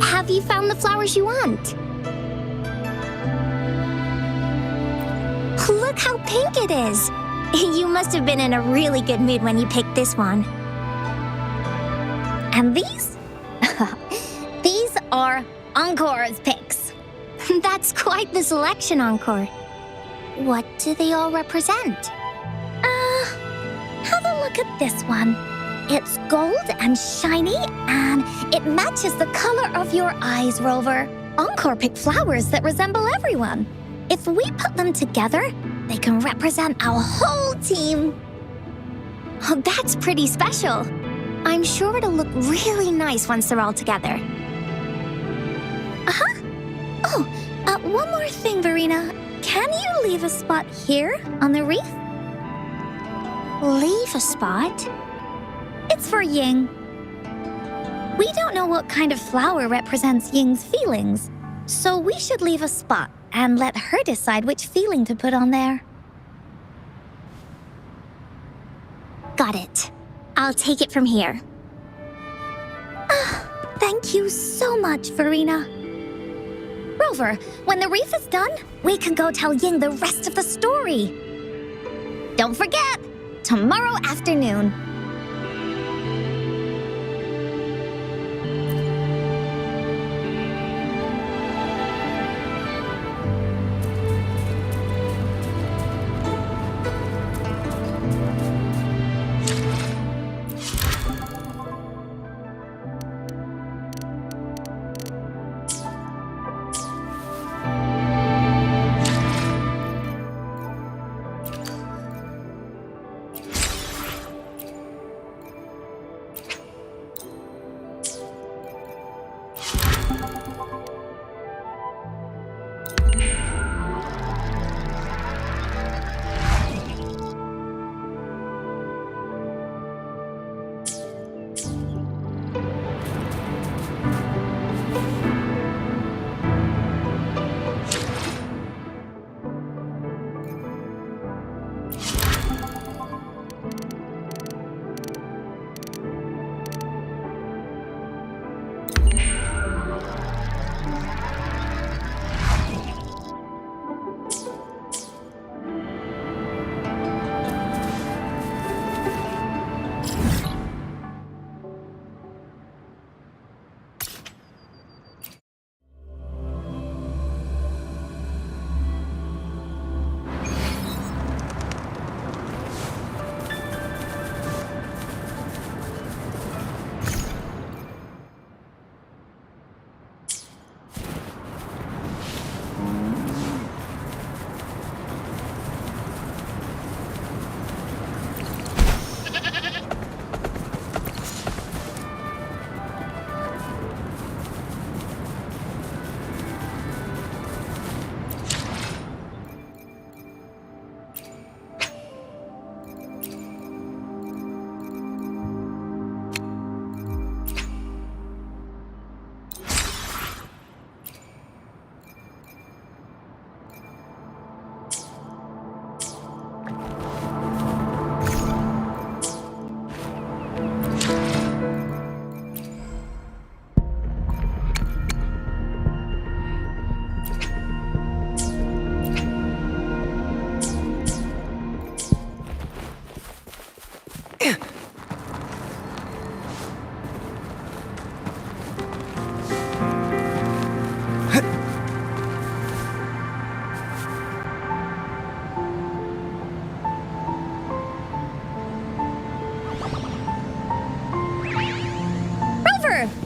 Have you found the flowers you want? Look how pink it is! You must have been in a really good mood when you picked this one. And these? These are Encore's picks. That's quite the selection, Encore. What do they all represent? Have a look at this one. It's gold and shiny, and it matches the color of your eyes, Rover. Encore picked flowers that resemble everyone. If we put them together, they can represent our whole team. Oh, that's pretty special. I'm sure it'll look really nice once they're all together. Uh-huh. Oh, one more thing, Verena. Can you leave a spot here on the reef? Leave a spot? It's for Ying. We don't know what kind of flower represents Ying's feelings, so we should leave a spot and let her decide which feeling to put on there. Got it. I'll take it from here. Thank you so much, Verena. Rover, when the reef is done, we can go tell Ying the rest of the story. Don't forget, tomorrow afternoon.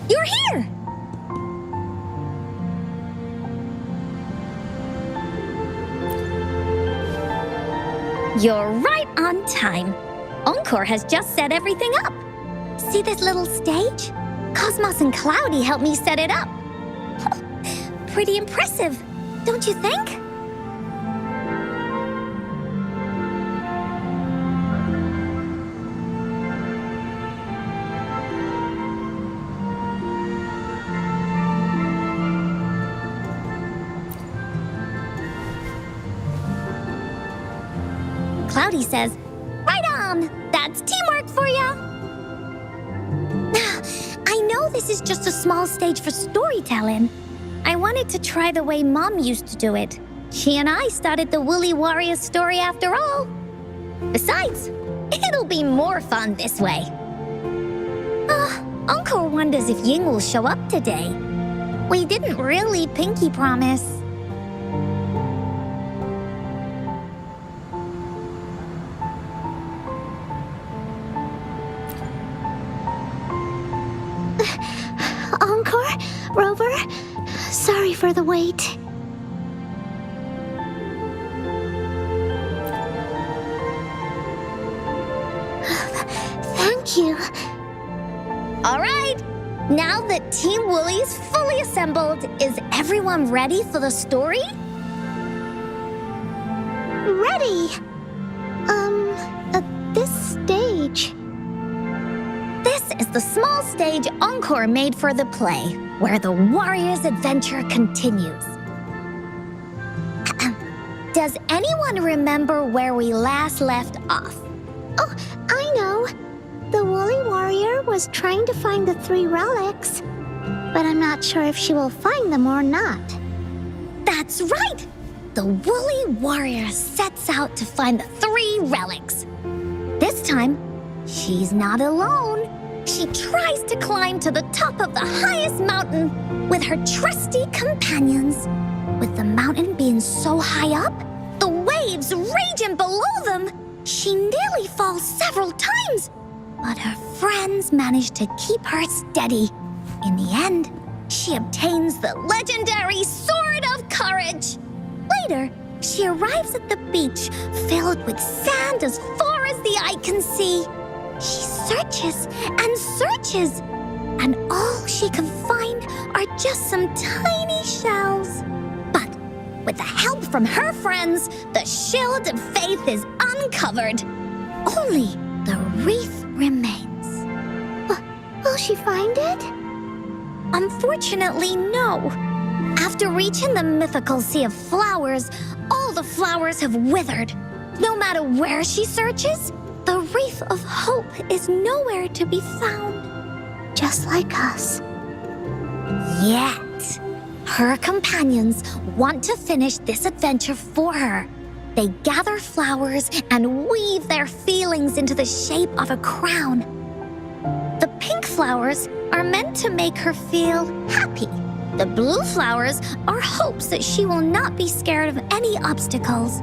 You're here! You're right on time. Encore has just set everything up. See this little stage? Cosmos and Cloudy helped me set it up. Pretty impressive, don't you think? Cloudy says, right on! That's teamwork for ya! I know this is just a small stage for storytelling. I wanted to try the way Mom used to do it. She and I started the Woolly Warrior story after all. Besides, it'll be more fun this way. Encore wonders if Ying will show up today. We didn't really pinky promise. Encore? Rover? Sorry for the wait. Thank you. All right. Now that Team Woolly is fully assembled, is everyone ready for the story? Ready. At this stage. This is the small stage encore made for the play, where the warrior's adventure continues. Does anyone remember where we last left off? Oh, I know. The Woolly Warrior was trying to find the 3 relics, but I'm not sure if she will find them or not. That's right! The Woolly Warrior sets out to find the 3 relics. This time, she's not alone. She tries to climb to the top of the highest mountain with her trusty companions. With the mountain being so high up, the waves raging below them, she nearly falls several times. But her friends manage to keep her steady. In the end, she obtains the legendary Sword of Courage. Later, she arrives at the beach filled with sand as far as the eye can see. She searches and searches, and all she can find are just some tiny shells. But with the help from her friends, the shield of faith is uncovered. Only the wreath remains. Will she find it? Unfortunately, no. After reaching the mythical sea of flowers, all the flowers have withered. No matter where she searches, the wreath of hope is nowhere to be found. Just like us. Yet, her companions want to finish this adventure for her. They gather flowers and weave their feelings into the shape of a crown. The pink flowers are meant to make her feel happy. The blue flowers are hopes that she will not be scared of any obstacles.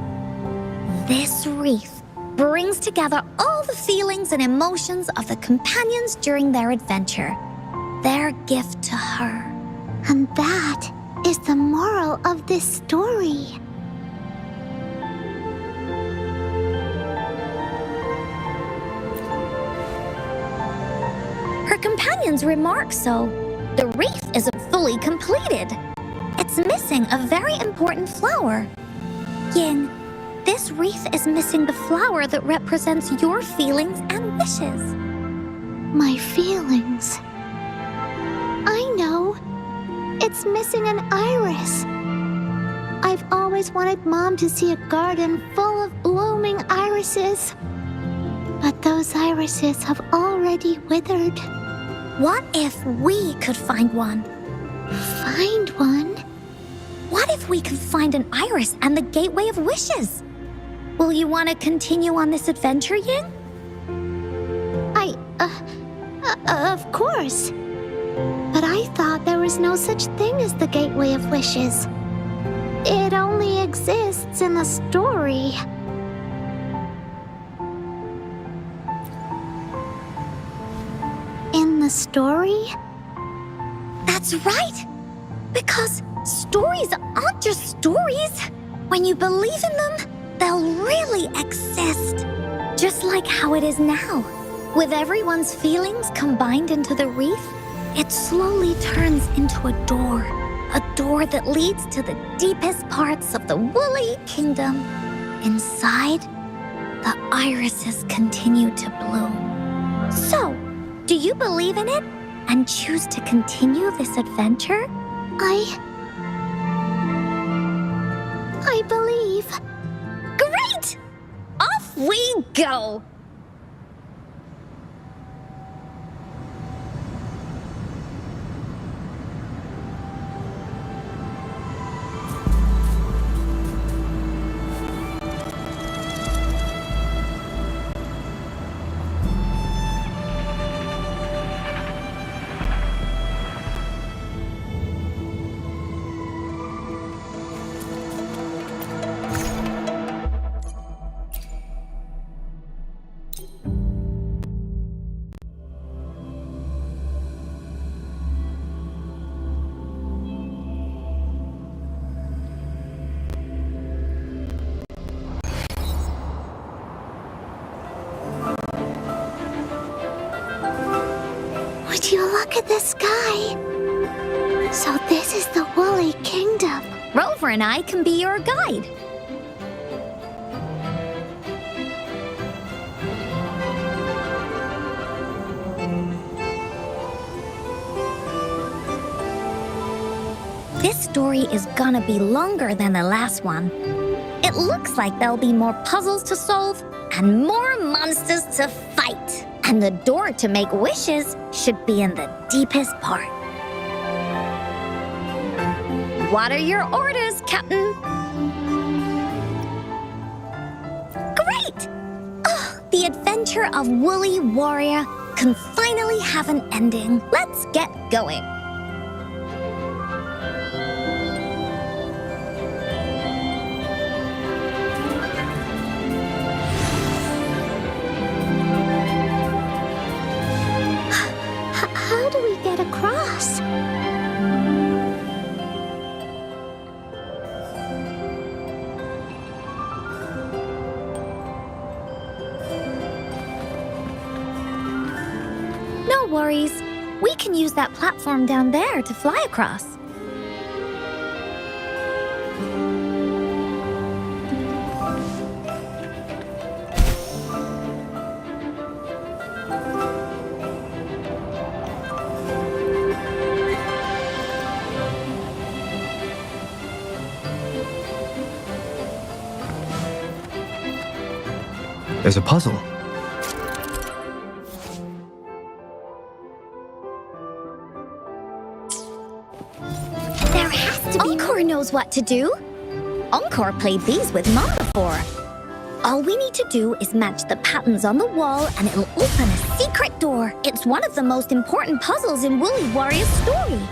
This wreath brings together all the feelings and emotions of the companions during their adventure. Their gift to her. And that is the moral of this story. Her companions remark so. The wreath isn't fully completed. It's missing a very important flower. Yin, this wreath is missing the flower that represents your feelings and wishes. My feelings. I know. It's missing an iris. I've always wanted Mom to see a garden full of blooming irises. But those irises have already withered. What if we could find one? Find one? What if we could find an iris and the gateway of wishes? Will you want to continue on this adventure, Ying? Of course. But I thought there was no such thing as the gateway of wishes. It only exists in the story. In the story? That's right! Because stories aren't just stories. When you believe in them, they'll really exist. Just like how it is now. With everyone's feelings combined into the wreath, it slowly turns into a door that leads to the deepest parts of the Woolly Kingdom. Inside, the irises continue to bloom. So, do you believe in it and choose to continue this adventure? I believe. Great! Off we go! Look at the sky. So this is the Woolly Kingdom. Rover and I can be your guide. This story is gonna be longer than the last one. It looks like there'll be more puzzles to solve and more monsters to fight. And the door to make wishes should be in the deepest part. What are your orders, Captain? Great! Oh, the adventure of Woolly Warrior can finally have an ending. Let's get going. How do we get across? No worries. We can use that platform down there to fly across. There's a puzzle. There has to be. Encore knows what to do. Encore played these with Mom before. All we need to do is match the patterns on the wall and it'll open a secret door. It's one of the most important puzzles in Woolly Warrior's story.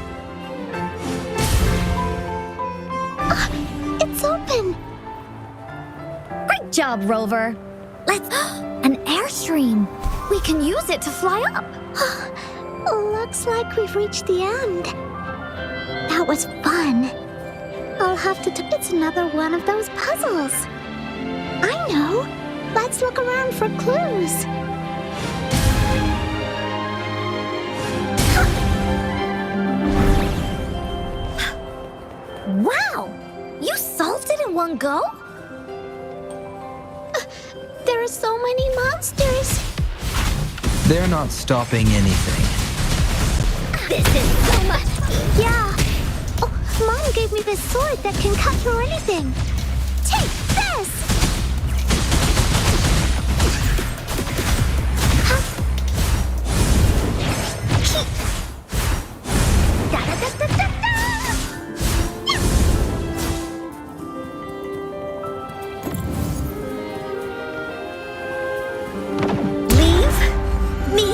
It's open. Great job, Rover. Let's... an airstream. We can use it to fly up. Looks like we've reached the end. That was fun. I'll have to... It's another one of those puzzles. I know. Let's look around for clues. Wow! You solved it in one go? There are so many monsters. They're not stopping anything. This is so much... Yeah. Oh, Mom gave me this sword that can cut through anything. Take this! Leave me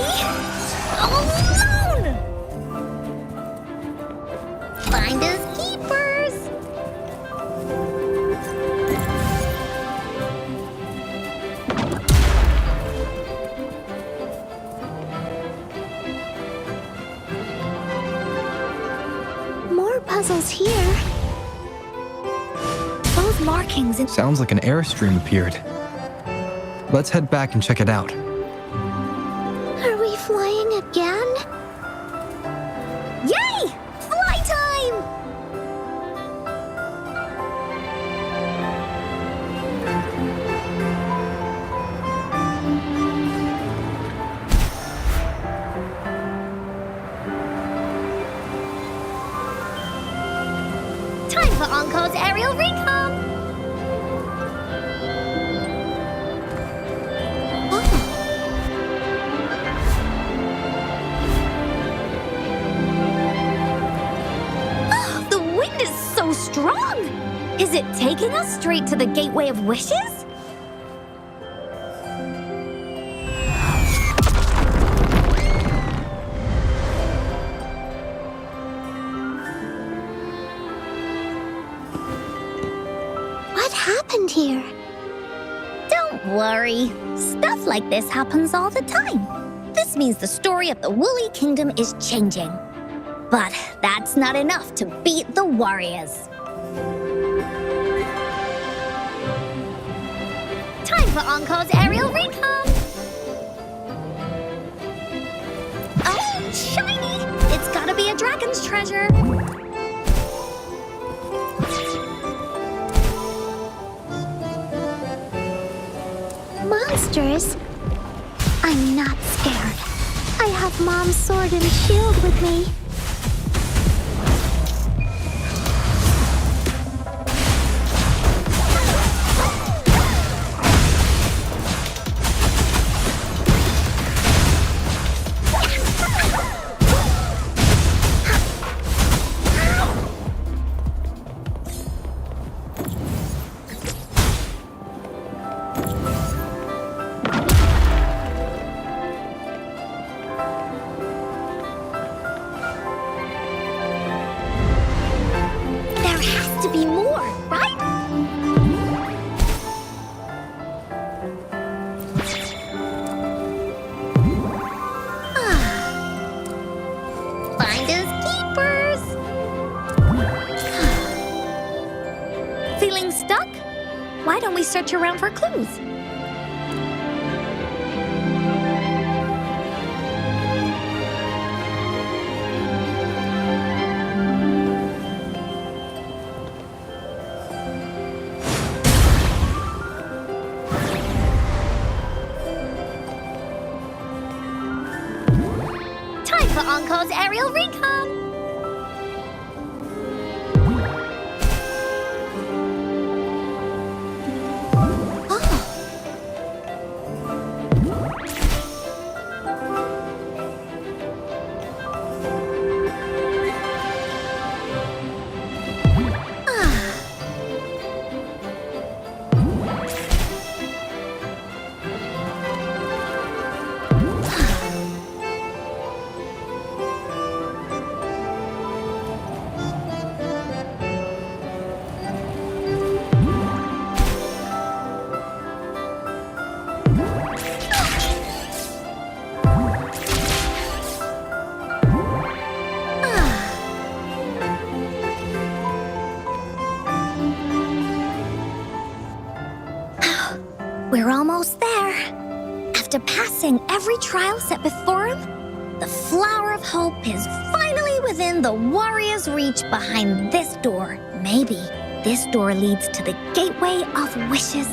alone! Finders keepers! More puzzles here. Those markings in... Sounds like an airstream appeared. Let's head back and check it out. Are we flying again? Yay! Fly time! Time for Encore's aerial recon! Oh, the wind is so strong! Is it taking us straight to the Gateway of Wishes? What happened here? Don't worry. Stuff like this happens all the time. This means the story of the Woolly Kingdom is changing. But that's not enough to beat the warriors. Time for Encore's aerial recon! Oh, shiny! dragon's treasure. Monsters? I'm not scared. I have Mom's sword and shield with me. To be more, right? Finders keepers. Feeling stuck? Why don't we search around for clues? Onco's aerial recon! We're almost there. After passing every trial set before him, the Flower of Hope is finally within the warrior's reach behind this door. Maybe this door leads to the Gateway of Wishes,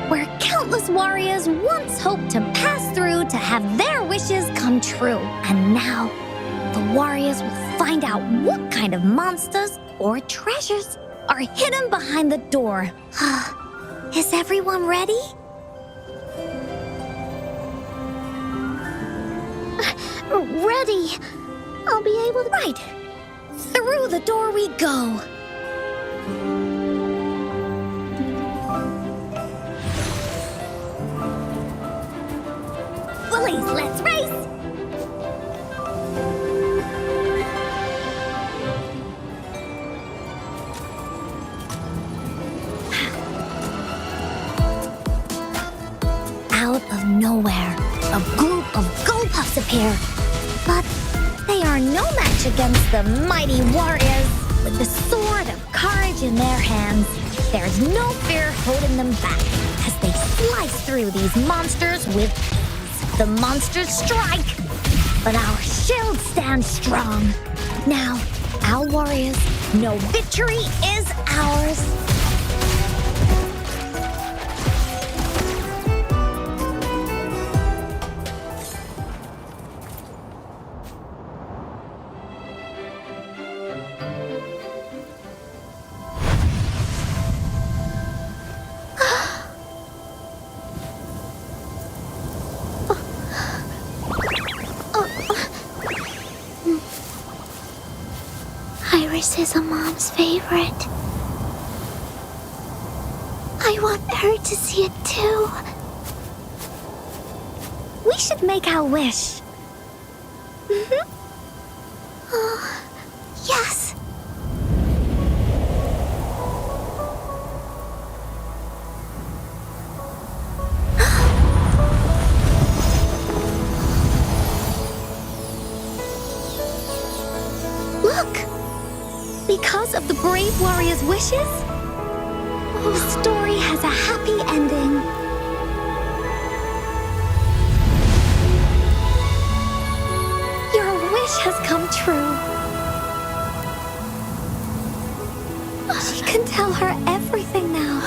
where countless warriors once hoped to pass through to have their wishes come true. And now, the warriors will find out what kind of monsters or treasures are hidden behind the door. Is everyone ready? Ready. I'll be able to... Right. Through the door we go. Bullies, let's race! Out of nowhere, a group of Goldpuffs appear. But they are no match against the mighty warriors. With the sword of courage in their hands, there's no fear holding them back as they slice through these monsters with ease. The monsters strike, but our shields stand strong. Now, our warriors know victory is ours. Iris is a mom's favorite. I want her to see it too. We should make our wish. Oh, yes. Look! Because of the brave warrior's wishes, the story has a happy ending. Your wish has come true. tell her everything now.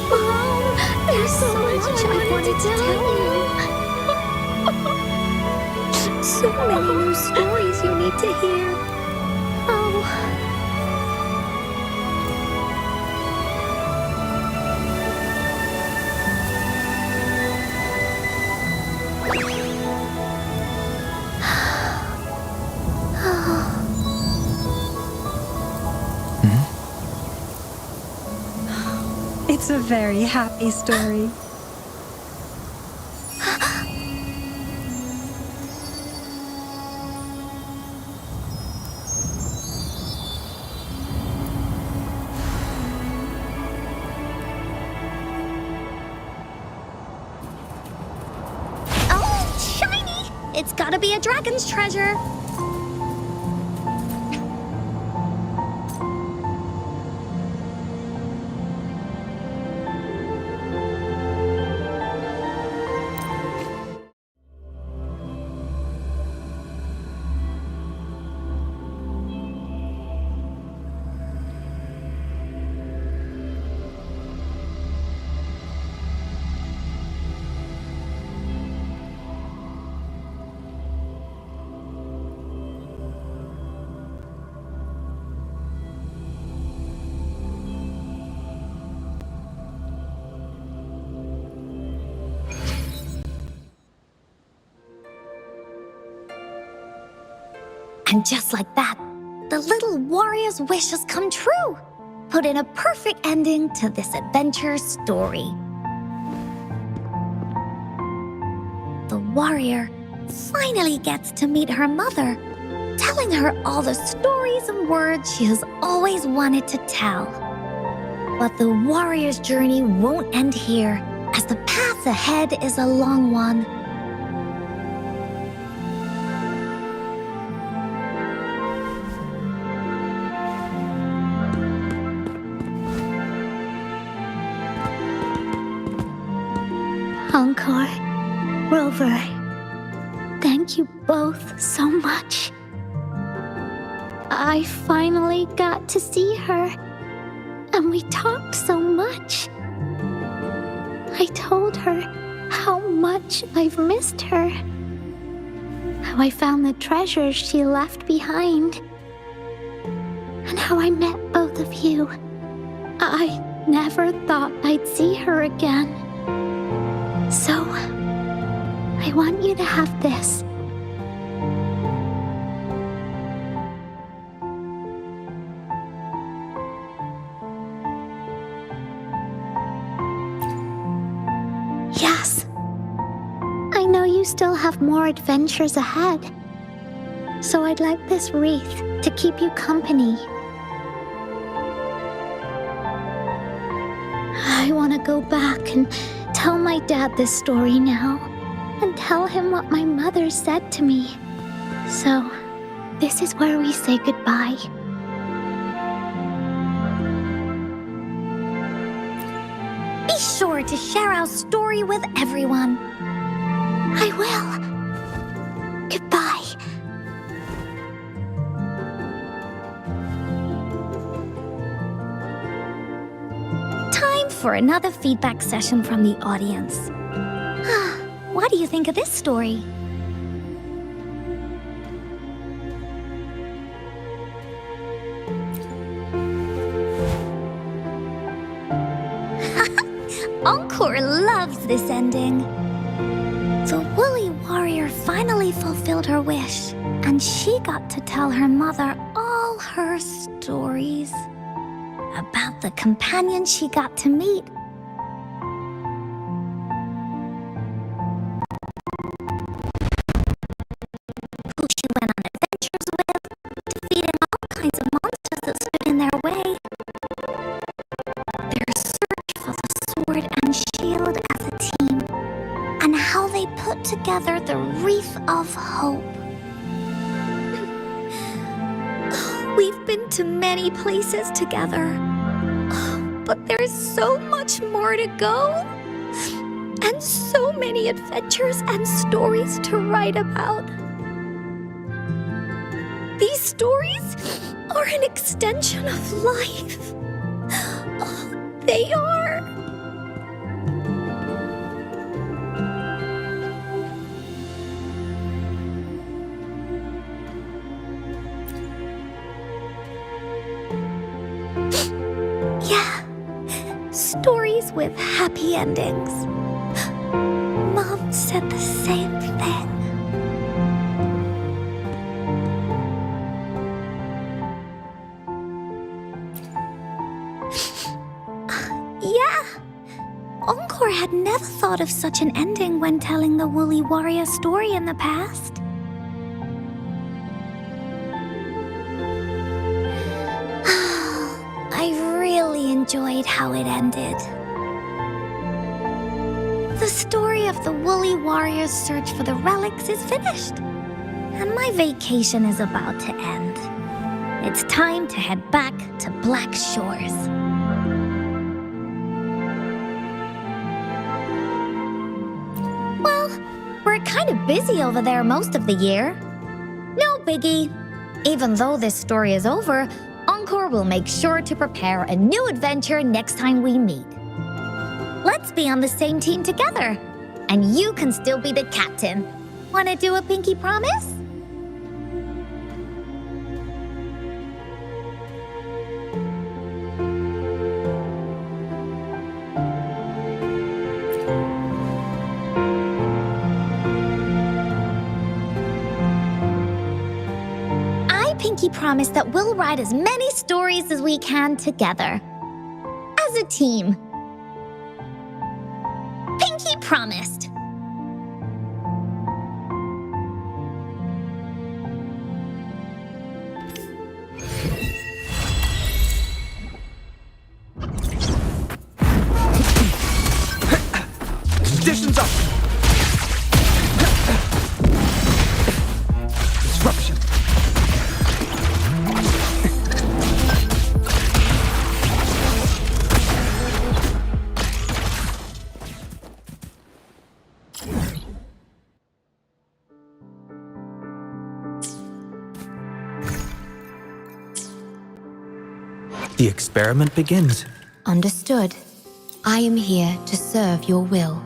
Mom, there's so much I wanted to tell you. So many new stories you need to hear. Oh. It's a very happy story. Oh, shiny! It's gotta be a dragon's treasure. And just like that, the little warrior's wish has come true, put in a perfect ending to this adventure story. The warrior finally gets to meet her mother, telling her all the stories and words she has always wanted to tell. But the warrior's journey won't end here, as the path ahead is a long one. Encore, Rover, thank you both so much. I finally got to see her, and we talked so much. I told her how much I've missed her, how I found the treasures she left behind, and how I met both of you. I never thought I'd see her again. So, I want you to have this. Yes. I know you still have more adventures ahead. So I'd like this wreath to keep you company. I want to go back and tell my dad this story now, and tell him what my mother said to me. So, this is where we say goodbye. Be sure to share our story with everyone. I will. Goodbye. Time for another feedback session from the audience. What do you think of this story? Encore loves this ending. The woolly warrior finally fulfilled her wish, and she got to tell her mother all her stories about the companion she got to meet. Who she went on adventures with, defeating all kinds of monsters that stood in their way. Their search for the sword and shield as a team, and how they put together the wreath of hope. We've been to many places together, but there's so much more to go, and so many adventures and stories to write about. These stories are an extension of life. Oh, they are. Yeah, stories with happy endings. Mom said the same thing. Yeah, Encore had never thought of such an ending when telling the Woolly Warrior story in the past. I really enjoyed how it ended. The story of the Woolly Warrior's search for the relics is finished, and my vacation is about to end. It's time to head back to Black Shores. Well, we're kind of busy over there most of the year. No biggie. Even though this story is over, Encore will make sure to prepare a new adventure next time we meet. Let's be on the same team together, and you can still be the captain. Wanna do a pinky promise? Pinky promise that we'll write as many stories as we can together. As a team. Pinky promised. Conditions up! Disruption! The experiment begins. Understood. I am here to serve your will.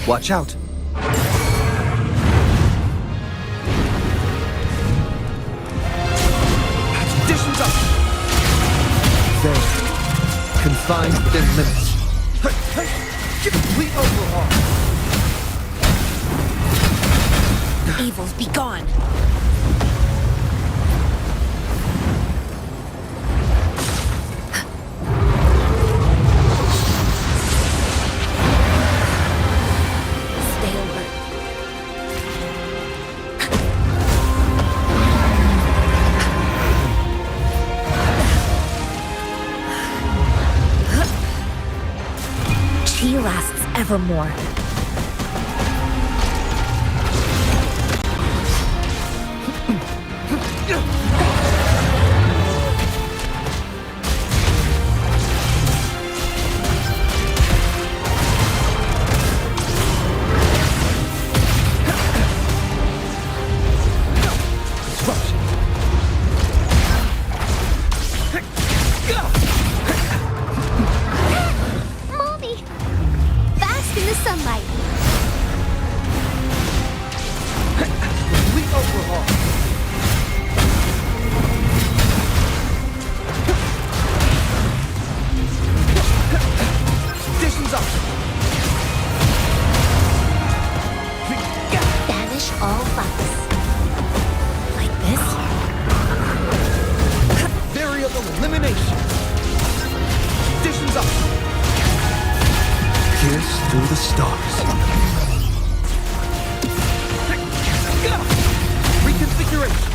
Watch out! Conditions up! There. Confined within limits. Complete overhaul! Evils be gone! She lasts evermore. Mommy! Bask in the sunlight. stars. Reconfiguration.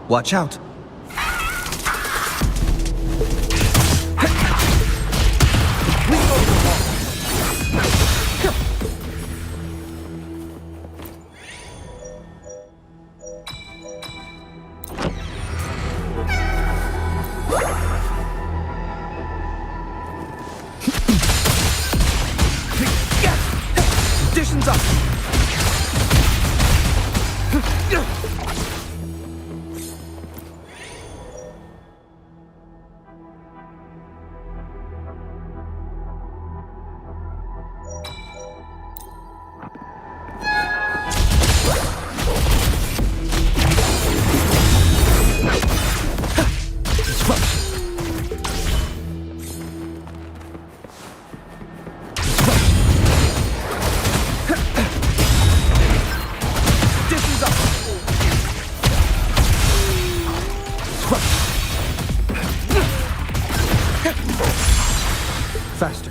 Watch out. Conditions up. Faster.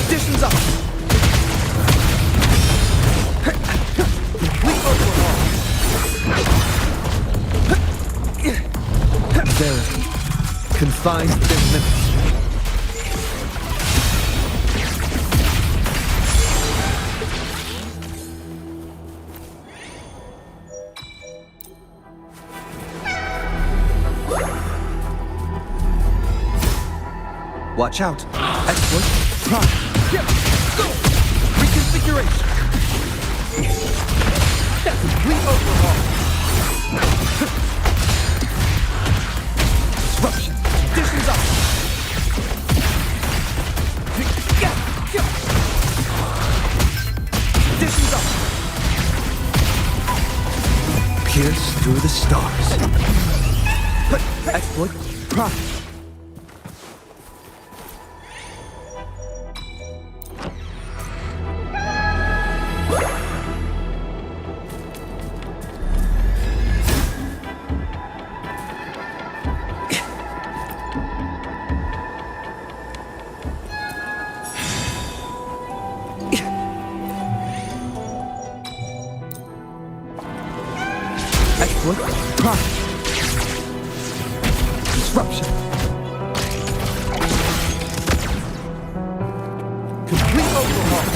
Conditions up. Therapy confines within limits. Watch out! Exploit! Prime! Yep! Go! Reconfiguration! Complete overhaul! Disruption! Conditions up! Conditions up! Pierce through the stars. Exploit! Prime! Exploit Prime. Disruption. Complete overhaul.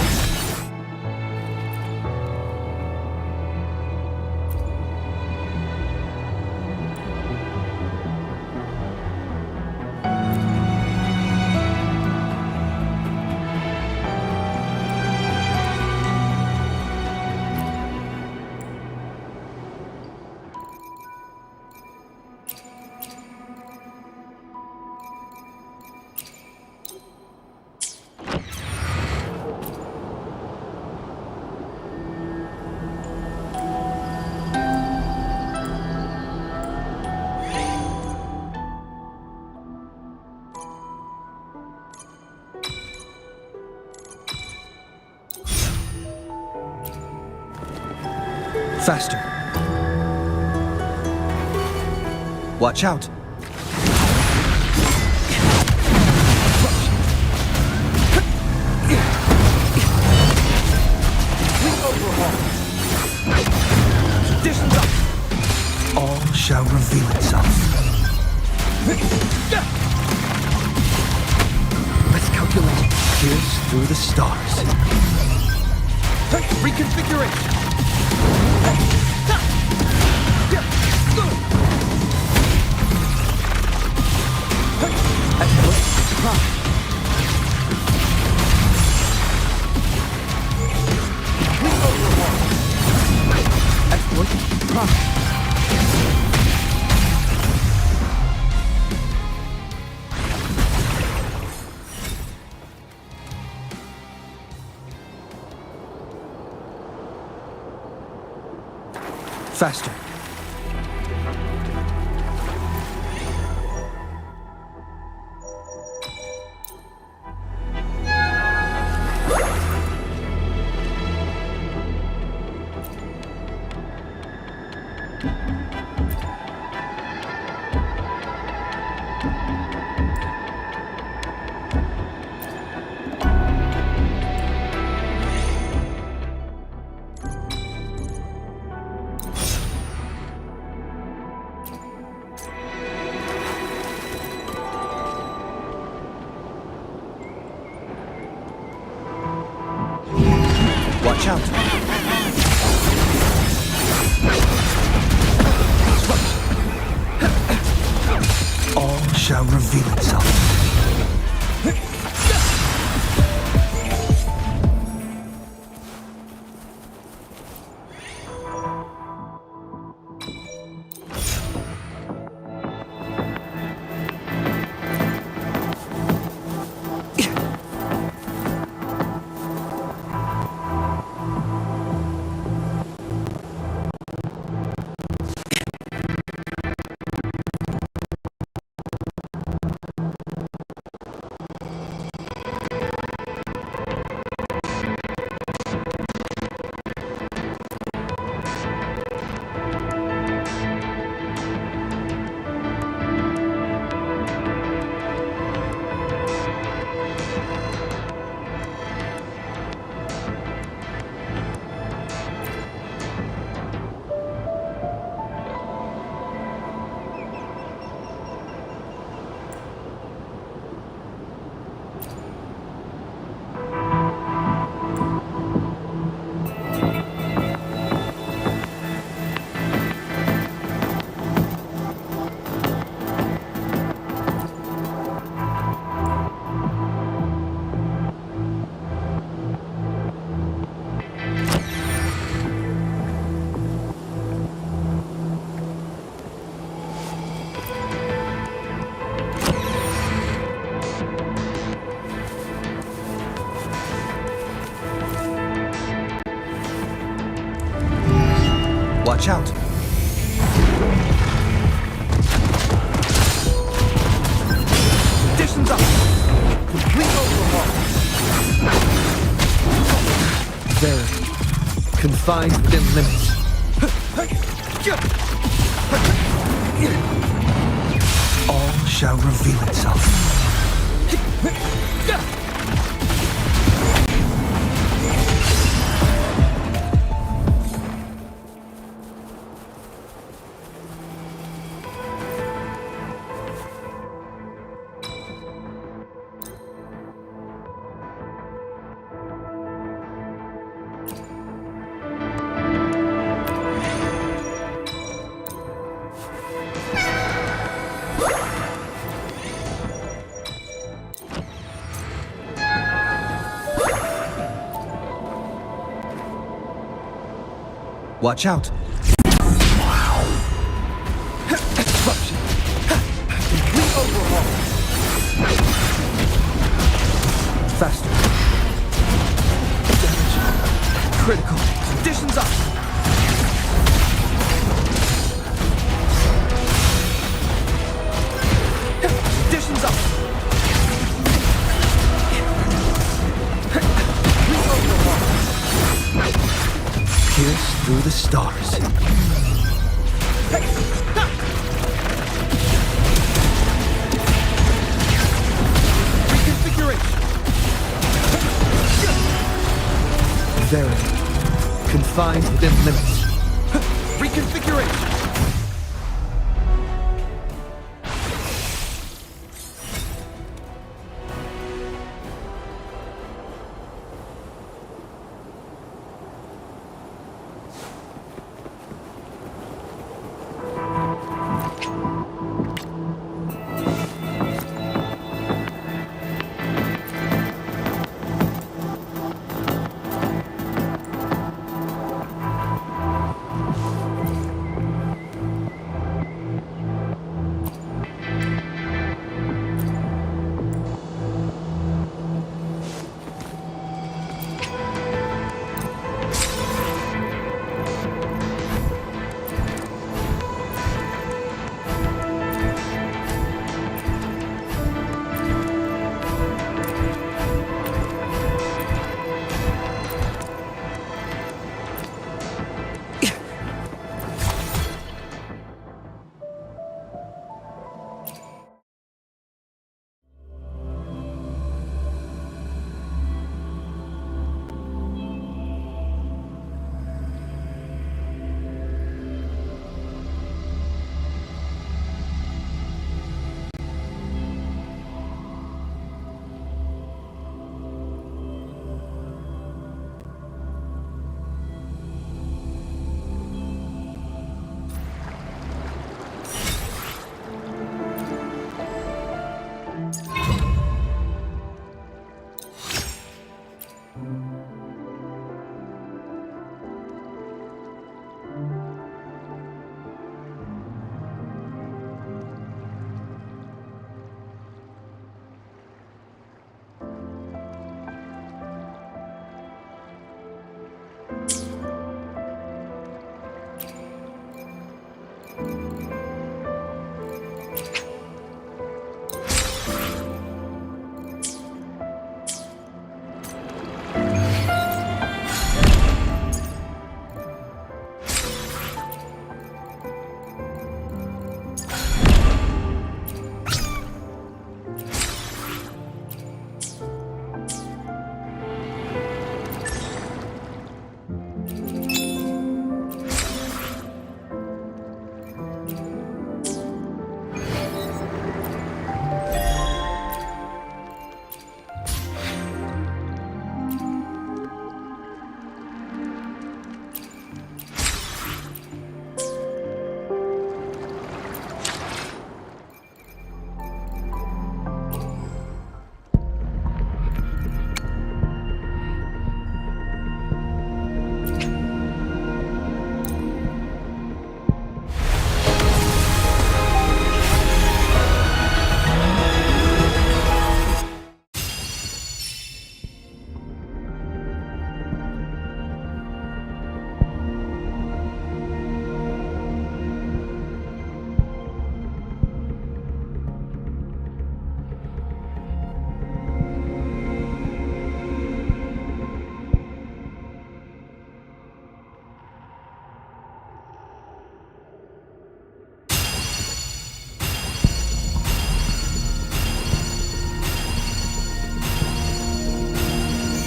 Faster. Watch out. Conditions up. All shall reveal itself. Let's calculate. Pierce through the stars. Reconfiguration. Faster. Watch out. All shall reveal itself. Watch out! Conditions up! Complete overhaul! Verity. Confined within limits. All shall reveal itself. Watch out! Disruption! Complete overhaul! Faster. Damage. Critical. Conditions up! Conditions up! Complete overhaul! Pierce through the stars. Reconfiguration! Verity. Confined within limits. Reconfiguration!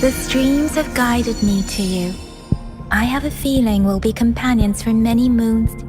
The streams have guided me to you. I have a feeling we'll be companions for many moons